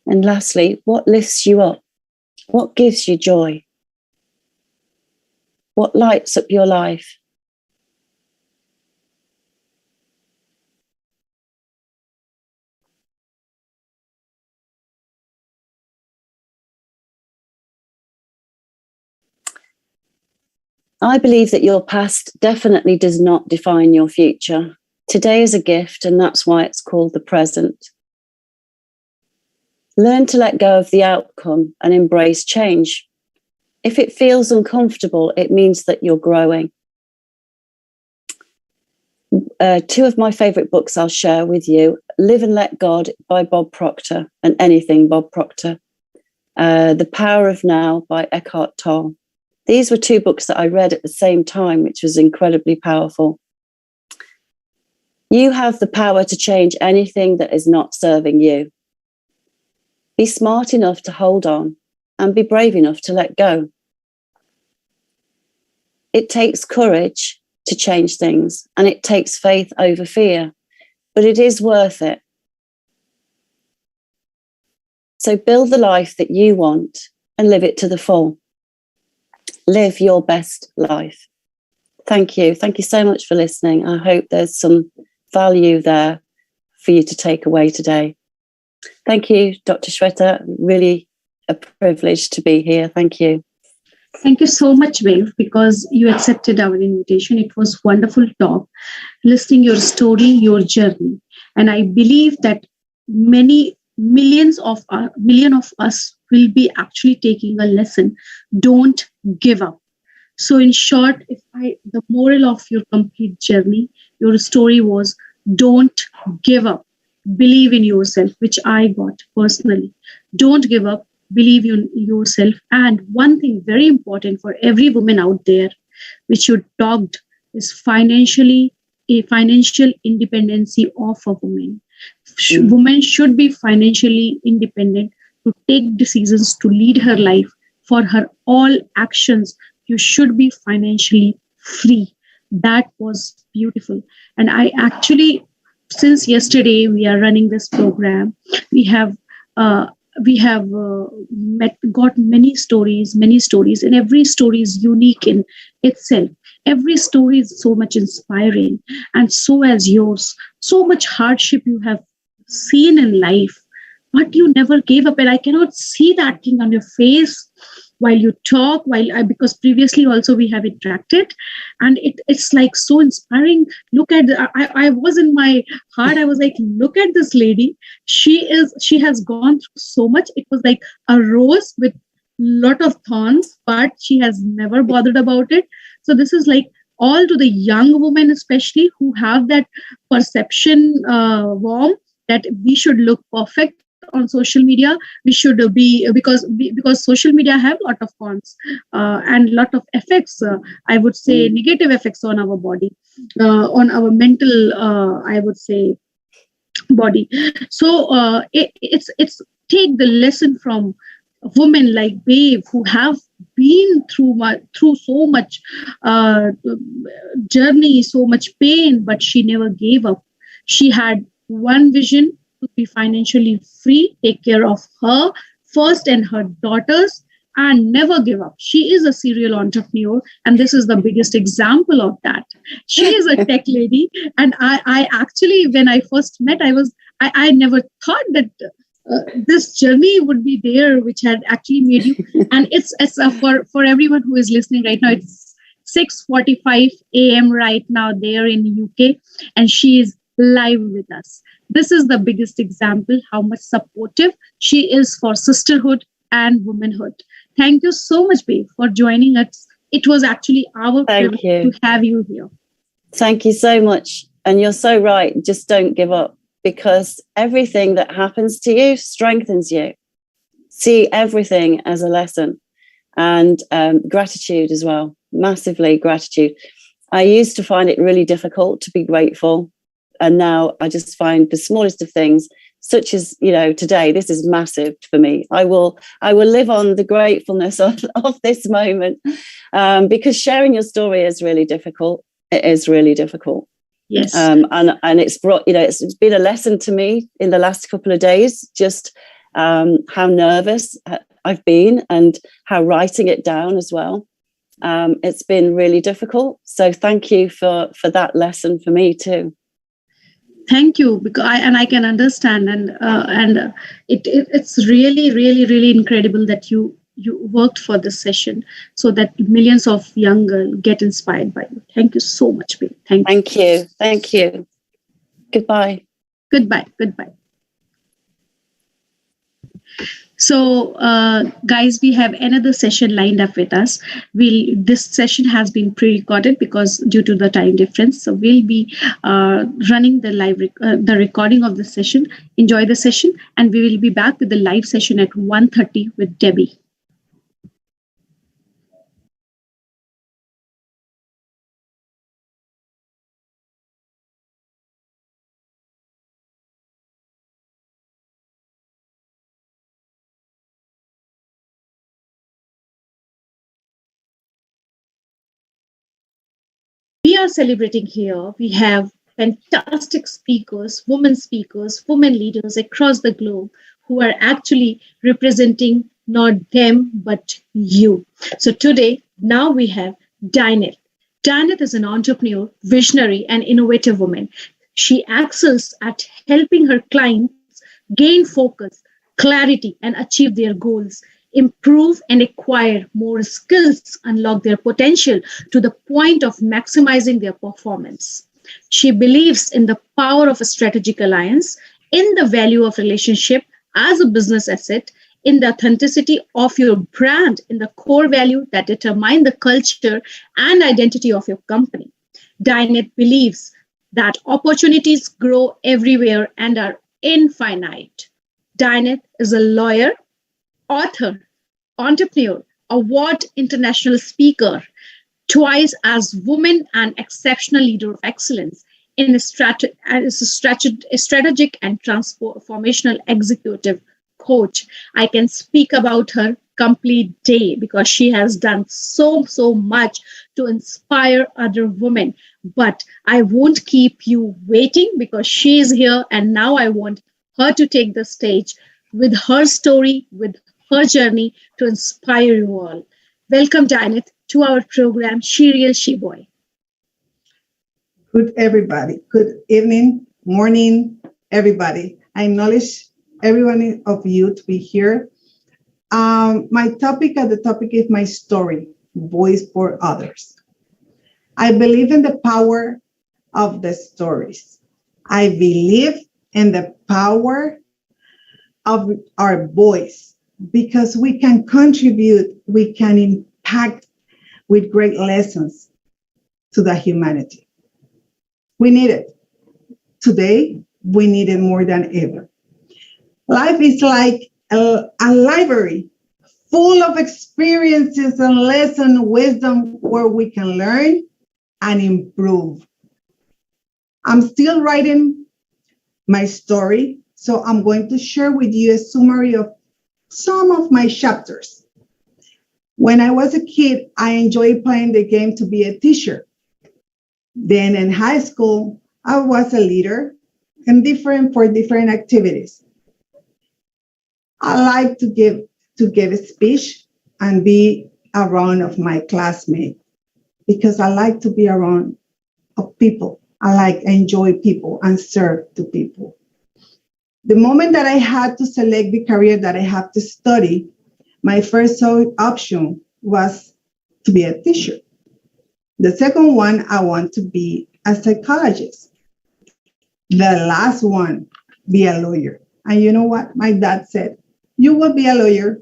And lastly, what lifts you up? What gives you joy? What lights up your life? I believe that your past definitely does not define your future. Today is a gift, and that's why it's called the present. Learn to let go of the outcome and embrace change. If it feels uncomfortable, it means that you're growing. 2 of my favorite books I'll share with you: Live and Let God by Bob Proctor and Anything Bob Proctor. The Power of Now by Eckhart Tolle. These were 2 books that I read at the same time, which was incredibly powerful. You have the power to change anything that is not serving you. Be smart enough to hold on and be brave enough to let go. It takes courage to change things, and it takes faith over fear, but it is worth it. So build the life that you want and live it to the full. Live your best life. Thank you. Thank you so much for listening. I hope there's some value there for you to take away today. Thank you, Dr. Shweta. Really a privilege to be here. Thank you. Thank you so much, Babe, because you accepted our invitation. It was wonderful talk, listening your story, your journey. And I believe that million of us will be actually taking a lesson. Don't give up. So in short, the moral of your complete journey, your story was, don't give up. Believe in yourself, which I got personally. Don't give up. Believe in yourself. And one thing very important for every woman out there, which you talked, is financial independency of a woman. Women should be financially independent to take decisions, to lead her life. For her all actions, you should be financially free. That was beautiful. And I actually, since yesterday we are running this program, we have got many stories, and every story is unique in itself. Every story is so much inspiring, and so as yours. So much hardship you have seen in life, but you never gave up. And I cannot see that thing on your face while you talk, because previously also we have interacted, and it's like so inspiring. Look at, I was in my heart, I was like, look at this lady. She has gone through so much. It was like a rose with lot of thorns, but she has never bothered about it. So this is like all to the young women, especially, who have that perception warm that we should look perfect on social media. We should be, because social media have a lot of cons and lot of effects, I would say negative effects on our body, on our mental, I would say, body. So it's take the lesson from women like Babe, who have been through so much journey, so much pain, but she never gave up. She had one vision: to be financially free, take care of her first and her daughters, and never give up. She is a serial entrepreneur, and this is the biggest example of that. She is a tech lady, and I actually, when I first met, I never thought that this journey would be there, which had actually made you. And it's for everyone who is listening right now, it's 6:45 a.m. right now there in UK, and she is live with us. This is the biggest example how much supportive she is for sisterhood and womanhood. Thank you so much, Babe, for joining us. It was actually our privilege to have you here. Thank you so much. And you're so right. Just don't give up, because everything that happens to you strengthens you. See everything as a lesson, and gratitude as well. Massively gratitude. I used to find it really difficult to be grateful. And now I just find the smallest of things, such as, today, this is massive for me. I will live on the gratefulness of this moment, because sharing your story is really difficult. It is really difficult. Yes. And it's brought, it's been a lesson to me in the last couple of days, just how nervous I've been, and how writing it down as well. It's been really difficult. So thank you for that lesson for me too. Thank you, because I can understand, and it's really, really, really incredible that you worked for this session, so that millions of young girls get inspired by you. Thank you so much, Babe. Thank you. Thank you. Goodbye. Goodbye. So, guys, we have another session lined up with us. This session has been pre-recorded because due to the time difference. So we'll be running the recording of the session. Enjoy the session, and we will be back with the live session at 1:30 with Debbie. we are celebrating here. We have fantastic speakers, women leaders across the globe who are actually representing not them, but you. So today, now we have Dineth. Dineth is an entrepreneur, visionary, and innovative woman. She excels at helping her clients gain focus, clarity, and achieve their goals, improve and acquire more skills, unlock their potential to the point of maximizing their performance. She believes in the power of a strategic alliance, in the value of relationship as a business asset, in the authenticity of your brand, in the core value that determine the culture and identity of your company. Dineth believes that opportunities grow everywhere and are infinite. Dineth is a lawyer, author, entrepreneur, award international speaker, twice as woman and exceptional leader of excellence in a strategic and transformational executive coach. I can speak about her complete day because she has done so much to inspire other women. But I won't keep you waiting because she is here, and now I want her to take the stage with her story, with her journey to inspire you all. Welcome, Dineth, to our program, She Real, She Boy. Good, everybody. Good evening, morning, everybody. I acknowledge every one of you to be here. My topic is my story, Voice for Others. I believe in the power of the stories. I believe in the power of our voice because we can contribute, we can impact with great lessons to the humanity. We need it. Today, we need it more than ever. Life is like a library full of experiences and lessons, wisdom where we can learn and improve. I'm still writing my story, so I'm going to share with you a summary of some of my chapters. When I was a kid, I enjoyed playing the game to be a teacher. Then in high school, I was a leader and for different activities. I like to give a speech and be around of my classmates because I like to be around of people. I enjoy people and serve to people. The moment that I had to select the career that I have to study, my first option was to be a teacher. The second one, I want to be a psychologist. The last one, be a lawyer. And you know what? My dad said, you will be a lawyer.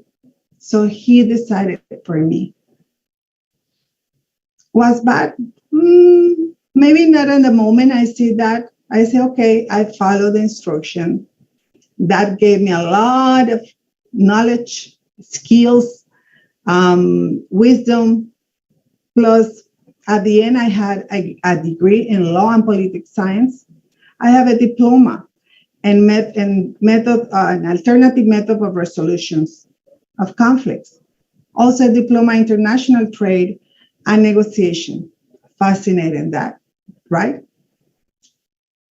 So he decided for me. Was bad? Maybe not in the moment I see that. I say, okay, I follow the instruction. That gave me a lot of knowledge, skills, wisdom. Plus, at the end, I had a degree in law and political science. I have a diploma in an alternative method of resolutions of conflicts. Also, a diploma in international trade and negotiation. Fascinating that, right?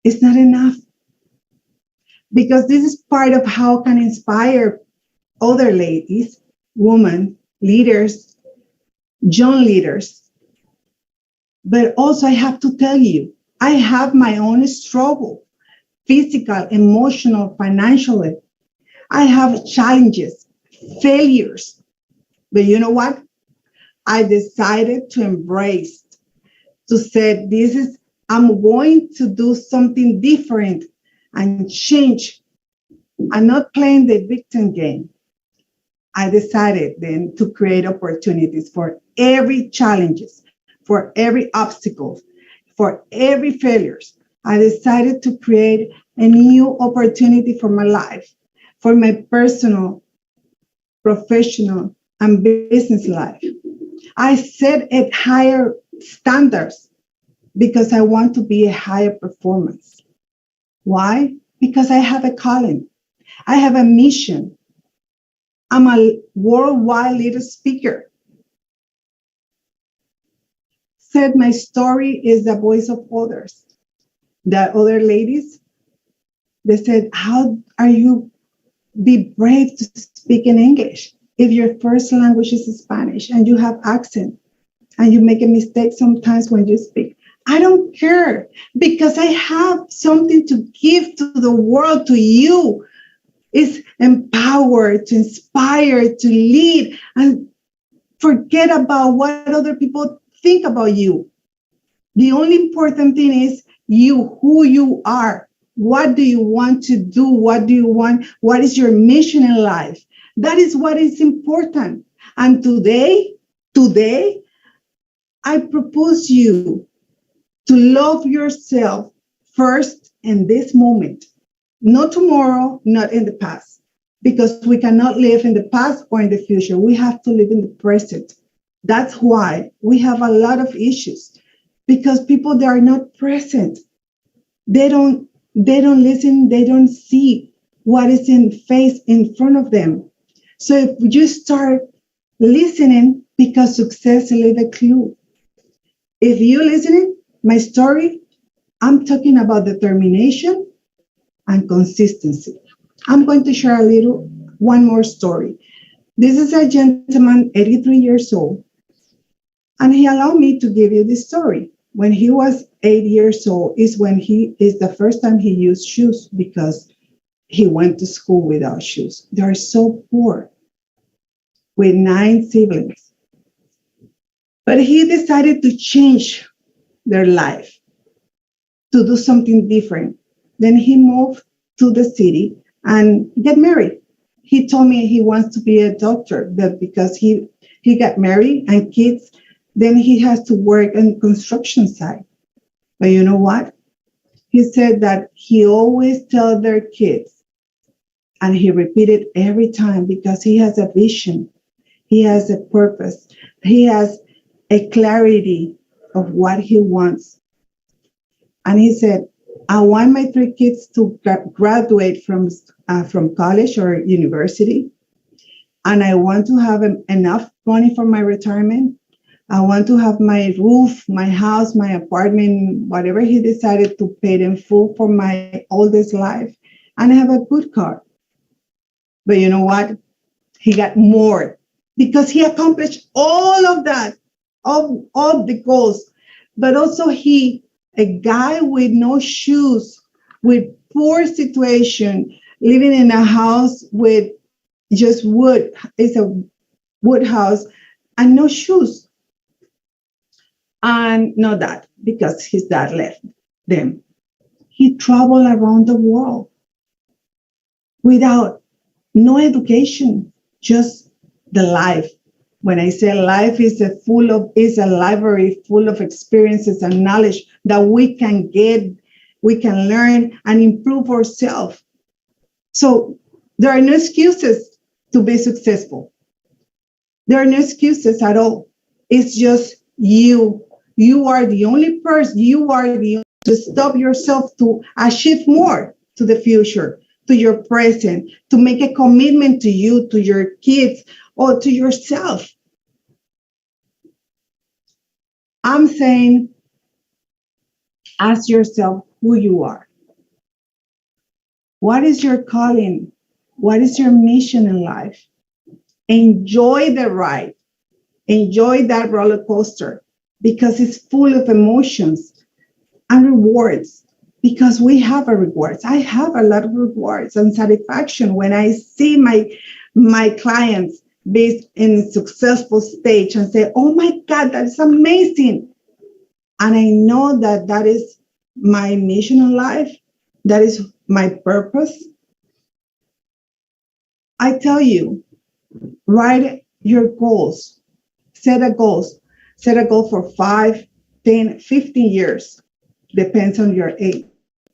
It's not enough. Because this is part of how I can inspire other ladies, women, leaders, young leaders. But also I have to tell you, I have my own struggle, physical, emotional, financially. I have challenges, failures. But you know what? I decided to embrace, to say, I'm going to do something different and change. I'm not playing the victim game. I decided then to create opportunities for every challenges, for every obstacle, for every failures. I decided to create a new opportunity for my life, for my personal, professional, and business life. I set a higher standards because I want to be a higher performance. Why? Because I have a calling. I have a mission. I'm a worldwide leader speaker. said my story is the voice of others. The other ladies, they said, how are you be brave to speak in English if your first language is Spanish and you have accent and you make a mistake sometimes when you speak? I don't care, because I have something to give to the world, to you. It's empowered, to inspire, to lead, and forget about what other people think about you. The only important thing is you, who you are. What do you want to do? What do you want? What is your mission in life? That is what is important. And today, I propose you to love yourself first in this moment, not tomorrow, not in the past, because we cannot live in the past or in the future. We have to live in the present. That's why we have a lot of issues, because people that are not present, they don't listen, they don't see what is in front of them. So if you start listening, because success leave a clue. If you listening, my story, I'm talking about determination and consistency. I'm going to share one more story. This is a gentleman, 83 years old, and he allowed me to give you this story. When he was 8 years old is the first time he used shoes, because he went to school without shoes. They are so poor, with 9 siblings. But he decided to change their life, to do something different. Then he moved to the city and get married. He told me he wants to be a doctor, but because he got married and kids, then he has to work on the construction site. But you know what? He said that he always tells their kids, and he repeated every time, because he has a vision, he has a purpose, he has a clarity of what he wants. And he said, I want my 3 kids to graduate from college or university, and I want to have enough money for my retirement. I want to have my roof, my house, my apartment, whatever he decided to pay them full for my oldest life, and have a good car. But you know what? He got more, because he accomplished all of that, all the goals. But also a guy with no shoes, with poor situation, living in a house with just wood. It's a wood house and no shoes. And not that, because his dad left them. He traveled around the world without no education, just the life. When I say life is a library full of experiences and knowledge that we can get, we can learn and improve ourselves. So there are no excuses to be successful. There are no excuses at all. It's just you. You are the only person, to stop yourself to achieve more to the future, to your present, to make a commitment to you, to your kids, or to yourself. I'm saying, ask yourself who you are. What is your calling? What is your mission in life? Enjoy the ride. Enjoy that roller coaster, because it's full of emotions and rewards, because we have a rewards. I have a lot of rewards and satisfaction when I see my clients be in successful stage and say, oh my God, that's amazing. And I know that is my mission in life. That is my purpose. I tell you, write your goals. Set a goal for 5, 10, 15 years. Depends on your age.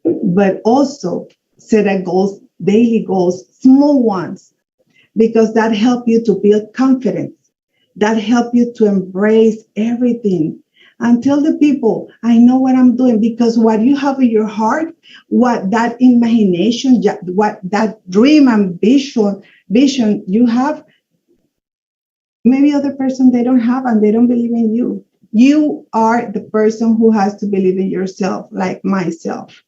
But also set a goals, daily goals, small ones, because that helps you to build confidence. That helps you to embrace everything. And tell the people, I know what I'm doing, because what you have in your heart, what that imagination, what that dream and vision you have, maybe other person, they don't have, and they don't believe in you. You are the person who has to believe in yourself, like myself.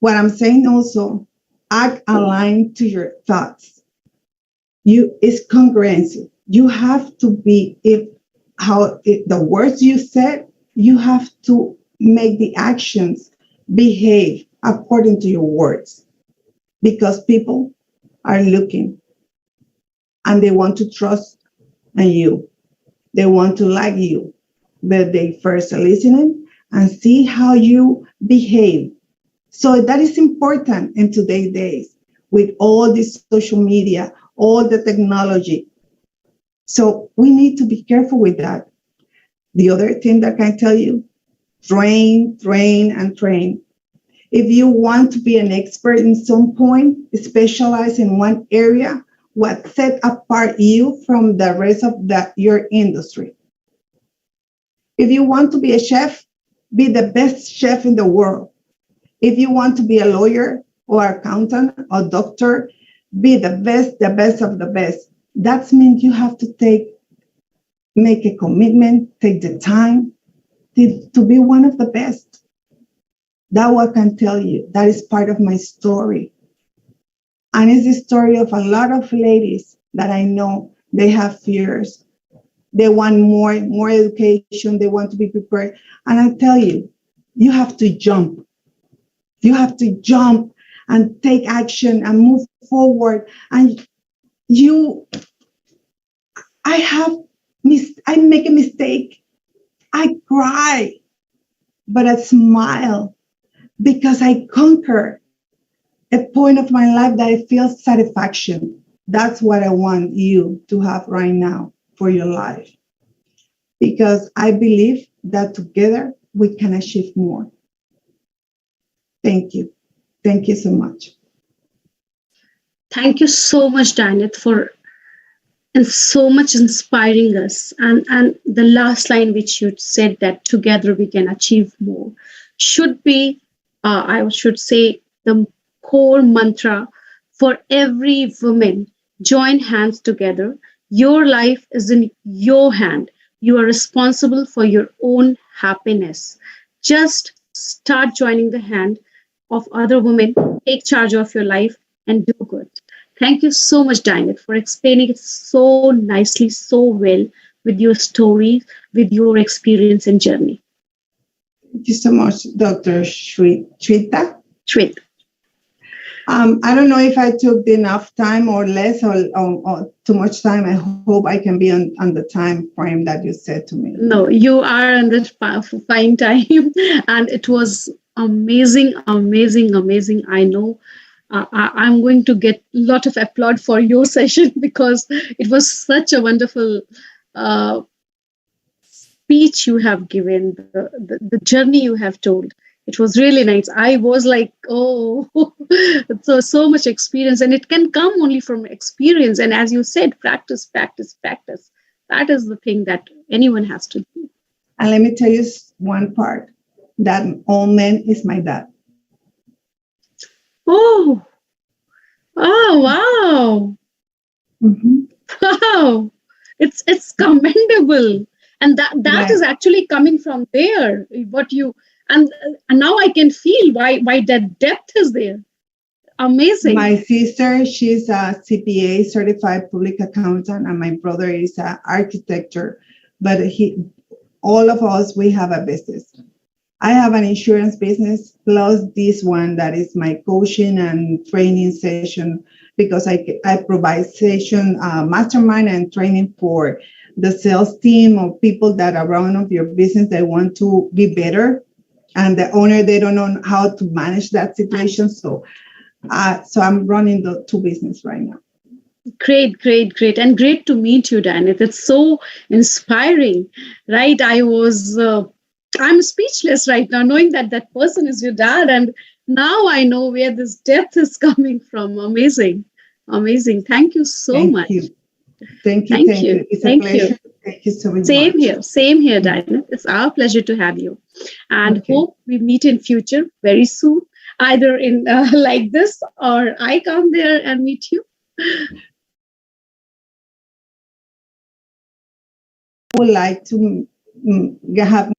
What I'm saying also, act aligned to your thoughts. It's congruency. You have to be, the words you said, you have to make the actions behave according to your words, because people are looking and they want to trust in you. They want to like you, but they first listening and see how you behave. So that is important in today's days with all this social media, all the technology. So we need to be careful with that. The other thing that I can tell you, train, and train. If you want to be an expert in some point, specialize in one area, what set apart you from the rest of your industry. If you want to be a chef, be the best chef in the world. If you want to be a lawyer or accountant or doctor, be the best of the best. That means you have to make a commitment, take the time to be one of the best. That's what I can tell you. That is part of my story. And it's the story of a lot of ladies that I know. They have fears. They want more education. They want to be prepared. And I tell you, you have to jump. You have to jump and take action and move forward. And I make a mistake. I cry, but I smile because I conquer a point of my life that I feel satisfaction. That's what I want you to have right now for your life. Because I believe that together we can achieve more. Thank you. Thank you so much. Thank you so much, Dineth, for and so much inspiring us. And the last line which you said, that together we can achieve more, should be, I should say, the core mantra for every woman. Join hands together. Your life is in your hand. You are responsible for your own happiness. Just start joining the hand of other women. Take charge of your life and do good. Thank you so much, Dineth, for explaining it so nicely, so well, with your story, with your experience and journey. Thank you so much, Dr. Shweta. Shweta. I don't know if I took enough time or less or too much time. I hope I can be on the time frame that you said to me. No, you are on the fine time. And it was amazing. I know I'm going to get a lot of applaud for your session, because it was such a wonderful speech you have given, the journey you have told. It was really nice. I was like, oh, so much experience. And it can come only from experience. And as you said, practice. That is the thing that anyone has to do. And let me tell you one part, that all man is my dad. Oh, wow. Mm-hmm. Wow. It's commendable. And that is actually coming from there. And now I can feel why that depth is there. Amazing. My sister, she's a CPA, certified public accountant, and my brother is an architecture. But all of us, we have a business. I have an insurance business, plus this one that is my coaching and training session, because I provide session, mastermind and training for the sales team or people that are around of your business. They want to be better, and the owner, they don't know how to manage that situation. So I'm running the two business right now. Great. And great to meet you, Dineth. It's so inspiring, right? I'm speechless right now, knowing that person is your dad. And now I know where this depth is coming from. Amazing. Thank you so much. Thank you. It's a pleasure. Thank you so much. Same here, Dineth. It's our pleasure to have you. And hope we meet in future very soon, either in like this, or I come there and meet you. would like to have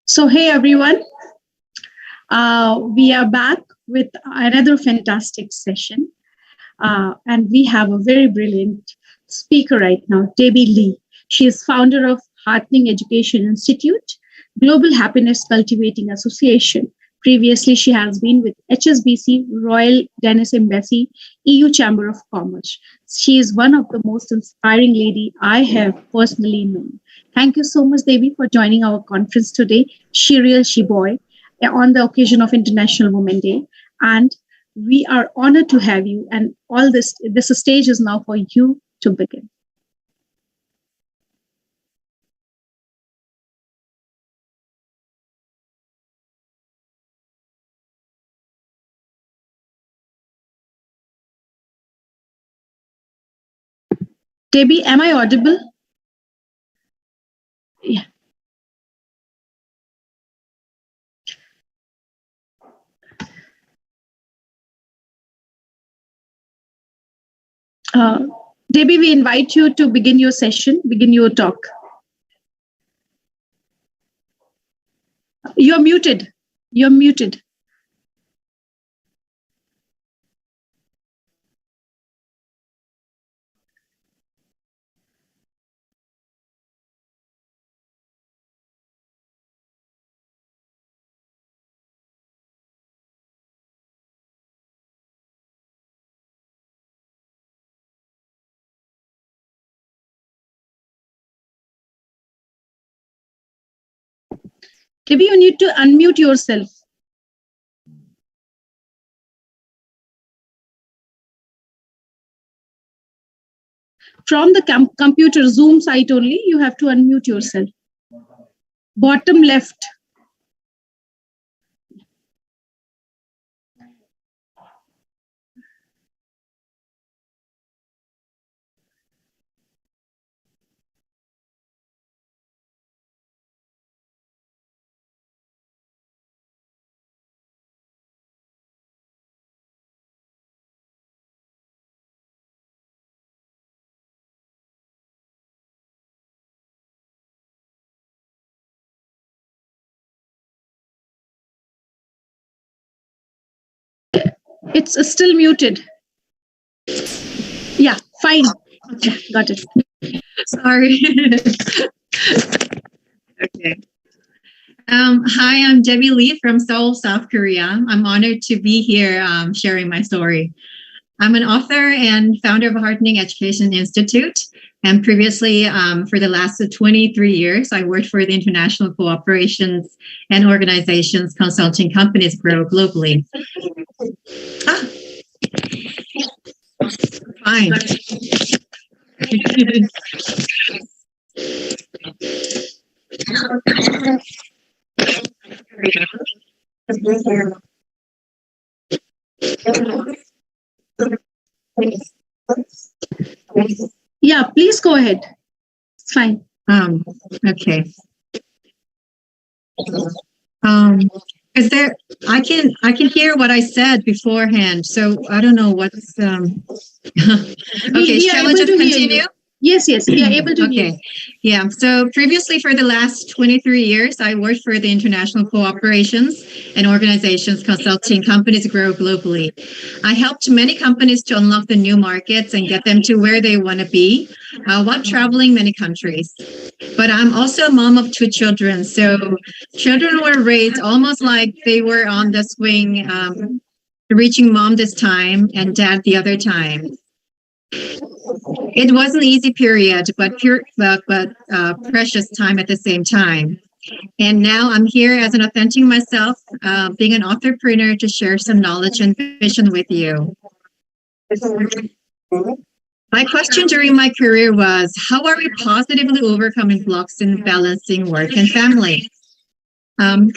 So, hey everyone, we are back with another fantastic session. And we have a very brilliant speaker right now, Debbie Lee. She is founder of Heartening Education Institute, Global Happiness Cultivating Association. Previously, she has been with HSBC, Royal Danish Embassy, EU Chamber of Commerce. She is one of the most inspiring lady I have personally known. Thank you so much, Debbie, for joining our conference today, She Real, She Boy, on the occasion of International Women's Day. And we are honored to have you. And all this stage is now for you to begin. Debbie, am I audible? Yeah. Debbie, we invite you to begin your session, begin your talk. You're muted. You're muted. Debbie, you need to unmute yourself. From the computer Zoom site only, you have to unmute yourself. Bottom left. It's still muted. Yeah, fine. Okay, got it. Sorry. Okay. Hi, I'm Debbie Lee from Seoul, South Korea. I'm honored to be here sharing my story. I'm an author and founder of Heartening Education Institute. And previously, for the last 23 years, I worked for the international cooperations and organizations consulting companies grow globally. Fine. Yeah, please go ahead. It's fine. Okay. Is there? I can hear what I said beforehand, so I don't know what's. Okay, shall I just continue? Yes, we are able to hear. Okay, yeah. So previously, for the last 23 years, I worked for the international cooperations and organizations consulting companies grow globally. I helped many companies to unlock the new markets and get them to where they want to be while traveling many countries. But I'm also a mom of 2 children, so children were raised almost like they were on the swing, reaching mom this time and dad the other time. It was an easy period, but precious time at the same time. And now I'm here as an authentic myself, being an entrepreneur to share some knowledge and vision with you. My question during my career was, how are we positively overcoming blocks in balancing work and family?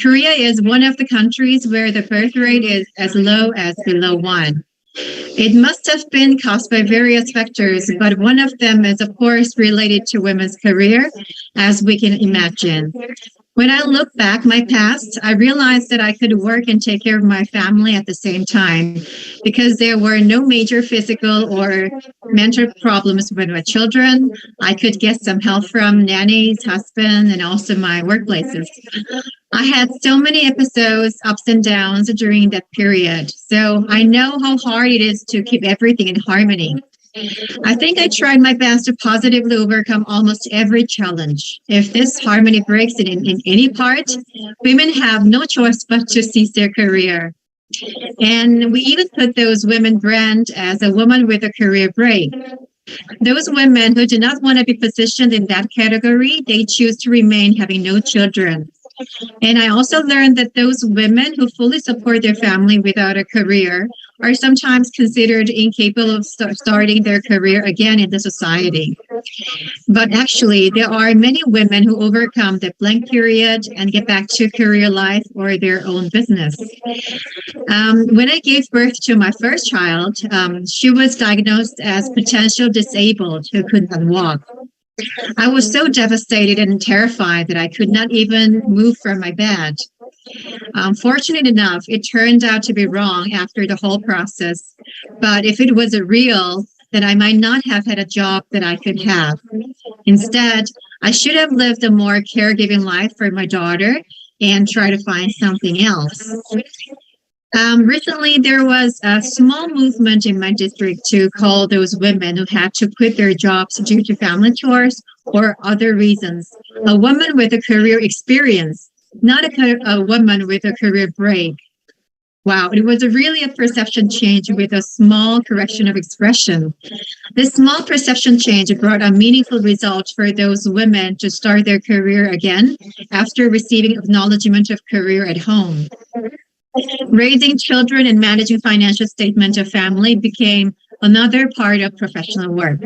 Korea is one of the countries where the birth rate is as low as below 1. It must have been caused by various factors, but one of them is, of course, related to women's career, as we can imagine. When I look back my past, I realized that I could work and take care of my family at the same time because there were no major physical or mental problems with my children. I could get some help from nannies, husband, and also my workplaces. I had so many episodes, ups and downs during that period. So I know how hard it is to keep everything in harmony. I think I tried my best to positively overcome almost every challenge. If this harmony breaks in any part, women have no choice but to cease their career. And we even put those women brand as a woman with a career break. Those women who do not want to be positioned in that category, they choose to remain having no children. And I also learned that those women who fully support their family without a career are sometimes considered incapable of starting their career again in the society. But actually, there are many women who overcome the blank period and get back to career life or their own business. When I gave birth to my first child, she was diagnosed as potential disabled who could not walk. I was so devastated and terrified that I could not even move from my bed. Fortunate enough, it turned out to be wrong after the whole process. But if it was a real, then I might not have had a job that I could have. Instead, I should have lived a more caregiving life for my daughter and try to find something else. Recently, there was a small movement in my district to call those women who had to quit their jobs due to family chores or other reasons a woman with a career experience, not a woman with a career break. Wow, it was really a perception change with a small correction of expression. This small perception change brought a meaningful result for those women to start their career again after receiving acknowledgement of career at home. Raising children and managing financial statement of family became another part of professional work.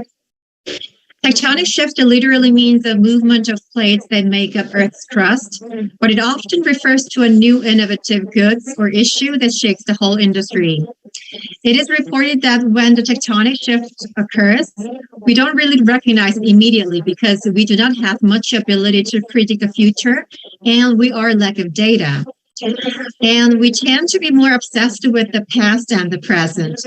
Tectonic shift literally means a movement of plates that make up Earth's crust, but it often refers to a new innovative goods or issue that shakes the whole industry. It is reported that when the tectonic shift occurs, we don't really recognize it immediately because we do not have much ability to predict the future and we are lack of data. And we tend to be more obsessed with the past and the present.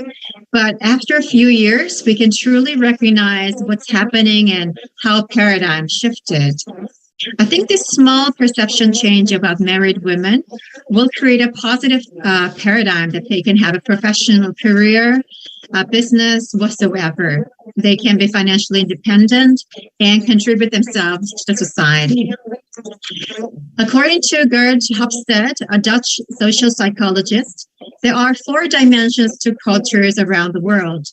But after a few years, we can truly recognize what's happening and how paradigm shifted. I think this small perception change about married women will create a positive paradigm that they can have a professional career, a business, whatsoever. They can be financially independent and contribute themselves to society. According to Gerd Hofstede, a Dutch social psychologist, there are 4 dimensions to cultures around the world.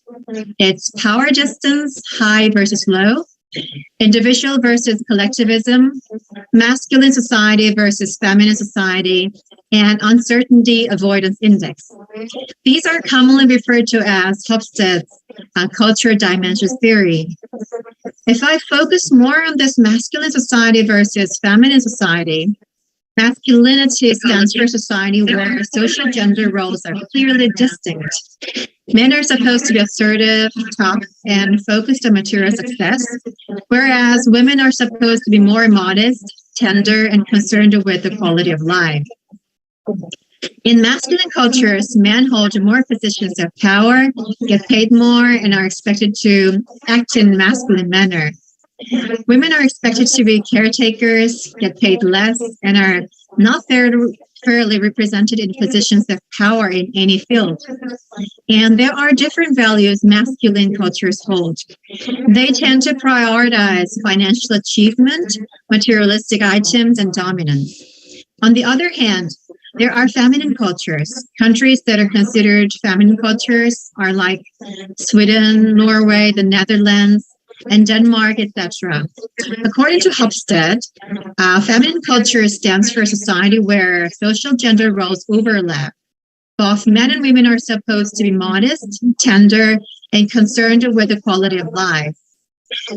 It's power distance, high versus low, individual versus collectivism, masculine society versus feminine society, and uncertainty avoidance index. These are commonly referred to as Hofstede's culture dimensions theory. If I focus more on this masculine society versus feminine society, masculinity stands for society where social gender roles are clearly distinct. Men are supposed to be assertive, tough, and focused on material success, whereas women are supposed to be more modest, tender, and concerned with the quality of life. In masculine cultures, men hold more positions of power, get paid more, and are expected to act in a masculine manner. Women are expected to be caretakers, get paid less, and are not fairly represented in positions of power in any field. And there are different values masculine cultures hold. They tend to prioritize financial achievement, materialistic items, and dominance. On the other hand, there are feminine cultures. Countries that are considered feminine cultures are like Sweden, Norway, the Netherlands, and Denmark, etc. According to Hofstede, feminine culture stands for a society where social gender roles overlap. Both men and women are supposed to be modest, tender, and concerned with the quality of life.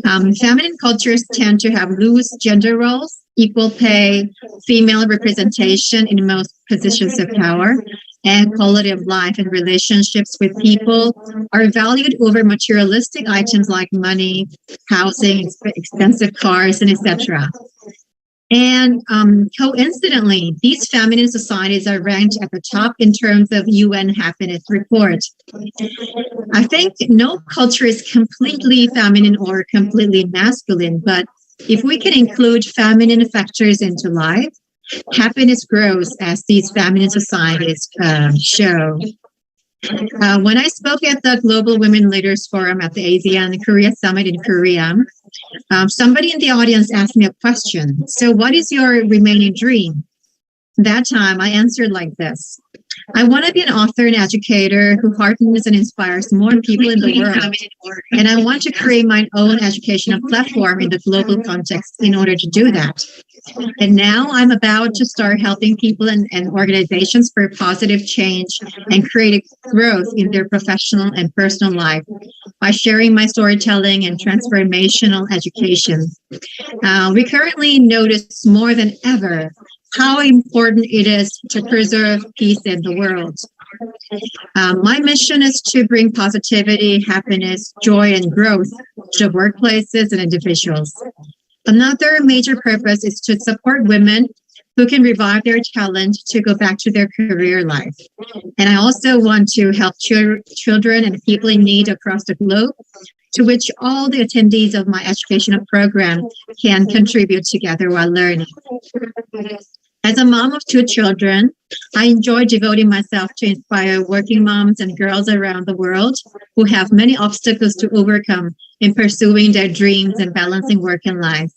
Feminine cultures tend to have loose gender roles, equal pay, female representation in most positions of power, and quality of life and relationships with people are valued over materialistic items like money, housing, expensive cars, and etc. And coincidentally, these feminine societies are ranked at the top in terms of UN Happiness Report. I think no culture is completely feminine or completely masculine, but if we can include feminine factors into life, happiness grows, as these feminine societies show. When I spoke at the Global Women Leaders Forum at the ASEAN Korea Summit in Korea, somebody in the audience asked me a question. So, what is your remaining dream? That time I answered like this: I want to be an author and educator who heartens and inspires more people in the world. And I want to create my own educational platform in the global context in order to do that. And now I'm about to start helping people and organizations for positive change and creative growth in their professional and personal life by sharing my storytelling and transformational education. We currently notice more than ever how important it is to preserve peace in the world. My mission is to bring positivity, happiness, joy, and growth to workplaces and individuals. Another major purpose is to support women who can revive their talent to go back to their career life. And I also want to help children and people in need across the globe, to which all the attendees of my educational program can contribute together while learning. As a mom of 2 children, I enjoy devoting myself to inspire working moms and girls around the world who have many obstacles to overcome in pursuing their dreams and balancing work and life.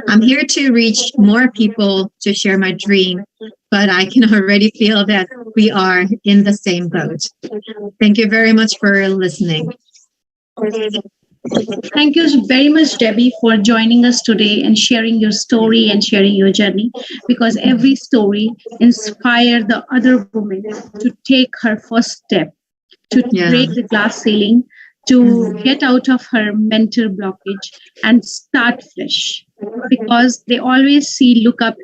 I'm here to reach more people to share my dream, but I can already feel that we are in the same boat. Thank you very much for listening. Thank you very much, Debbie, for joining us today and sharing your story and sharing your journey, because every story inspired the other woman to take her first step, to break the glass ceiling, to get out of her mental blockage and start fresh. Because they always look up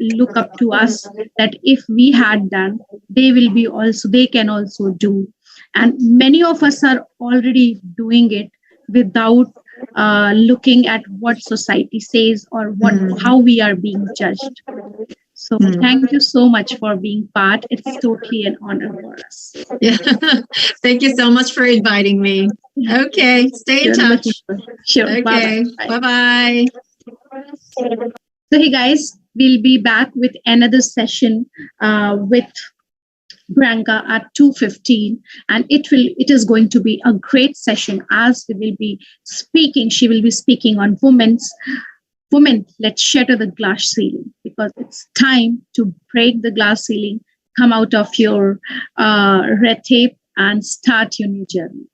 to us, that if we had done, they can also do. And many of us are already doing it without looking at what society says or how we are being judged. So thank you so much for being part. It's totally an honor for us. Yeah. Thank you so much for inviting me. Okay, stay in touch. Sure. Okay, bye-bye. So hey guys, we'll be back with another session with Branka at 2:15, and it is going to be a great session, as she will be speaking on women, let's shatter the glass ceiling, because it's time to break the glass ceiling, come out of your red tape and start your new journey.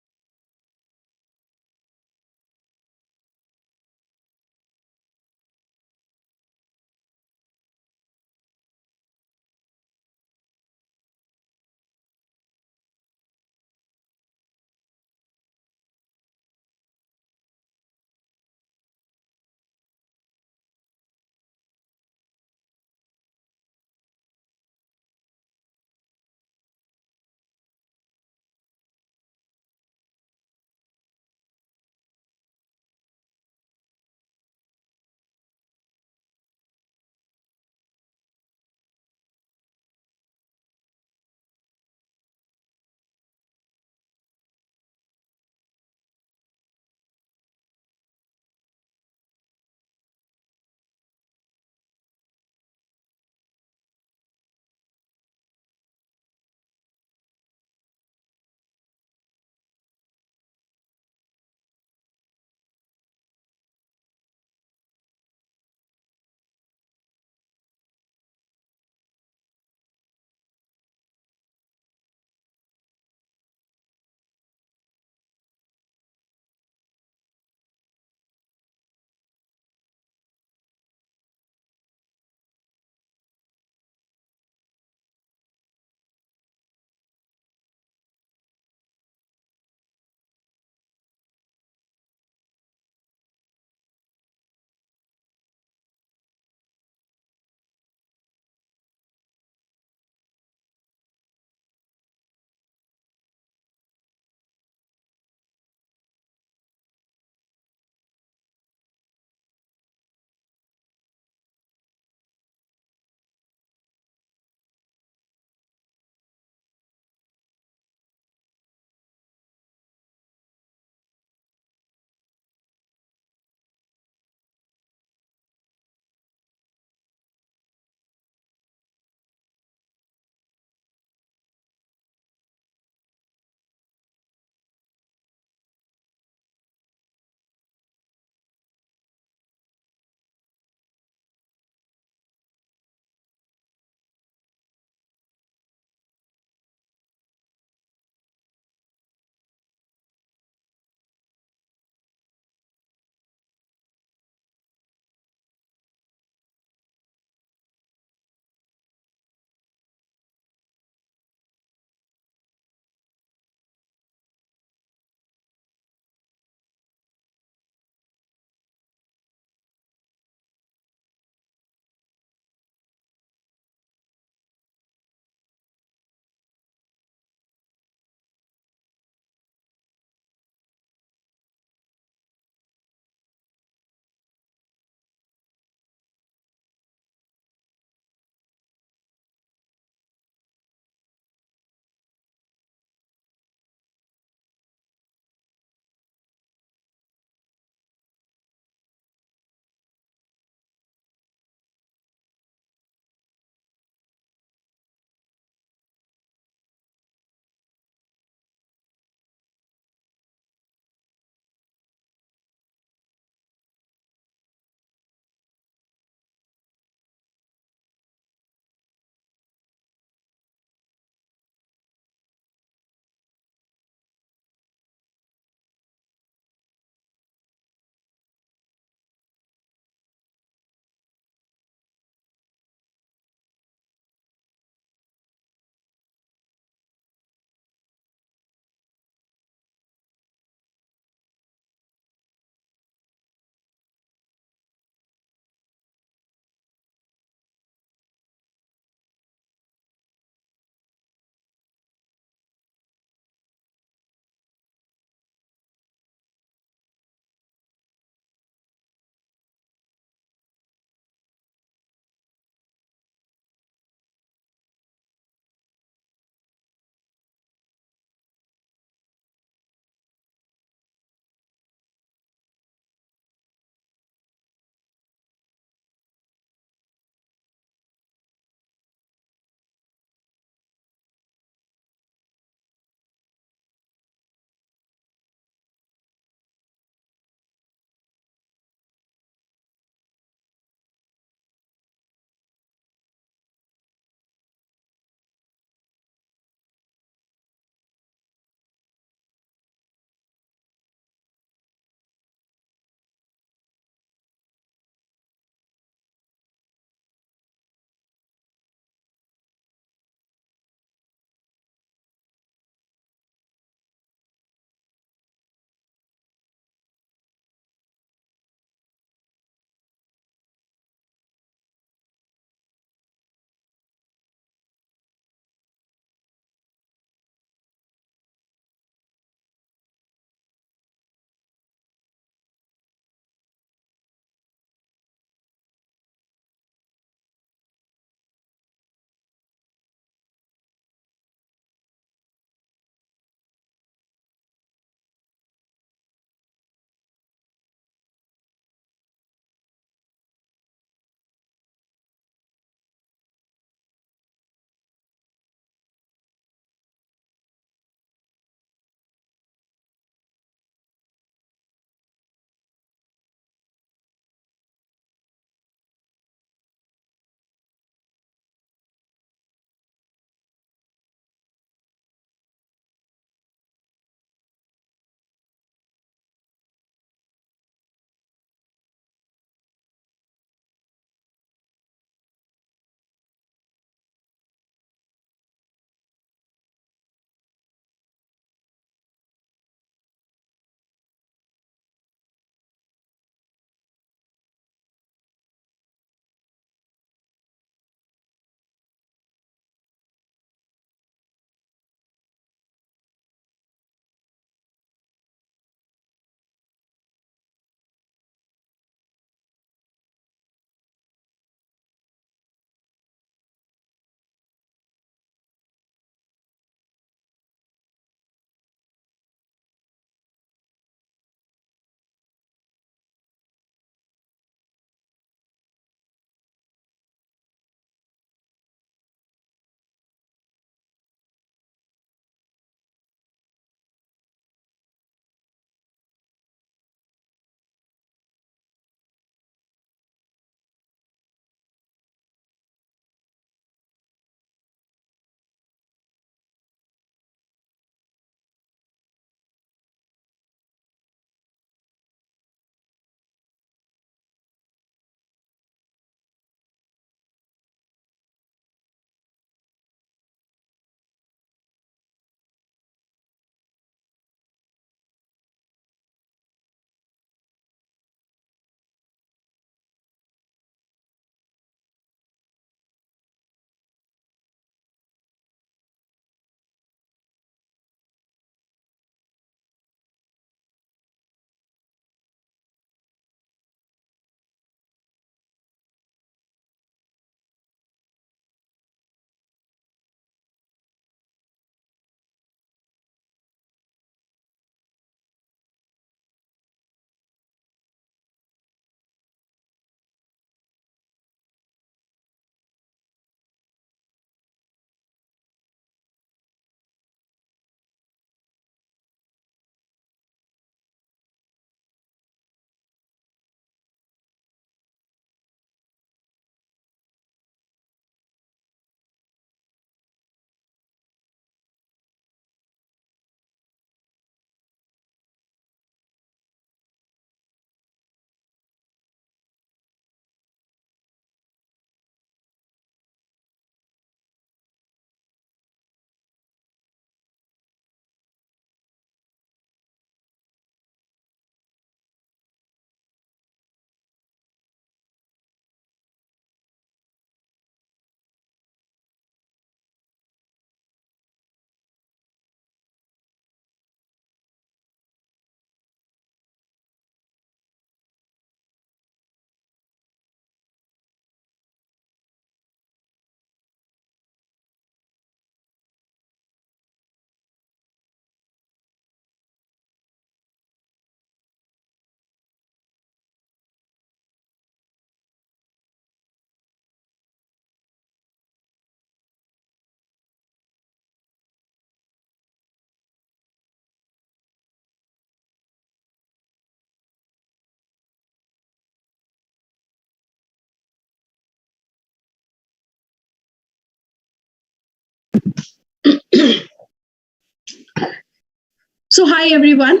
So, hi everyone.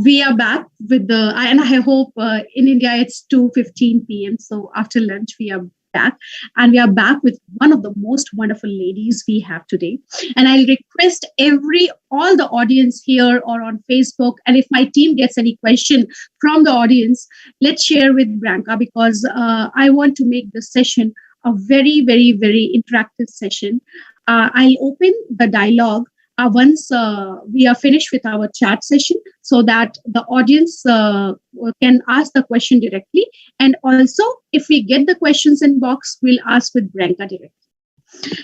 We are back with and I hope in India it's 2:15 p.m. So after lunch we are back, and we are back with one of the most wonderful ladies we have today. And I'll request all the audience here or on Facebook, and if my team gets any question from the audience, let's share with Branka, because I want to make this session a very, very, very interactive session. I'll open the dialogue once we are finished with our chat session, so that the audience can ask the question directly. And also, if we get the questions in box, we'll ask with Branka directly.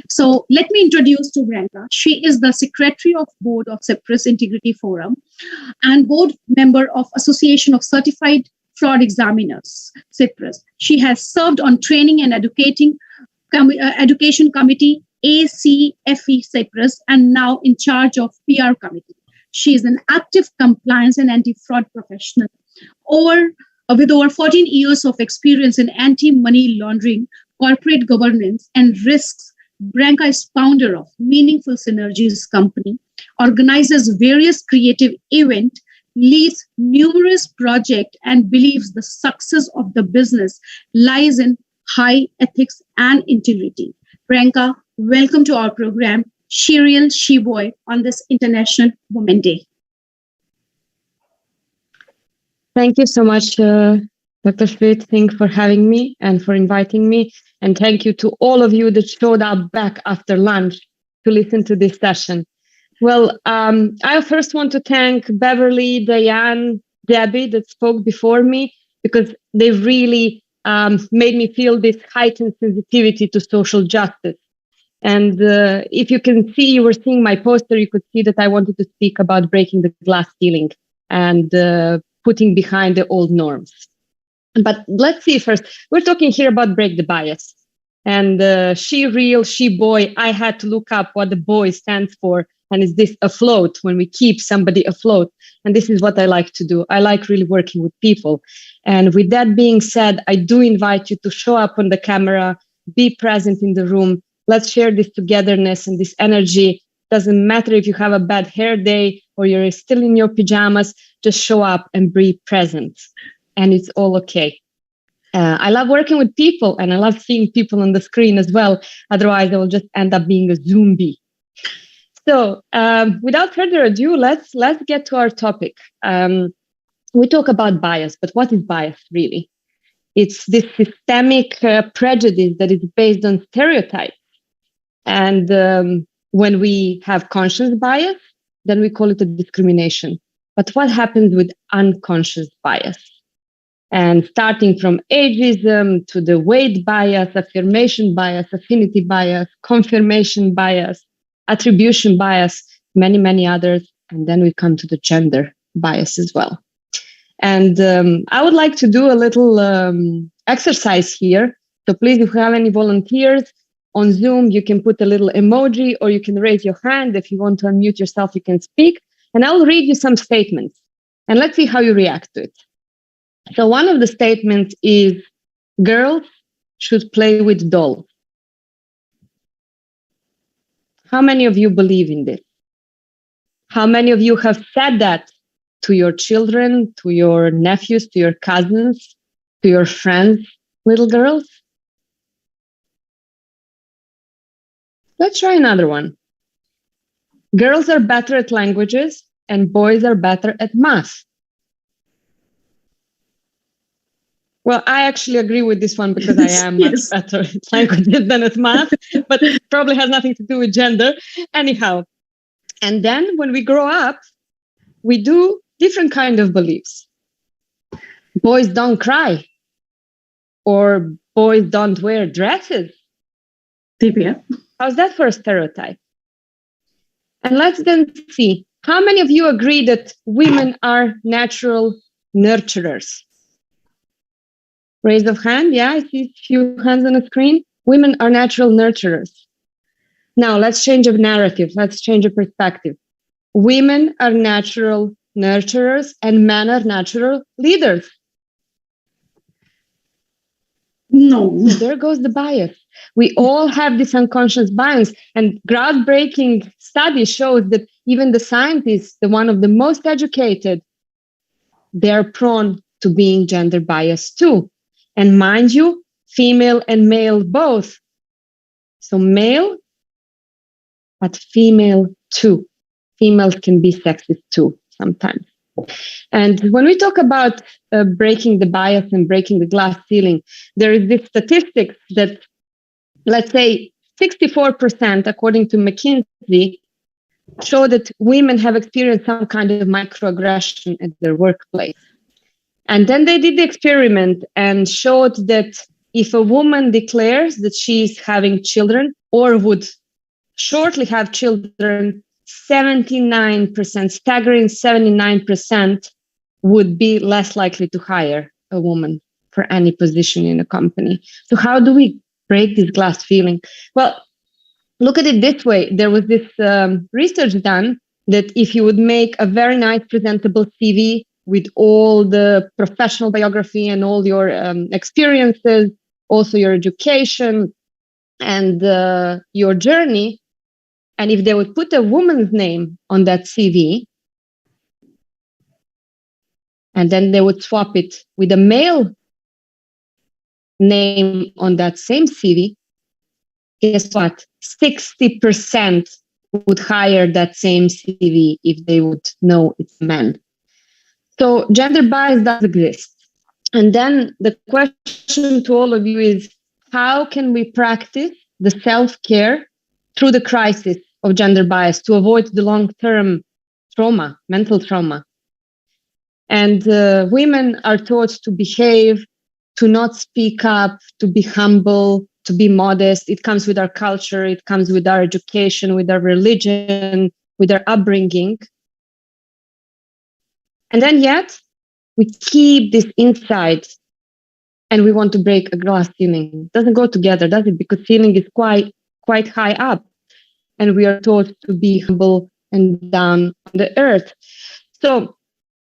So let me introduce to Branka. She is the Secretary of Board of Cyprus Integrity Forum and board member of Association of Certified Fraud Examiners, Cyprus. She has served on Training and Education Committee, ACFE Cyprus, and now in charge of PR Committee. She is an active compliance and anti-fraud professional with over 14 years of experience in anti-money laundering, corporate governance, and risks. Branka is founder of Meaningful Synergies Company, organizes various creative events, leads numerous projects, and believes the success of the business lies in high ethics and integrity. Branka, welcome to our program, She Real, She Boy, on this International Women's Day. Thank you so much, Dr. Swot. Thank you for having me and for inviting me. And thank you to all of you that showed up back after lunch to listen to this session. Well, I first want to thank Beverly, Diane, Debbie that spoke before me, because they really made me feel this heightened sensitivity to social justice. And if you can see, you were seeing my poster, you could see that I wanted to speak about breaking the glass ceiling and putting behind the old norms. But let's see first, we're talking here about break the bias. And She Real, She Boy, I had to look up what the boy stands for. And is this afloat, when we keep somebody afloat? And this is what I like to do. I like really working with people. And with that being said, I do invite you to show up on the camera, be present in the room. Let's share this togetherness and this energy. Doesn't matter if you have a bad hair day or you're still in your pajamas, just show up and be present. And it's all okay. I love working with people, and I love seeing people on the screen as well. Otherwise, I will just end up being a zombie. So without further ado, let's get to our topic. We talk about bias, but what is bias really? It's this systemic prejudice that is based on stereotypes. And when we have conscious bias, then we call it a discrimination. But what happens with unconscious bias? And starting from ageism to the weight bias, affirmation bias, affinity bias, confirmation bias, attribution bias, many, many others. And then we come to the gender bias as well. And I would like to do a little exercise here. So please, if you have any volunteers on Zoom, you can put a little emoji, or you can raise your hand. If you want to unmute yourself, you can speak. And I'll read you some statements. And let's see how you react to it. So one of the statements is, girls should play with dolls. How many of you believe in this? How many of you have said that to your children, to your nephews, to your cousins, to your friends, little girls? Let's try another one. Girls are better at languages and boys are better at math. Well, I actually agree with this one, because I am much better at languages than at math, but it probably has nothing to do with gender. Anyhow, and then when we grow up, we do different kind of beliefs. Boys don't cry, or boys don't wear dresses. Yeah. How's that for a stereotype? And let's then see, how many of you agree that women are natural nurturers? Raise of hand. Yeah, I see a few hands on the screen. Women are natural nurturers. Now let's change a narrative. Let's change a perspective. Women are natural nurturers and men are natural leaders. No. There goes the bias. We all have this unconscious bias, and groundbreaking study shows that even the scientists, the one of the most educated, they're prone to being gender biased too. And mind you, female and male both. So male, but female too. Females can be sexist too sometimes. And when we talk about breaking the bias and breaking the glass ceiling, there is this statistics that, let's say, 64%, according to McKinsey, show that women have experienced some kind of microaggression at their workplace. And then they did the experiment and showed that if a woman declares that she's having children or would shortly have children, 79%, staggering 79%, would be less likely to hire a woman for any position in a company. So how do we break this glass ceiling? Well, look at it this way. There was this research done that if you would make a very nice presentable CV with all the professional biography and all your experiences, also your education and your journey, and if they would put a woman's name on that CV, and then they would swap it with a male name on that same CV, guess what? 60% would hire that same CV if they would know it's a man. So gender bias does exist. And then the question to all of you is, how can we practice the self-care through the crisis of gender bias to avoid the long-term trauma, mental trauma? And women are taught to behave, to not speak up, to be humble, to be modest. It comes with our culture, it comes with our education, with our religion, with our upbringing. And then yet, we keep this inside and we want to break a glass ceiling. It doesn't go together, does it? Because ceiling is quite high up. And we are taught to be humble and down on the earth. So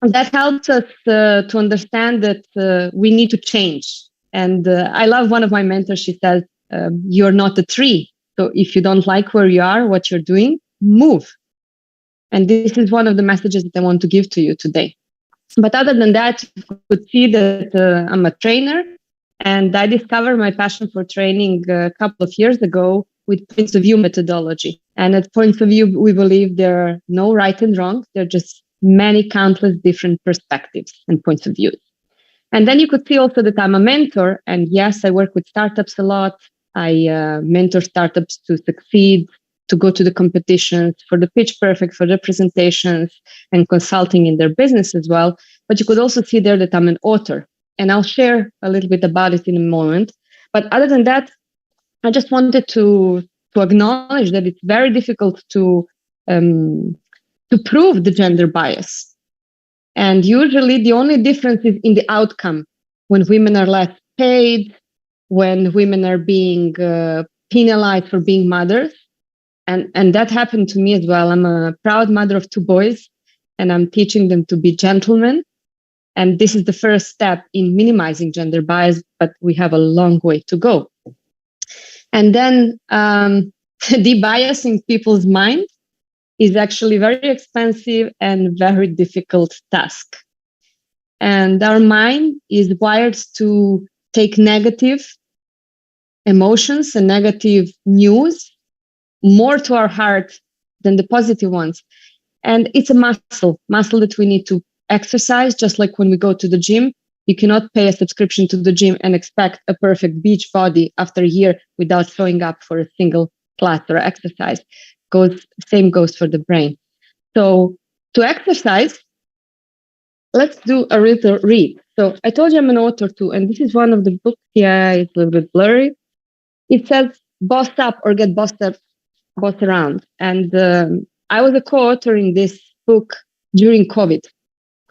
that helps us to understand that we need to change. And I love one of my mentors. She says, you're not a tree. So if you don't like where you are, what you're doing, move. And this is one of the messages that I want to give to you today. But other than that, you could see that I'm a trainer, and I discovered my passion for training a couple of years ago with points of view methodology. And at points of view, we believe there are no right and wrong. There are just many countless different perspectives and points of view. And then you could see also that I'm a mentor. And yes, I work with startups a lot. I mentor startups to succeed, to go to the competitions, for the pitch perfect, for the presentations, and consulting in their business as well. But you could also see there that I'm an author. And I'll share a little bit about it in a moment. But other than that, I just wanted to acknowledge that it's very difficult to prove the gender bias. And usually the only difference is in the outcome, when women are less paid, when women are being penalized for being mothers. And that happened to me as well. I'm a proud mother of 2 boys, and I'm teaching them to be gentlemen. And this is the first step in minimizing gender bias, but we have a long way to go. And then debiasing people's mind is actually very expensive and very difficult task. And our mind is wired to take negative emotions and negative news more to our heart than the positive ones. And it's a muscle that we need to exercise, just like when we go to the gym. You cannot pay a subscription to the gym and expect a perfect beach body after a year without showing up for a single class or exercise. Same goes for the brain. So to exercise, let's do a little read. So I told you I'm an author too, and this is one of the books. Yeah, it's a little bit blurry. It says boss up or get bossed around. And I was a co-author in this book during COVID.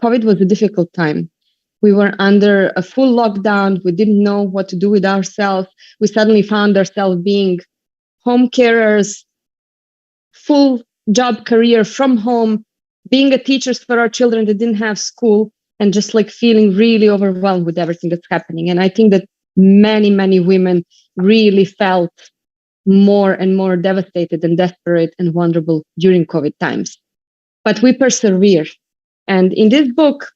COVID was a difficult time. We were under a full lockdown. We didn't know what to do with ourselves. We suddenly found ourselves being home carers, full job career from home, being a teachers for our children that didn't have school, and just like feeling really overwhelmed with everything that's happening. And I think that many, many women really felt more and more devastated and desperate and vulnerable during COVID times. But we persevere. And in this book,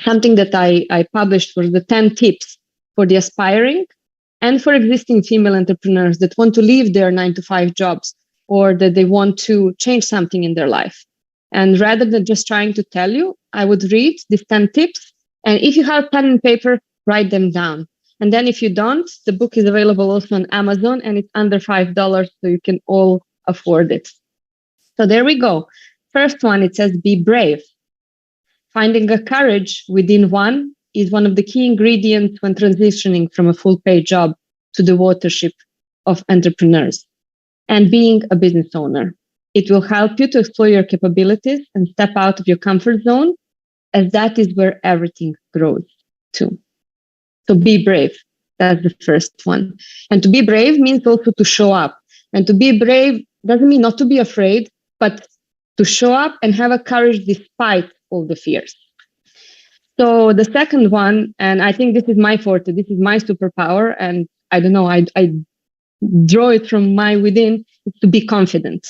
something that I published was the 10 tips for the aspiring and for existing female entrepreneurs that want to leave their 9-to-5 jobs or that they want to change something in their life. And rather than just trying to tell you, I would read these 10 tips. And if you have pen and paper, write them down. And then if you don't, the book is available also on Amazon and it's under $5, so you can all afford it. So there we go. First one, it says, be brave. Finding a courage within one is one of the key ingredients when transitioning from a full-paid job to the authorship of entrepreneurs and being a business owner. It will help you to explore your capabilities and step out of your comfort zone, as that is where everything grows to. So be brave. That's the first one. And to be brave means also to show up. And to be brave doesn't mean not to be afraid, but to show up and have a courage despite all the fears. So the second one, and I think this is my forte, this is my superpower, and I don't know, I draw it from my within, is to be confident.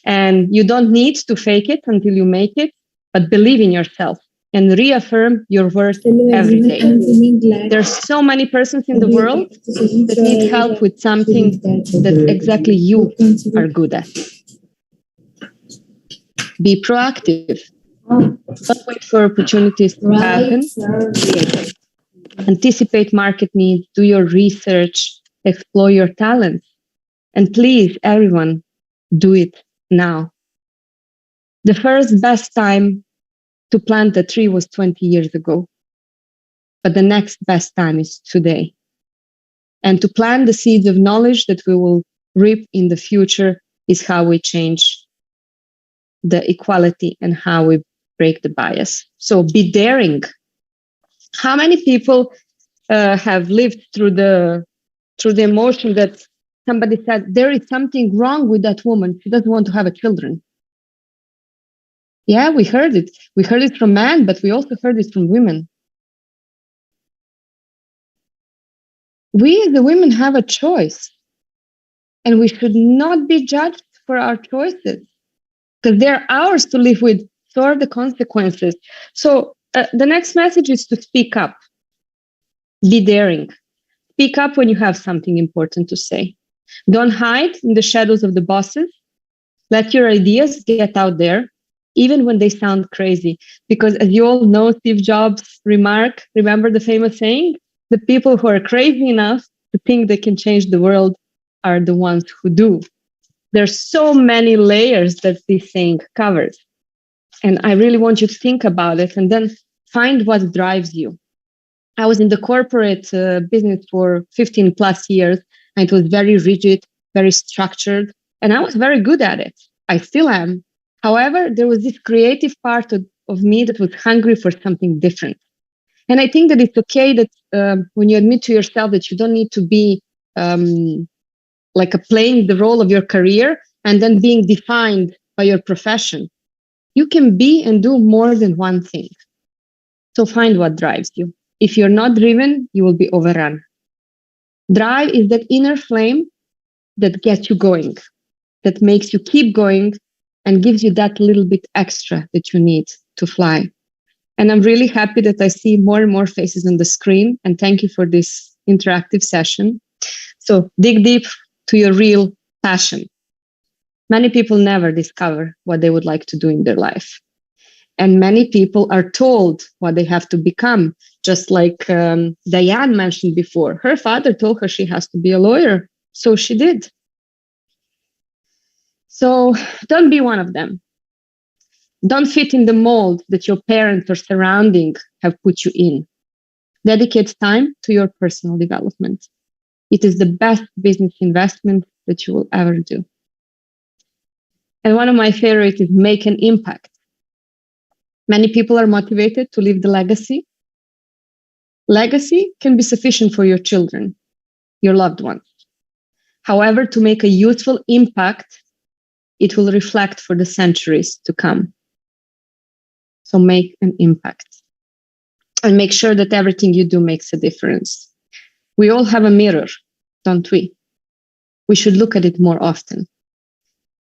And you don't need to fake it until you make it, but believe in yourself and reaffirm your worth every day. There's so many persons in the world that need help with something that exactly you are good at. Be proactive. Don't wait for opportunities to happen. Anticipate market needs, do your research, explore your talents. And please, everyone, do it now. The first best time to plant a tree was 20 years ago. But the next best time is today. And to plant the seeds of knowledge that we will reap in the future is how we change the equality and how we break the bias. So be daring. How many people have lived through the emotion that somebody said, there is something wrong with that woman. She doesn't want to have a children. Yeah, we heard it. We heard it from men, but we also heard it from women. We as the women have a choice, and we should not be judged for our choices because they're ours to live with. So are the consequences. So the next message is to speak up. Be daring. Speak up when you have something important to say. Don't hide in the shadows of the bosses. Let your ideas get out there, even when they sound crazy. Because as you all know, Steve Jobs' remark, remember the famous saying? The people who are crazy enough to think they can change the world are the ones who do. There's so many layers that this saying covers. And I really want you to think about it and then find what drives you. I was in the corporate business for 15 plus years, and it was very rigid, very structured, and I was very good at it. I still am. However, there was this creative part of me that was hungry for something different. And I think that it's okay that when you admit to yourself that you don't need to be playing the role of your career and then being defined by your profession. You can be and do more than one thing. So find what drives you. If you're not driven, you will be overrun. Drive is that inner flame that gets you going, that makes you keep going and gives you that little bit extra that you need to fly. And I'm really happy that I see more and more faces on the screen. And thank you for this interactive session. So dig deep to your real passion. Many people never discover what they would like to do in their life. And many people are told what they have to become, just like Diane mentioned before. Her father told her she has to be a lawyer, so she did. So don't be one of them. Don't fit in the mold that your parents or surrounding have put you in. Dedicate time to your personal development. It is the best business investment that you will ever do. And one of my favorites is make an impact. Many people are motivated to leave the legacy. Legacy can be sufficient for your children, your loved ones. However, to make a useful impact, it will reflect for the centuries to come. So make an impact. And make sure that everything you do makes a difference. We all have a mirror, don't we? We should look at it more often.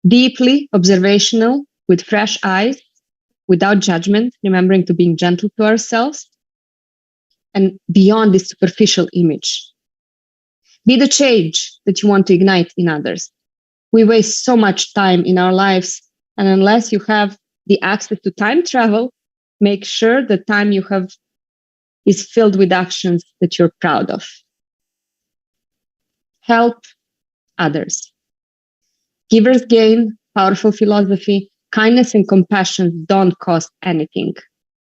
Deeply observational, with fresh eyes, without judgment, remembering to being gentle to ourselves, and beyond this superficial image. Be the change that you want to ignite in others. We waste so much time in our lives, and unless you have the access to time travel, make sure the time you have is filled with actions that you're proud of. Help others. Givers gain, powerful philosophy. Kindness and compassion don't cost anything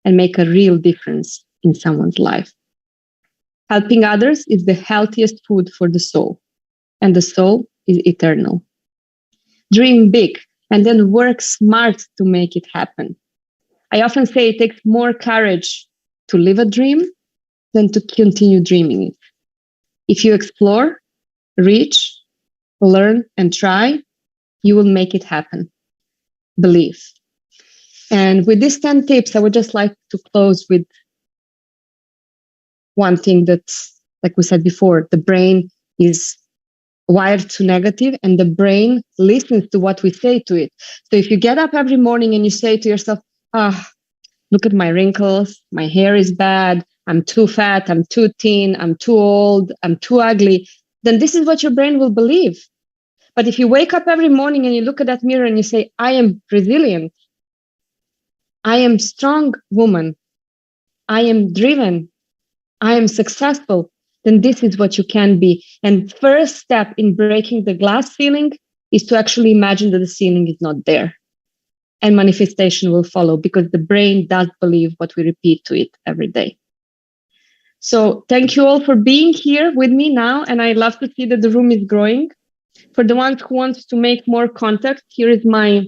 and make a real difference in someone's life. Helping others is the healthiest food for the soul, and the soul is eternal. Dream big and then work smart to make it happen. I often say it takes more courage to live a dream than to continue dreaming it. If you explore, reach, learn, and try, you will make it happen. Believe. And with these 10 tips, I would just like to close with one thing that, like we said before, the brain is wired to negative and the brain listens to what we say to it. So if you get up every morning and you say to yourself, look at my wrinkles, my hair is bad, I'm too fat, I'm too thin, I'm too old, I'm too ugly, then this is what your brain will believe. But if you wake up every morning and you look at that mirror and you say, I am resilient, I am strong woman, I am driven, I am successful, then this is what you can be. And first step in breaking the glass ceiling is to actually imagine that the ceiling is not there. And manifestation will follow because the brain does believe what we repeat to it every day. So thank you all for being here with me now. And I love to see that the room is growing. For the ones who want to make more contact, here is my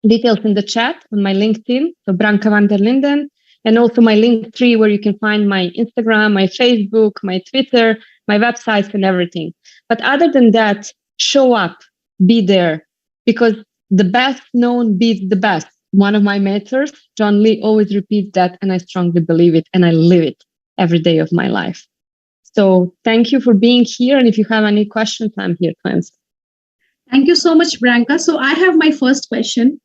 details in the chat on my LinkedIn, so Branka van der Linden, and also my Linktree where you can find my Instagram, my Facebook, my Twitter, my websites and everything. But other than that, show up, be there, because the best known beats the best. One of my mentors, John Lee, always repeats that, and I strongly believe it, and I live it every day of my life. So thank you for being here, and if you have any questions, I'm here to answer. Thank you so much, Branka. So I have my first question.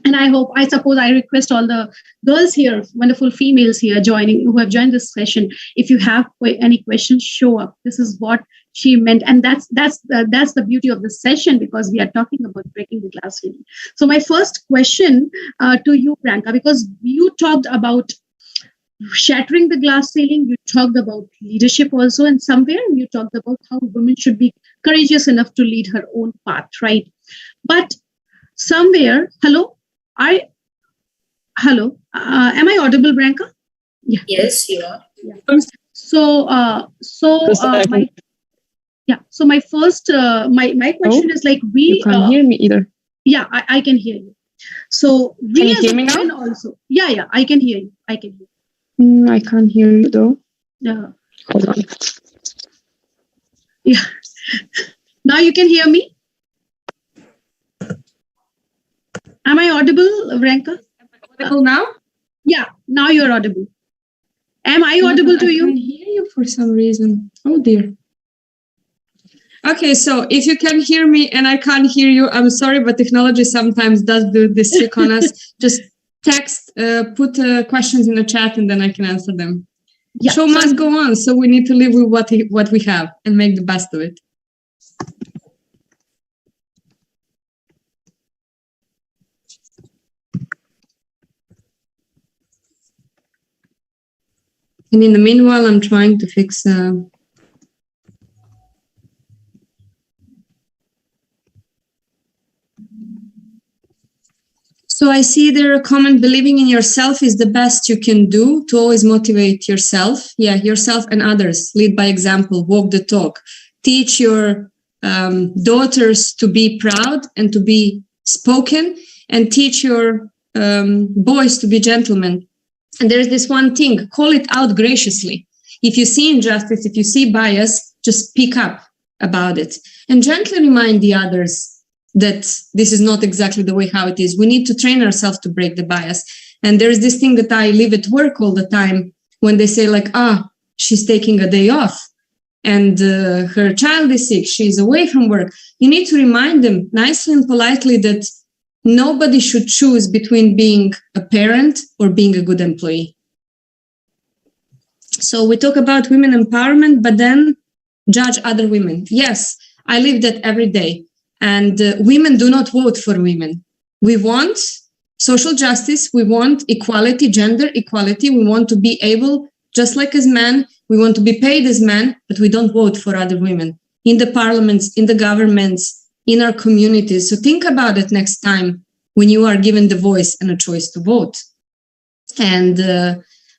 And I suppose I request all the girls here, wonderful females here who have joined this session. If you have any questions, show up. This is what she meant. And that's the beauty of the session, because we are talking about breaking the glass ceiling. So my first question to you, Branka, because you talked about shattering the glass ceiling, you talked about leadership also, and somewhere you talked about how women should be courageous enough to lead her own path, right? But somewhere, am I audible, Branka? Yeah. Yes, you are. Yeah. So my first my question is like you can't hear me either. Yeah, I can hear you. So can you hear me now? Also, yeah, I can hear you. I can't hear you though. Yeah. Hold on. Yeah. Now you can hear me. Am I audible, Branka? Audible now? Yeah, now you're audible. Am I audible to you? I can't hear you for some reason. Oh dear. Okay, so if you can hear me and I can't hear you, I'm sorry, but technology sometimes does do this trick on us. Just text, put questions in the chat, and then I can answer them. Yeah, show must go on, so we need to live with what we have and make the best of it. And in the meanwhile, I'm trying to fix... So I see there a comment, believing in yourself is the best you can do to always motivate yourself. Yeah, yourself and others. Lead by example, walk the talk. Teach your daughters to be proud and to be spoken, and teach your boys to be gentlemen. And there's this one thing, call it out graciously. If you see injustice, if you see bias, just speak up about it and gently remind the others that this is not exactly the way how it is. We need to train ourselves to break the bias. And there is this thing that I live at work all the time when they say like, she's taking a day off. and her child is sick, she's away from work, you need to remind them nicely and politely that nobody should choose between being a parent or being a good employee. So we talk about women empowerment, but then judge other women. Yes, I live that every day. And women do not vote for women. We want social justice. We want equality, gender equality. We want to be able, just like as men, we want to be paid as men, but we don't vote for other women in the parliaments, in the governments, in our communities. So think about it next time when you are given the voice and a choice to vote. And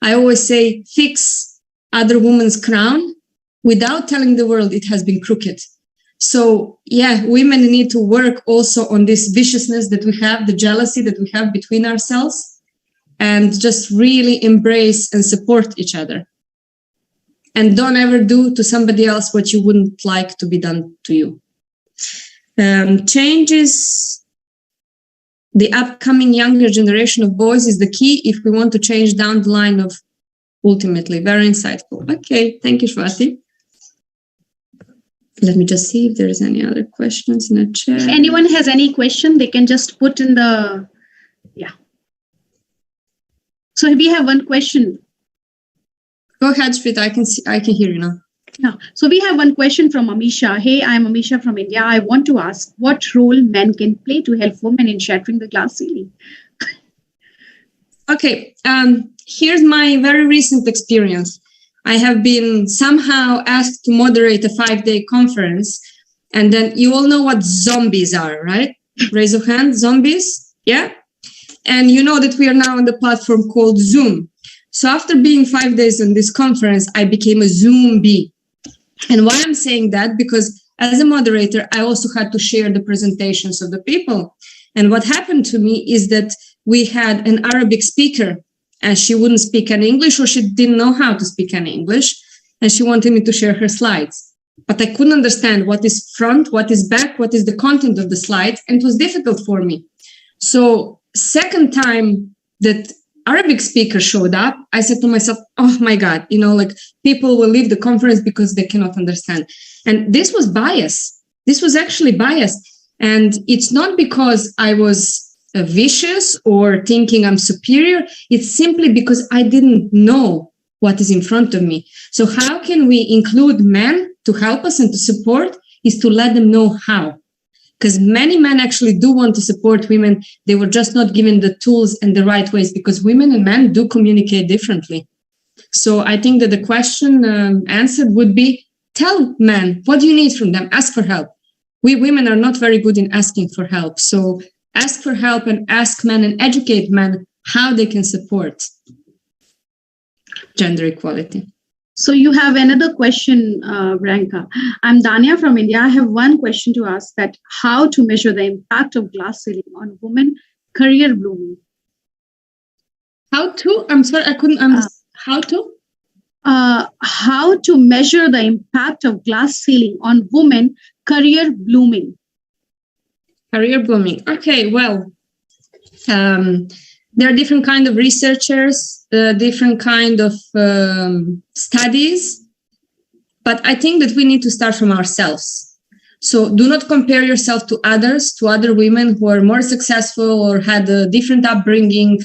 I always say, fix other women's crown without telling the world it has been crooked. So yeah, women need to work also on this viciousness that we have, the jealousy that we have between ourselves, and just really embrace and support each other. And don't ever do to somebody else what you wouldn't like to be done to you. Changes the upcoming younger generation of boys is the key if we want to change down the line of ultimately. Very insightful. Okay, thank you, Swati. Let me just see if there's any other questions in the chat. If anyone has any question, they can just put in the, yeah. So we have one question. Go ahead, Shveta. I can hear you now. Yeah. So we have one question from Amisha. Hey, I'm Amisha from India. I want to ask what role men can play to help women in shattering the glass ceiling. Okay. Here's my very recent experience. I have been somehow asked to moderate a 5-day conference. And then you all know what zombies are, right? Raise your hand, zombies. Yeah. And you know that we are now on the platform called Zoom. So after being 5 days on this conference, I became a Zombie. And why I'm saying that? Because as a moderator, I also had to share the presentations of the people. And what happened to me is that we had an Arabic speaker, and she wouldn't speak any English, or she didn't know how to speak any English. And she wanted me to share her slides. But I couldn't understand what is front, what is back, what is the content of the slides. And it was difficult for me. So second time that Arabic speaker showed up, I said to myself, oh my God, like people will leave the conference because they cannot understand. And this was bias. This was actually bias. And it's not because I was vicious or thinking I'm superior. It's simply because I didn't know what is in front of me. So how can we include men to help us and to support is to let them know how. Because many men actually do want to support women. They were just not given the tools and the right ways, because women and men do communicate differently. So I think that the question answered would be, tell men, what do you need from them? Ask for help. We women are not very good in asking for help. So ask for help and ask men and educate men how they can support gender equality. So you have another question, Branka. I'm Dania from India. I have one question to ask, that how to measure the impact of glass ceiling on women career blooming. How to? I'm sorry, I couldn't understand. How to? How to measure the impact of glass ceiling on women career blooming. Career blooming. Okay, well, there are different kind of researchers, different kind of studies, but I think that we need to start from ourselves. So do not compare yourself to others, to other women who are more successful or had a different upbringing,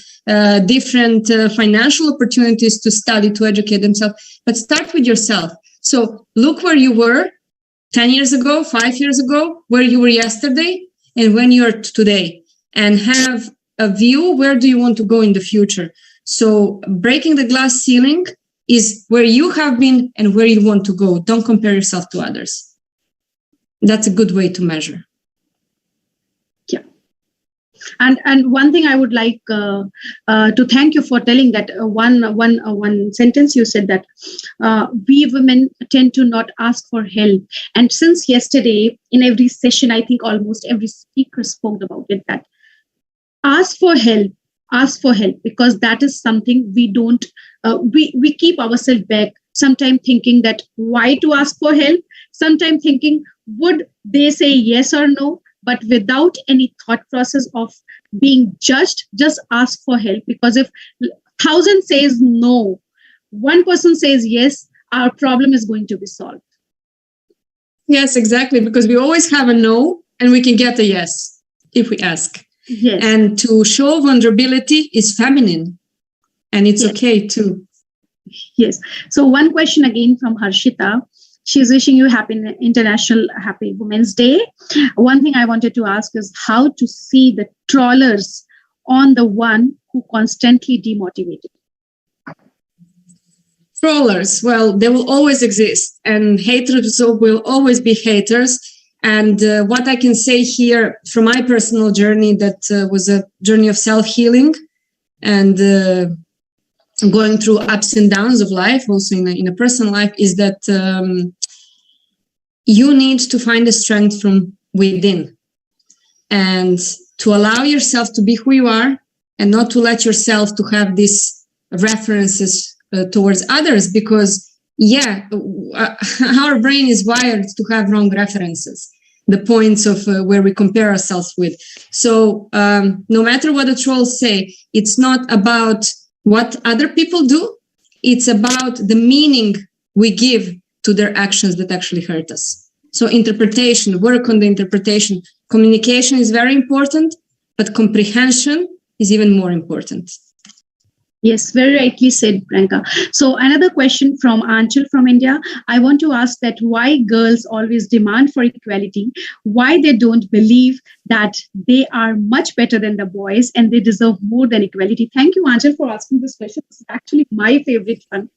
different financial opportunities to study, to educate themselves, but start with yourself. So look where you were 10 years ago, 5 years ago, where you were yesterday, and when you are today, and have a view, where do you want to go in the future? So breaking the glass ceiling is where you have been and where you want to go. Don't compare yourself to others. That's a good way to measure. Yeah. And one thing I would like to thank you for telling that one sentence you said, that we women tend to not ask for help. And since yesterday, in every session, I think almost every speaker spoke about it, that ask for help, because that is something we don't, we keep ourselves back, sometimes thinking that why to ask for help, sometimes thinking, would they say yes or no? But without any thought process of being judged, just ask for help. Because if 1,000 says no, one person says yes, our problem is going to be solved. Yes, exactly. Because we always have a no and we can get a yes if we ask. Yes. And to show vulnerability is feminine, and it's okay too. Yes. So one question again from Harshita. She's wishing you International Happy Women's Day. One thing I wanted to ask is how to see the trollers on the one who constantly demotivated. Trollers, well, they will always exist, and haters will always be haters. And what I can say here from my personal journey, that was a journey of self-healing and going through ups and downs of life, also in a personal life, is that you need to find the strength from within and to allow yourself to be who you are and not to let yourself to have these references towards others, because our brain is wired to have wrong references, the points of where we compare ourselves with. So no matter what the trolls say, it's not about what other people do, it's about the meaning we give to their actions that actually hurt us. So interpretation, work on the interpretation. Communication is very important, but comprehension is even more important. Yes, very rightly said, Priyanka. So another question from Anchal from India. I want to ask that why girls always demand for equality, why they don't believe that they are much better than the boys and they deserve more than equality. Thank you, Anchal, for asking this question. This is actually my favorite one.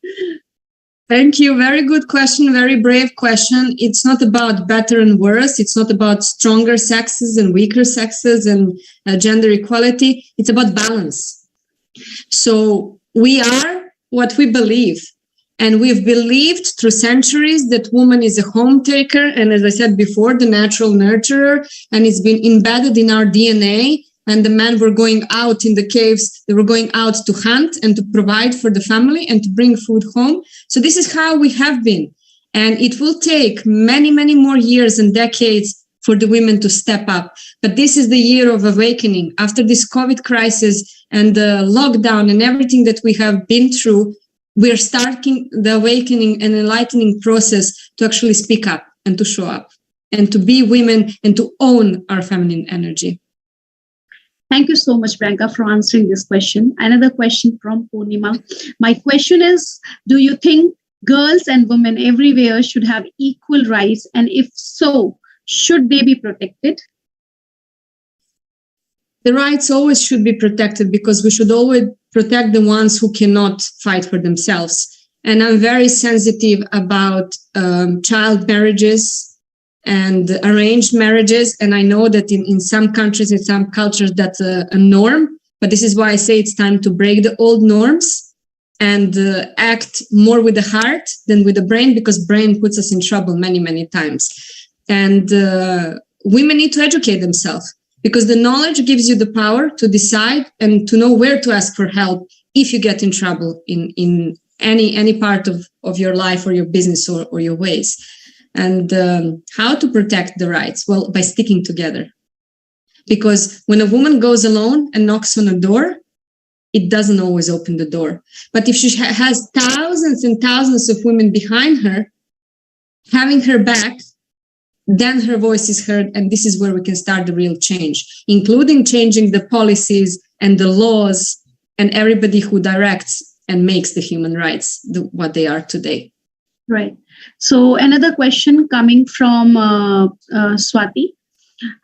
Thank you. Very good question. Very brave question. It's not about better and worse. It's not about stronger sexes and weaker sexes and gender equality. It's about balance. So we are what we believe, and we've believed through centuries that woman is a home taker, and as I said before, the natural nurturer, and it's been embedded in our DNA. And the men were going out in the caves, they were going out to hunt and to provide for the family and to bring food home. So this is how we have been, and it will take many, many more years and decades for the women to step up. But this is the year of awakening. After this COVID crisis and the lockdown and everything that we have been through, we're starting the awakening and enlightening process to actually speak up and to show up and to be women and to own our feminine energy. Thank you so much, Priyanka, for answering this question. Another question from Purnima. My question is, do you think girls and women everywhere should have equal rights? And if so, should they be protected? The rights always should be protected, because we should always protect the ones who cannot fight for themselves. And I'm very sensitive about child marriages and arranged marriages. And I know that in some countries, in some cultures, that's a norm. But this is why I say it's time to break the old norms and act more with the heart than with the brain, because brain puts us in trouble many, many times. And women need to educate themselves, because the knowledge gives you the power to decide and to know where to ask for help if you get in trouble in any part of your life or your business or your ways. And how to protect the rights? Well, by sticking together. Because when a woman goes alone and knocks on a door, it doesn't always open the door. But if she has thousands and thousands of women behind her, having her back, then her voice is heard, and this is where we can start the real change, including changing the policies and the laws and everybody who directs and makes the human rights what they are today. Right. So another question coming from Swati.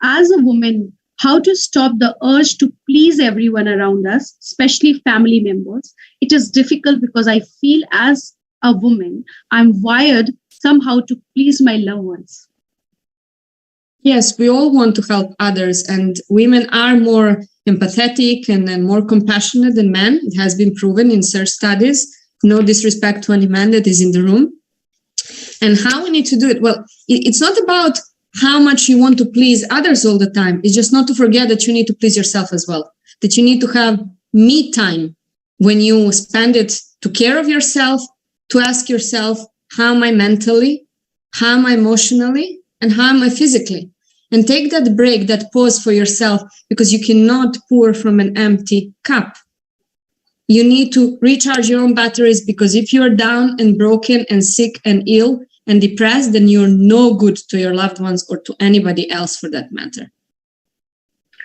As a woman, how to stop the urge to please everyone around us, especially family members? It is difficult because I feel as a woman, I'm wired somehow to please my loved ones. Yes, we all want to help others, and women are more empathetic and more compassionate than men. It has been proven in search studies. No disrespect to any man that is in the room. And how we need to do it? Well, it's not about how much you want to please others all the time. It's just not to forget that you need to please yourself as well. That you need to have me time when you spend it to care of yourself, to ask yourself, how am I mentally? How am I emotionally? And how am I physically? And take that break, that pause for yourself, because you cannot pour from an empty cup. You need to recharge your own batteries, because if you're down and broken and sick and ill, and depressed, then you're no good to your loved ones or to anybody else for that matter.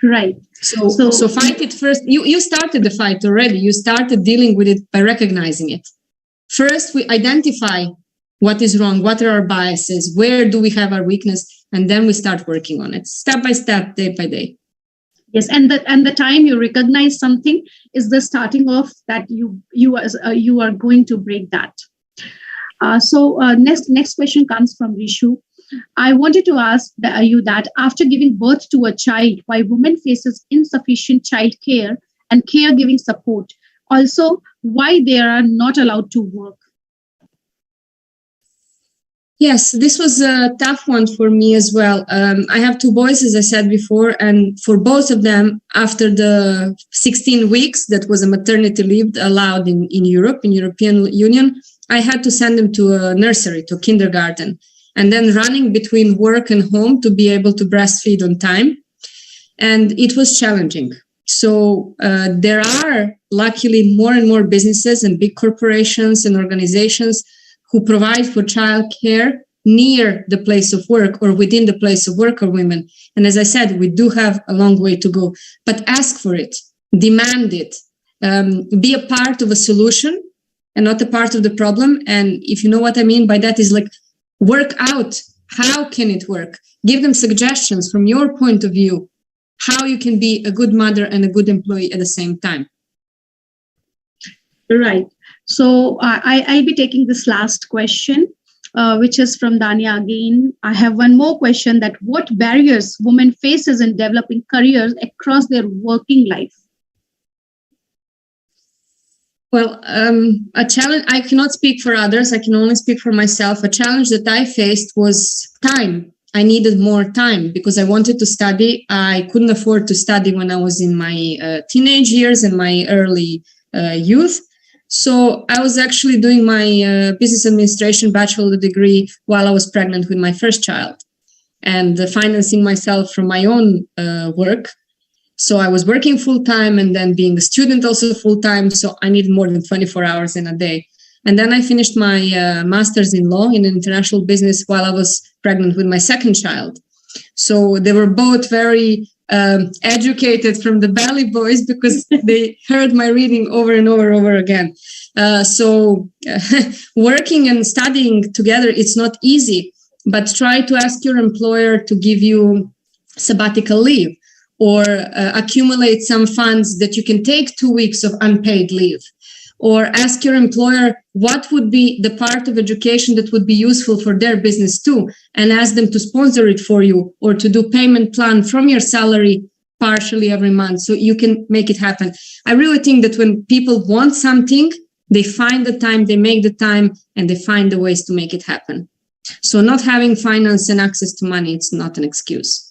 Right. So fight it first. You started the fight already. You started dealing with it by recognizing it. First, we identify what is wrong, what are our biases, where do we have our weakness, and then we start working on it step by step, day by day. Yes, and the time you recognize something is the starting of that you are going to break that. Next question comes from Rishu. I wanted to ask you that after giving birth to a child, why women faces insufficient child care and caregiving support. Also, why they are not allowed to work. Yes, this was a tough one for me as well. I have two boys, as I said before, and for both of them, after the 16 weeks that was a maternity leave allowed in Europe, in European Union, I had to send them to a nursery, to kindergarten, and then running between work and home to be able to breastfeed on time. And it was challenging. So there are luckily more and more businesses and big corporations and organizations who provide for childcare near the place of work or within the place of work of women. And as I said, we do have a long way to go, but ask for it, demand it, be a part of a solution and not a part of the problem. And if you know what I mean by that, is like work out how can it work? Give them suggestions from your point of view, how you can be a good mother and a good employee at the same time. Right. So I'll be taking this last question, which is from Dania again. I have one more question, that what barriers women faces in developing careers across their working life? Well, a challenge, I cannot speak for others. I can only speak for myself. A challenge that I faced was time. I needed more time because I wanted to study. I couldn't afford to study when I was in my teenage years and my early youth. So I was actually doing my business administration bachelor degree while I was pregnant with my first child and financing myself from my own work. So I was working full time and then being a student also full time. So I needed more than 24 hours in a day. And then I finished my master's in law in international business while I was pregnant with my second child. So they were both very educated from the Belly Boys because they heard my reading over and over again. So working and studying together, it's not easy, but try to ask your employer to give you sabbatical leave or accumulate some funds that you can take 2 weeks of unpaid leave. Or ask your employer what would be the part of education that would be useful for their business too, and ask them to sponsor it for you or to do payment plan from your salary partially every month so you can make it happen. I really think that when people want something, they find the time, they make the time, and they find the ways to make it happen. So not having finance and access to money, it's not an excuse.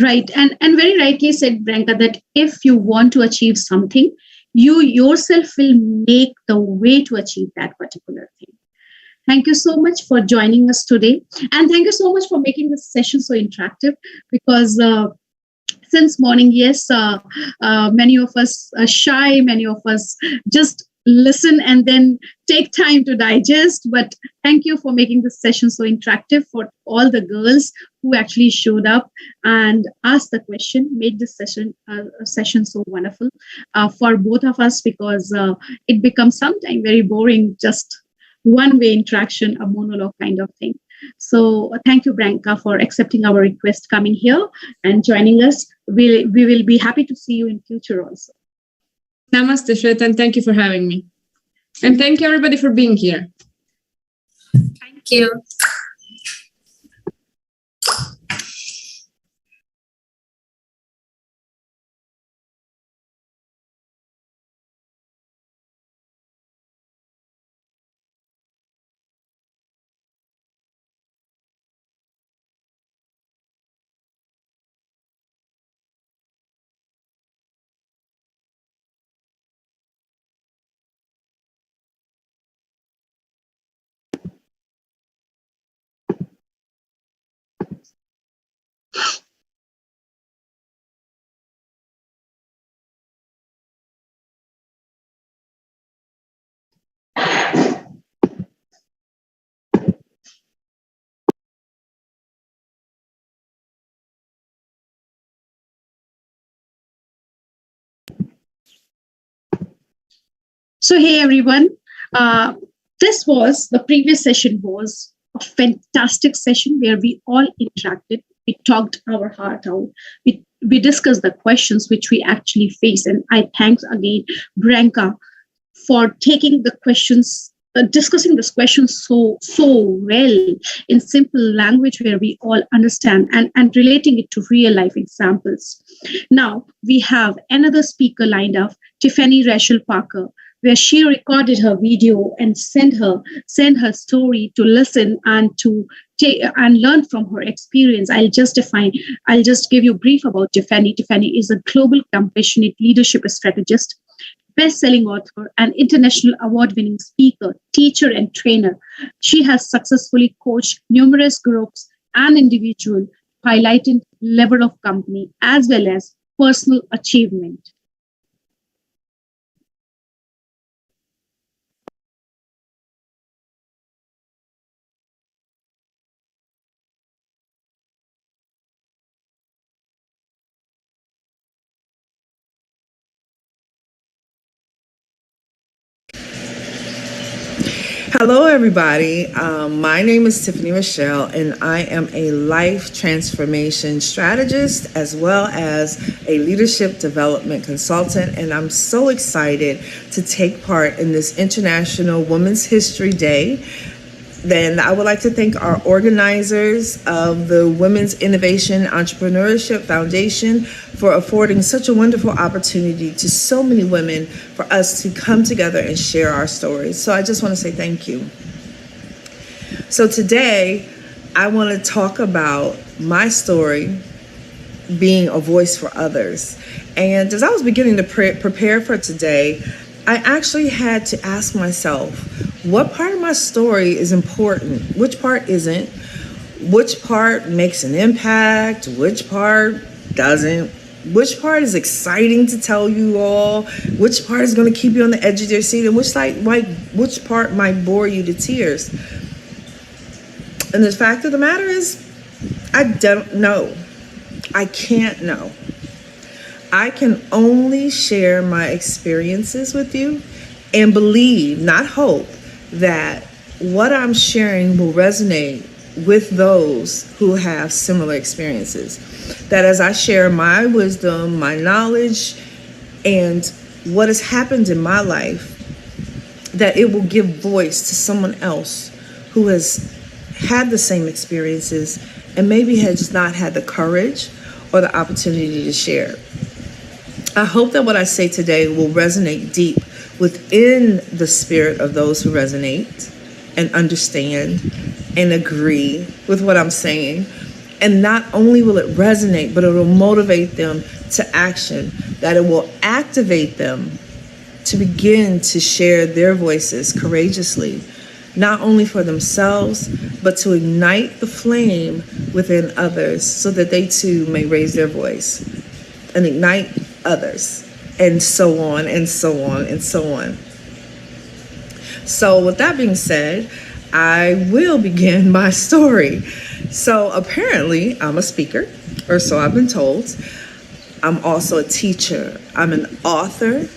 Right. And very rightly said, Branka, that if you want to achieve something, you yourself will make the way to achieve that particular thing. Thank you so much for joining us today. And thank you so much for making this session so interactive, because since morning, yes, many of us are shy, many of us just listen and then take time to digest. But thank you for making this session so interactive for all the girls who actually showed up and asked the question, made this session so wonderful for both of us, because it becomes sometimes very boring, just one-way interaction, a monologue kind of thing. So thank you, Branka, for accepting our request, coming here and joining us. We will be happy to see you in future also. Namaste, Shweta, and thank you for having me. And thank you, everybody, for being here. Thank you. So, hey everyone, the previous session was a fantastic session where we all interacted. We talked our heart out. We discussed the questions which we actually face. And I thanks again, Branka, for taking the questions, discussing this question so well in simple language where we all understand and relating it to real life examples. Now we have another speaker lined up, Tiffany Rachel Parker, where she recorded her video and sent her story to listen and to take and learn from her experience. I'll just give you a brief about Tiffany. Tiffany is a global compassionate leadership strategist, best-selling author, and international award-winning speaker, teacher, and trainer. She has successfully coached numerous groups and individuals, highlighting level of company as well as personal achievement. Hello, everybody. My name is Tiffany Rochelle, and I am a life transformation strategist as well as a leadership development consultant. And I'm so excited to take part in this International Women's History Day. Then I would like to thank our organizers of the Women's Innovation Entrepreneurship Foundation for affording such a wonderful opportunity to so many women for us to come together and share our stories. So I just want to say thank you. So today, I want to talk about my story, being a voice for others. And as I was beginning to prepare for today, I actually had to ask myself, what part of my story is important? Which part isn't? Which part makes an impact? Which part doesn't? Which part is exciting to tell you all? Which part is going to keep you on the edge of your seat? And which part might bore you to tears? And the fact of the matter is, I don't know. I can't know. I can only share my experiences with you and believe, not hope, that what I'm sharing will resonate with those who have similar experiences. That as I share my wisdom, my knowledge, and what has happened in my life, that it will give voice to someone else who has had the same experiences and maybe has not had the courage or the opportunity to share. I hope that what I say today will resonate deep within the spirit of those who resonate and understand and agree with what I'm saying. And not only will it resonate, but it will motivate them to action, that it will activate them to begin to share their voices courageously, not only for themselves, but to ignite the flame within others so that they too may raise their voice and ignite others, and so on and so on and so on. So with that being said, I will begin my story. So apparently I'm a speaker, or so I've been told. I'm also a teacher. I'm an author.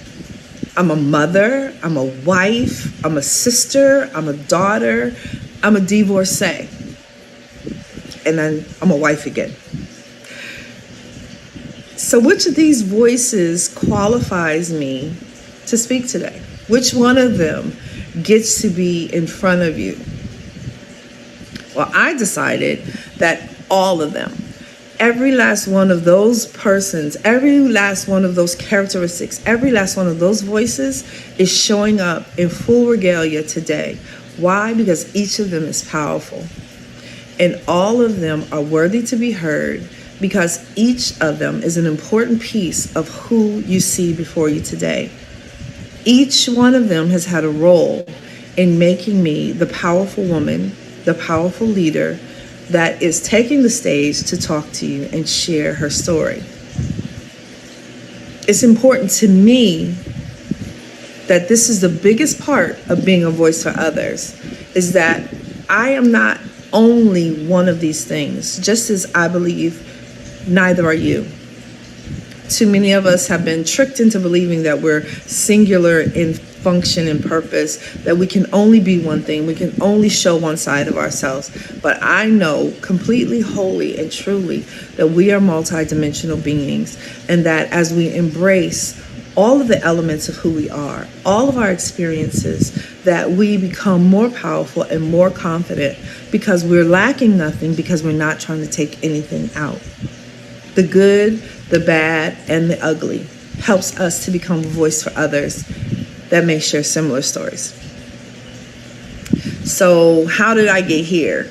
I'm a mother. I'm a wife. I'm a sister. I'm a daughter. I'm a divorcee. And then I'm a wife again. So which of these voices qualifies me to speak today? Which one of them gets to be in front of you? Well, I decided that all of them, every last one of those persons, every last one of those characteristics, every last one of those voices is showing up in full regalia today. Why? Because each of them is powerful. And all of them are worthy to be heard, because each of them is an important piece of who you see before you today. Each one of them has had a role in making me the powerful woman, the powerful leader that is taking the stage to talk to you and share her story. It's important to me that this is the biggest part of being a voice for others, is that I am not only one of these things, just as I believe neither are you. Too many of us have been tricked into believing that we're singular in function and purpose, that we can only be one thing, we can only show one side of ourselves. But I know completely, wholly, and truly that we are multidimensional beings, and that as we embrace all of the elements of who we are, all of our experiences, that we become more powerful and more confident, because we're lacking nothing, because we're not trying to take anything out. The good, the bad, and the ugly helps us to become a voice for others that may share similar stories. So how did I get here?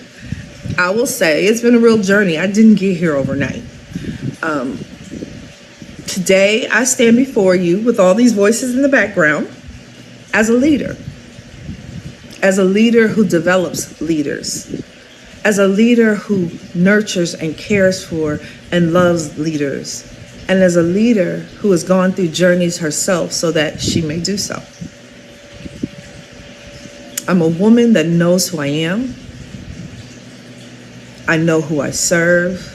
I will say it's been a real journey. I didn't get here overnight. Today, I stand before you with all these voices in the background as a leader who develops leaders, as a leader who nurtures and cares for and loves leaders, and as a leader who has gone through journeys herself so that she may do so. I'm a woman that knows who I am. I know who I serve.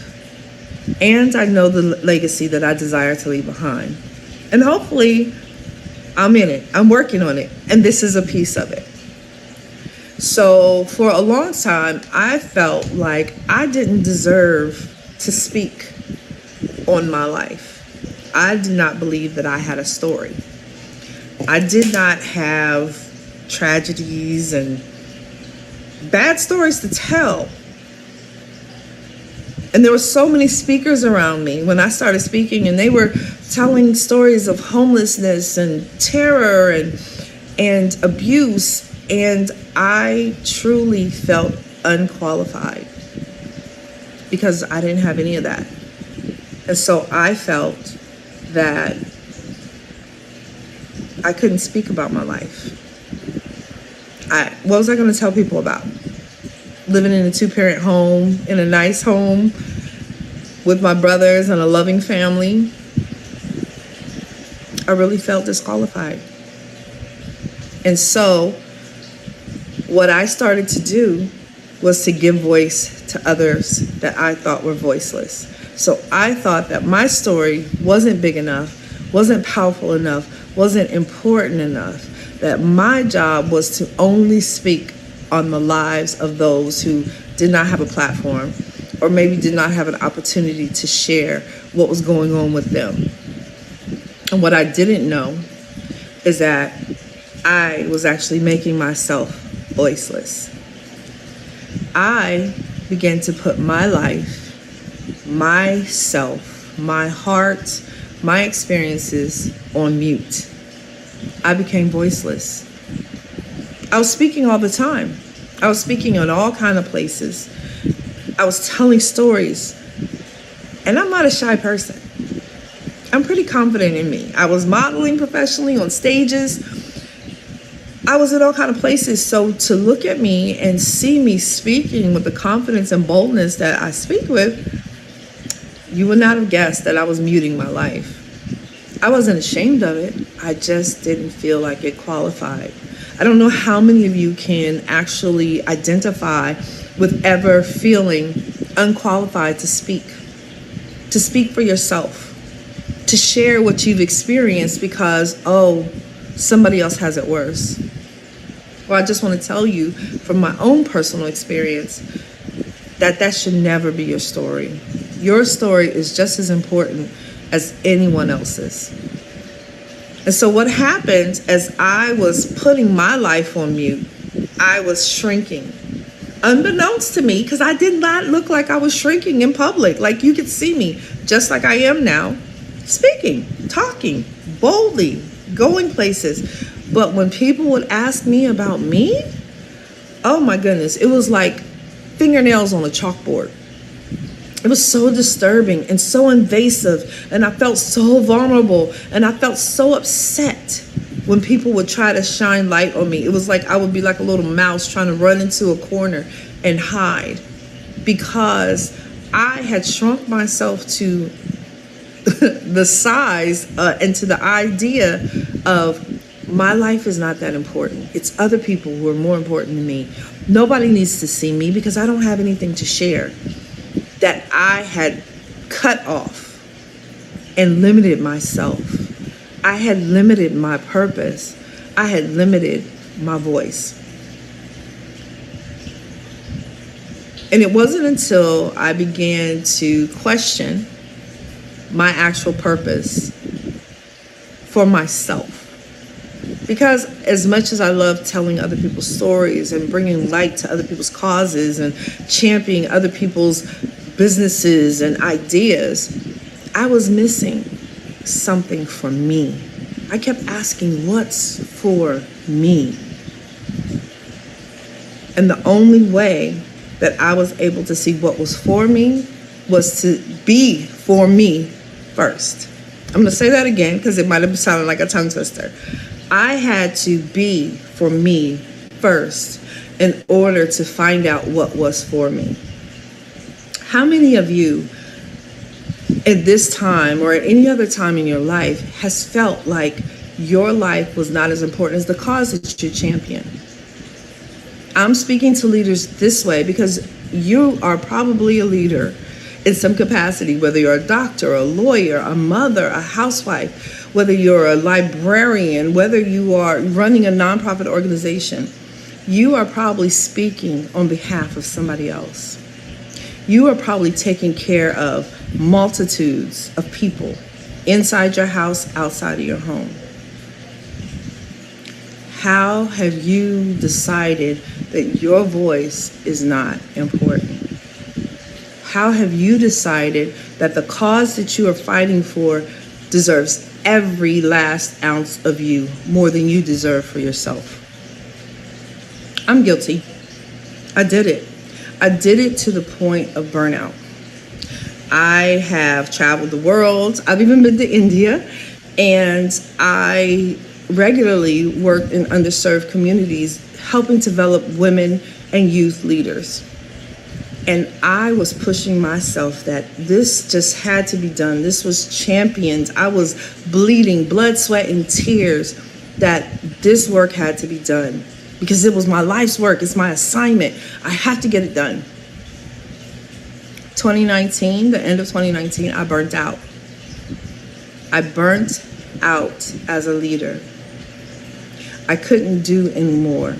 And I know the legacy that I desire to leave behind. And hopefully, I'm in it. I'm working on it. And this is a piece of it. So for a long time, I felt like I didn't deserve to speak on my life. I did not believe that I had a story. I did not have tragedies and bad stories to tell. And there were so many speakers around me when I started speaking, and they were telling stories of homelessness and terror and abuse. And I truly felt unqualified because I didn't have any of that. And so I felt that I couldn't speak about my life. What was I going to tell people about? Living in a 2-parent home, in a nice home with my brothers and a loving family. I really felt disqualified. And so what I started to do was to give voice to others that I thought were voiceless. So I thought that my story wasn't big enough, wasn't powerful enough, wasn't important enough, that my job was to only speak on the lives of those who did not have a platform, or maybe did not have an opportunity to share what was going on with them. And what I didn't know is that I was actually making myself voiceless. I began to put my life, myself, my heart, my experiences on mute. I became voiceless. I was speaking all the time. I was speaking in all kinds of places. I was telling stories. And I'm not a shy person. I'm pretty confident in me. I was modeling professionally on stages. I was in all kinds of places. So to look at me and see me speaking with the confidence and boldness that I speak with, you would not have guessed that I was muting my life. I wasn't ashamed of it. I just didn't feel like it qualified. I don't know how many of you can actually identify with ever feeling unqualified to speak for yourself, to share what you've experienced because, somebody else has it worse. Well, I just want to tell you from my own personal experience that should never be your story. Your story is just as important as anyone else's. And so what happened as I was putting my life on mute, I was shrinking. Unbeknownst to me, because I did not look like I was shrinking in public. Like you could see me just like I am now, speaking, talking, boldly, going places. But when people would ask me about me, oh my goodness, it was like fingernails on a chalkboard. It was so disturbing and so invasive, and I felt so vulnerable, and I felt so upset when people would try to shine light on me. It was like I would be like a little mouse trying to run into a corner and hide, because I had shrunk myself to the size and to the idea of my life is not that important. It's other people who are more important than me. Nobody needs to see me because I don't have anything to share. That I had cut off and limited myself. I had limited my purpose. I had limited my voice. And it wasn't until I began to question my actual purpose for myself. Because as much as I love telling other people's stories and bringing light to other people's causes and championing other people's businesses and ideas, I was missing something for me. I kept asking, what's for me? And the only way that I was able to see what was for me was to be for me first. I'm going to say that again because it might have sounded like a tongue twister. I had to be for me first in order to find out what was for me. How many of you at this time or at any other time in your life has felt like your life was not as important as the cause that you champion? I'm speaking to leaders this way because you are probably a leader in some capacity, whether you're a doctor, a lawyer, a mother, a housewife, whether you're a librarian, whether you are running a nonprofit organization. You are probably speaking on behalf of somebody else. You are probably taking care of multitudes of people inside your house, outside of your home. How have you decided that your voice is not important? How have you decided that the cause that you are fighting for deserves every last ounce of you more than you deserve for yourself? I'm guilty. I did it. I did it to the point of burnout. I have traveled the world. I've even been to India, and I regularly work in underserved communities, helping develop women and youth leaders. And I was pushing myself that this just had to be done. This was championed. I was bleeding, blood, sweat, and tears that this work had to be done because it was my life's work. It's my assignment. I have to get it done. 2019, the end of 2019, I burnt out. I burnt out as a leader. I couldn't do anymore.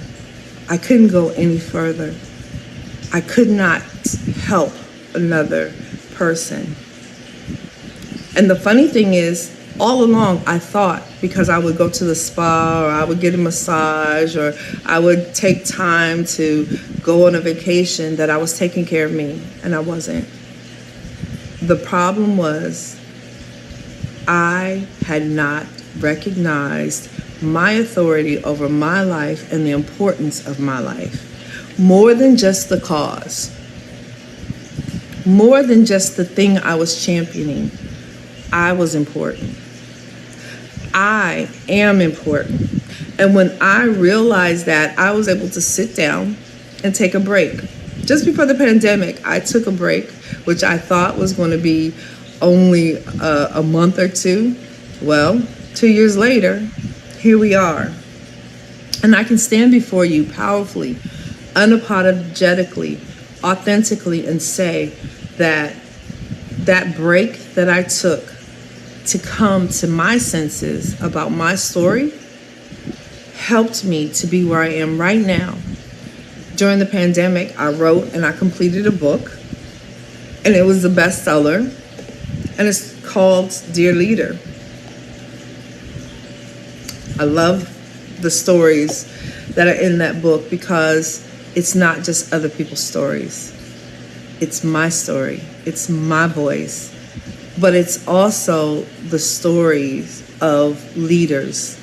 I couldn't go any further. I could not help another person. And the funny thing is, all along I thought because I would go to the spa or I would get a massage or I would take time to go on a vacation that I was taking care of me, and I wasn't. The problem was I had not recognized my authority over my life and the importance of my life. More than just the cause, more than just the thing I was championing, I was important. I am important. And when I realized that, I was able to sit down and take a break. Just before the pandemic, I took a break, which I thought was going to be only a month or two. Well, 2 years later, here we are. And I can stand before you powerfully, unapologetically, authentically, and say that that break that I took to come to my senses about my story helped me to be where I am right now. During the pandemic, I wrote and I completed a book, and it was a bestseller, and it's called Dear Leader. I love the stories that are in that book because it's not just other people's stories. It's my story. It's my voice. But it's also the stories of leaders.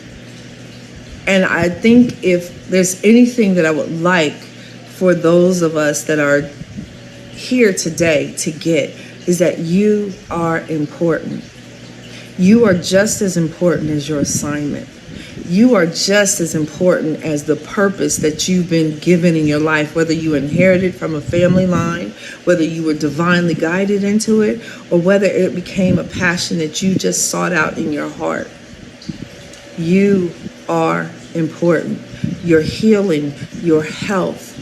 And I think if there's anything that I would like for those of us that are here today to get, is that you are important. You are just as important as your assignment. You are just as important as the purpose that you've been given in your life, whether you inherited from a family line, whether you were divinely guided into it, or whether it became a passion that you just sought out in your heart. You are important. Your healing, your health,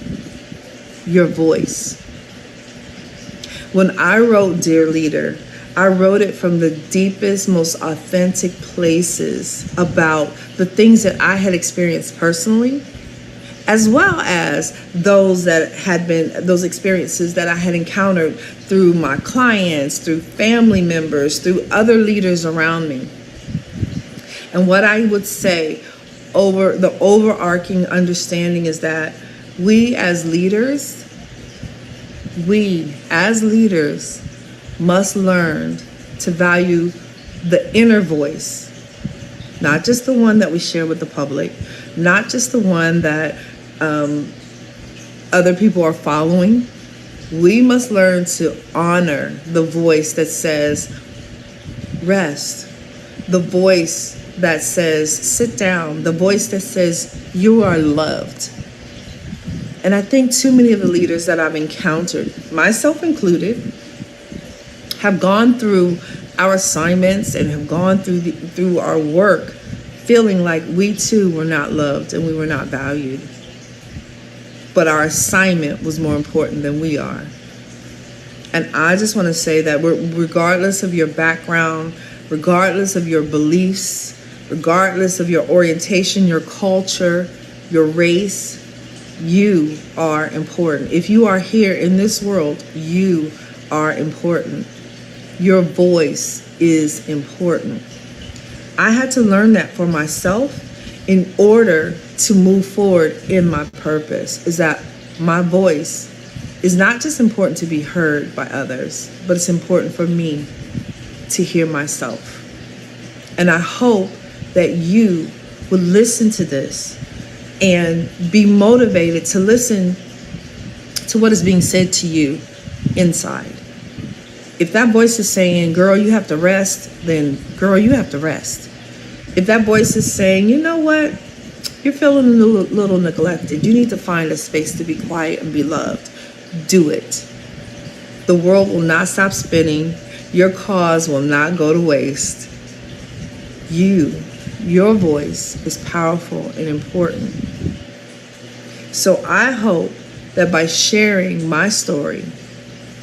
your voice. When I wrote Dear Leader, I wrote it from the deepest, most authentic places about the things that I had experienced personally, as well as those experiences that I had encountered through my clients, through family members, through other leaders around me. And what I would say over the overarching understanding is that we as leaders must learn to value the inner voice, not just the one that we share with the public, not just the one that other people are following. We must learn to honor the voice that says, rest, the voice that says, sit down, the voice that says, you are loved. And I think too many of the leaders that I've encountered, myself included, have gone through our assignments and have gone through our work feeling like we too were not loved and we were not valued. But our assignment was more important than we are. And I just want to say that regardless of your background, regardless of your beliefs, regardless of your orientation, your culture, your race, you are important. If you are here in this world, you are important. Your voice is important. I had to learn that for myself in order to move forward in my purpose, is that my voice is not just important to be heard by others, but it's important for me to hear myself. And I hope that you will listen to this and be motivated to listen to what is being said to you inside. If that voice is saying, girl, you have to rest, then girl, you have to rest. If that voice is saying, you know what, you're feeling a little neglected, you need to find a space to be quiet and be loved, do it. The world will not stop spinning. Your cause will not go to waste. Your voice is powerful and important. So I hope that by sharing my story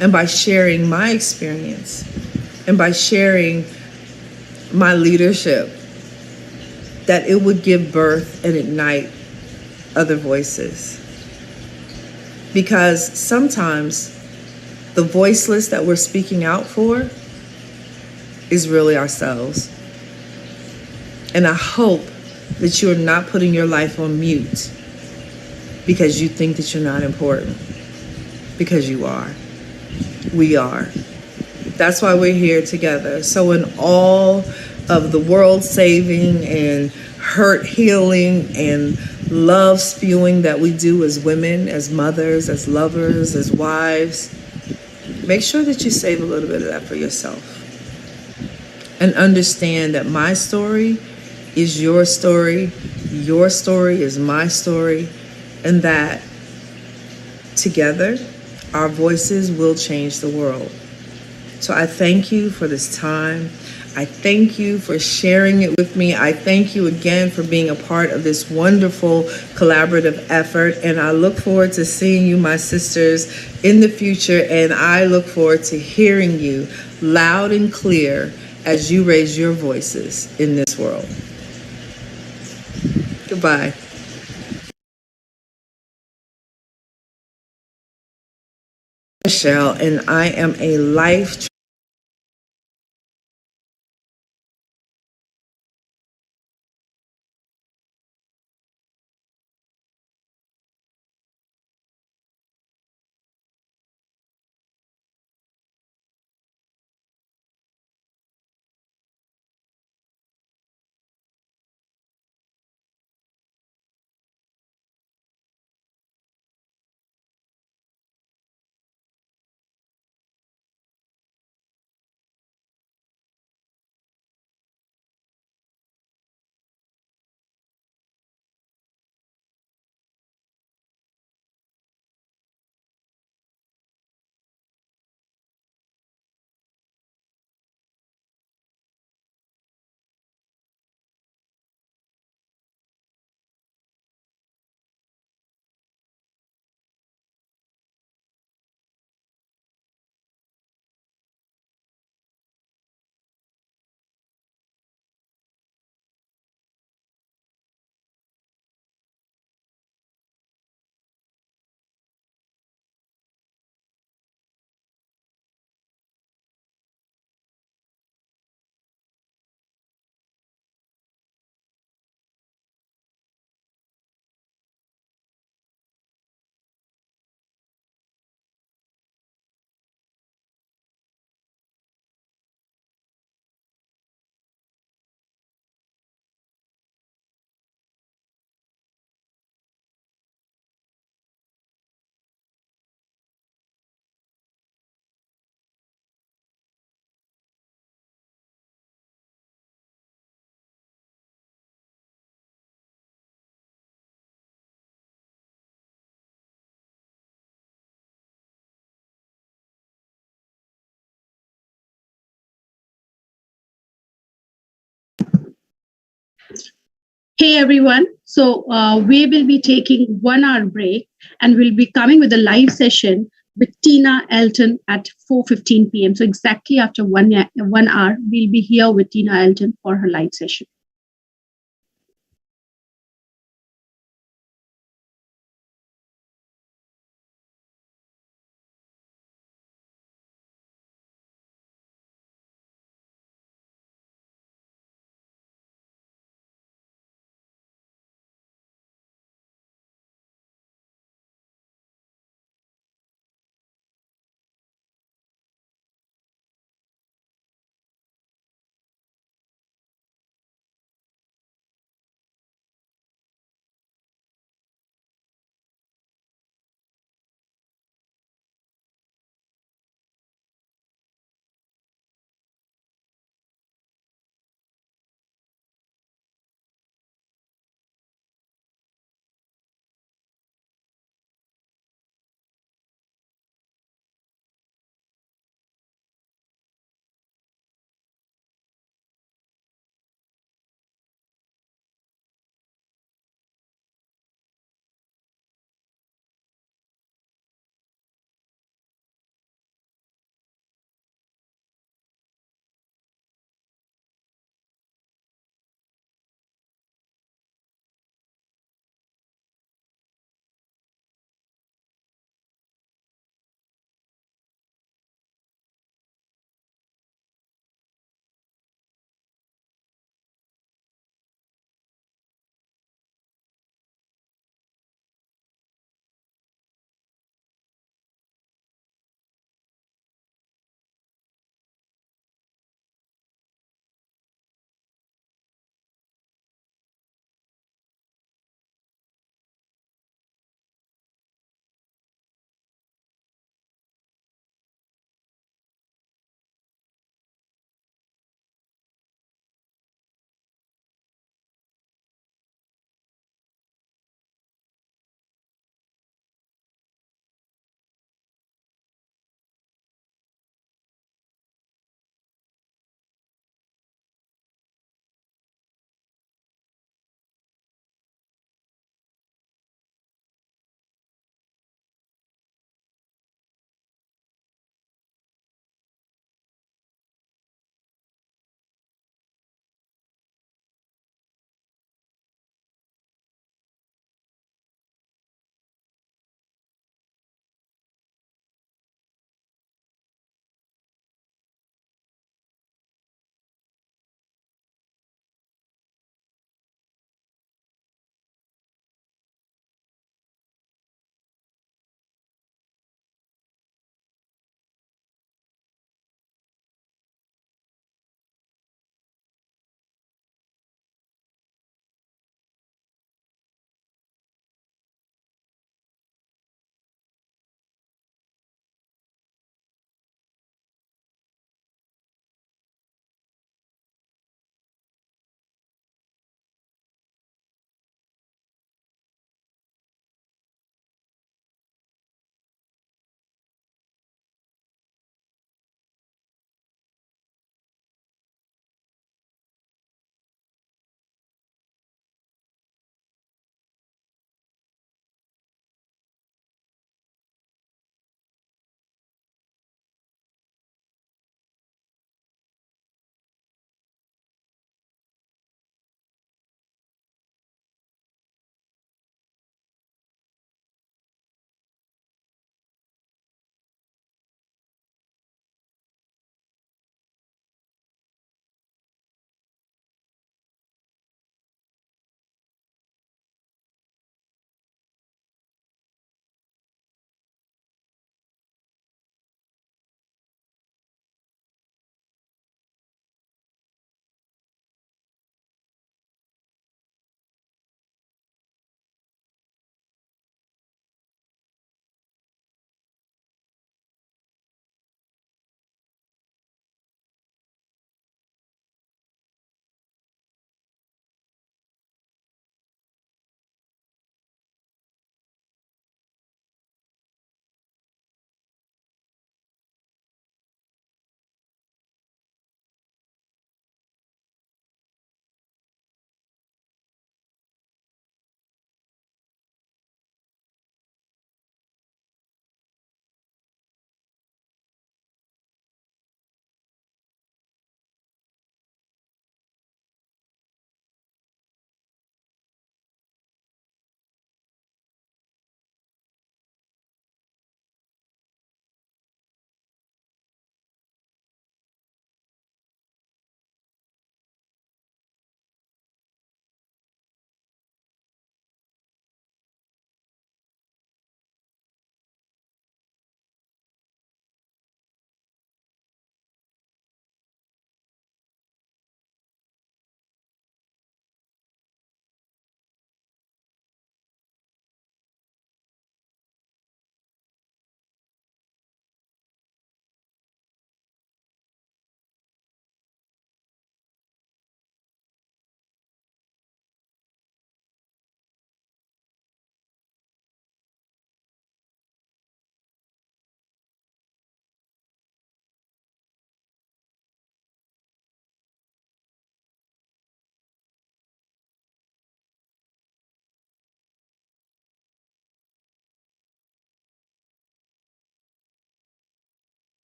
and by sharing my experience and by sharing my leadership, that it would give birth and ignite other voices. Because sometimes the voiceless that we're speaking out for is really ourselves. And I hope that you are not putting your life on mute because you think that you're not important, because you are. We are. That's why we're here together. So in all of the world saving and hurt healing and love spewing that we do as women, as mothers, as lovers, as wives, make sure that you save a little bit of that for yourself. And understand that my story is your story is my story, and that together our voices will change the world. So I thank you for this time. I thank you for sharing it with me. I thank you again for being a part of this wonderful collaborative effort. And I look forward to seeing you, my sisters, in the future. And I look forward to hearing you loud and clear as you raise your voices in this world. Goodbye. Michelle, and I am a life Hey everyone. So we will be taking 1 hour break and we'll be coming with a live session with Tina Elton at 4:15 p.m. So exactly after 1 hour, we'll be here with Tina Elton for her live session.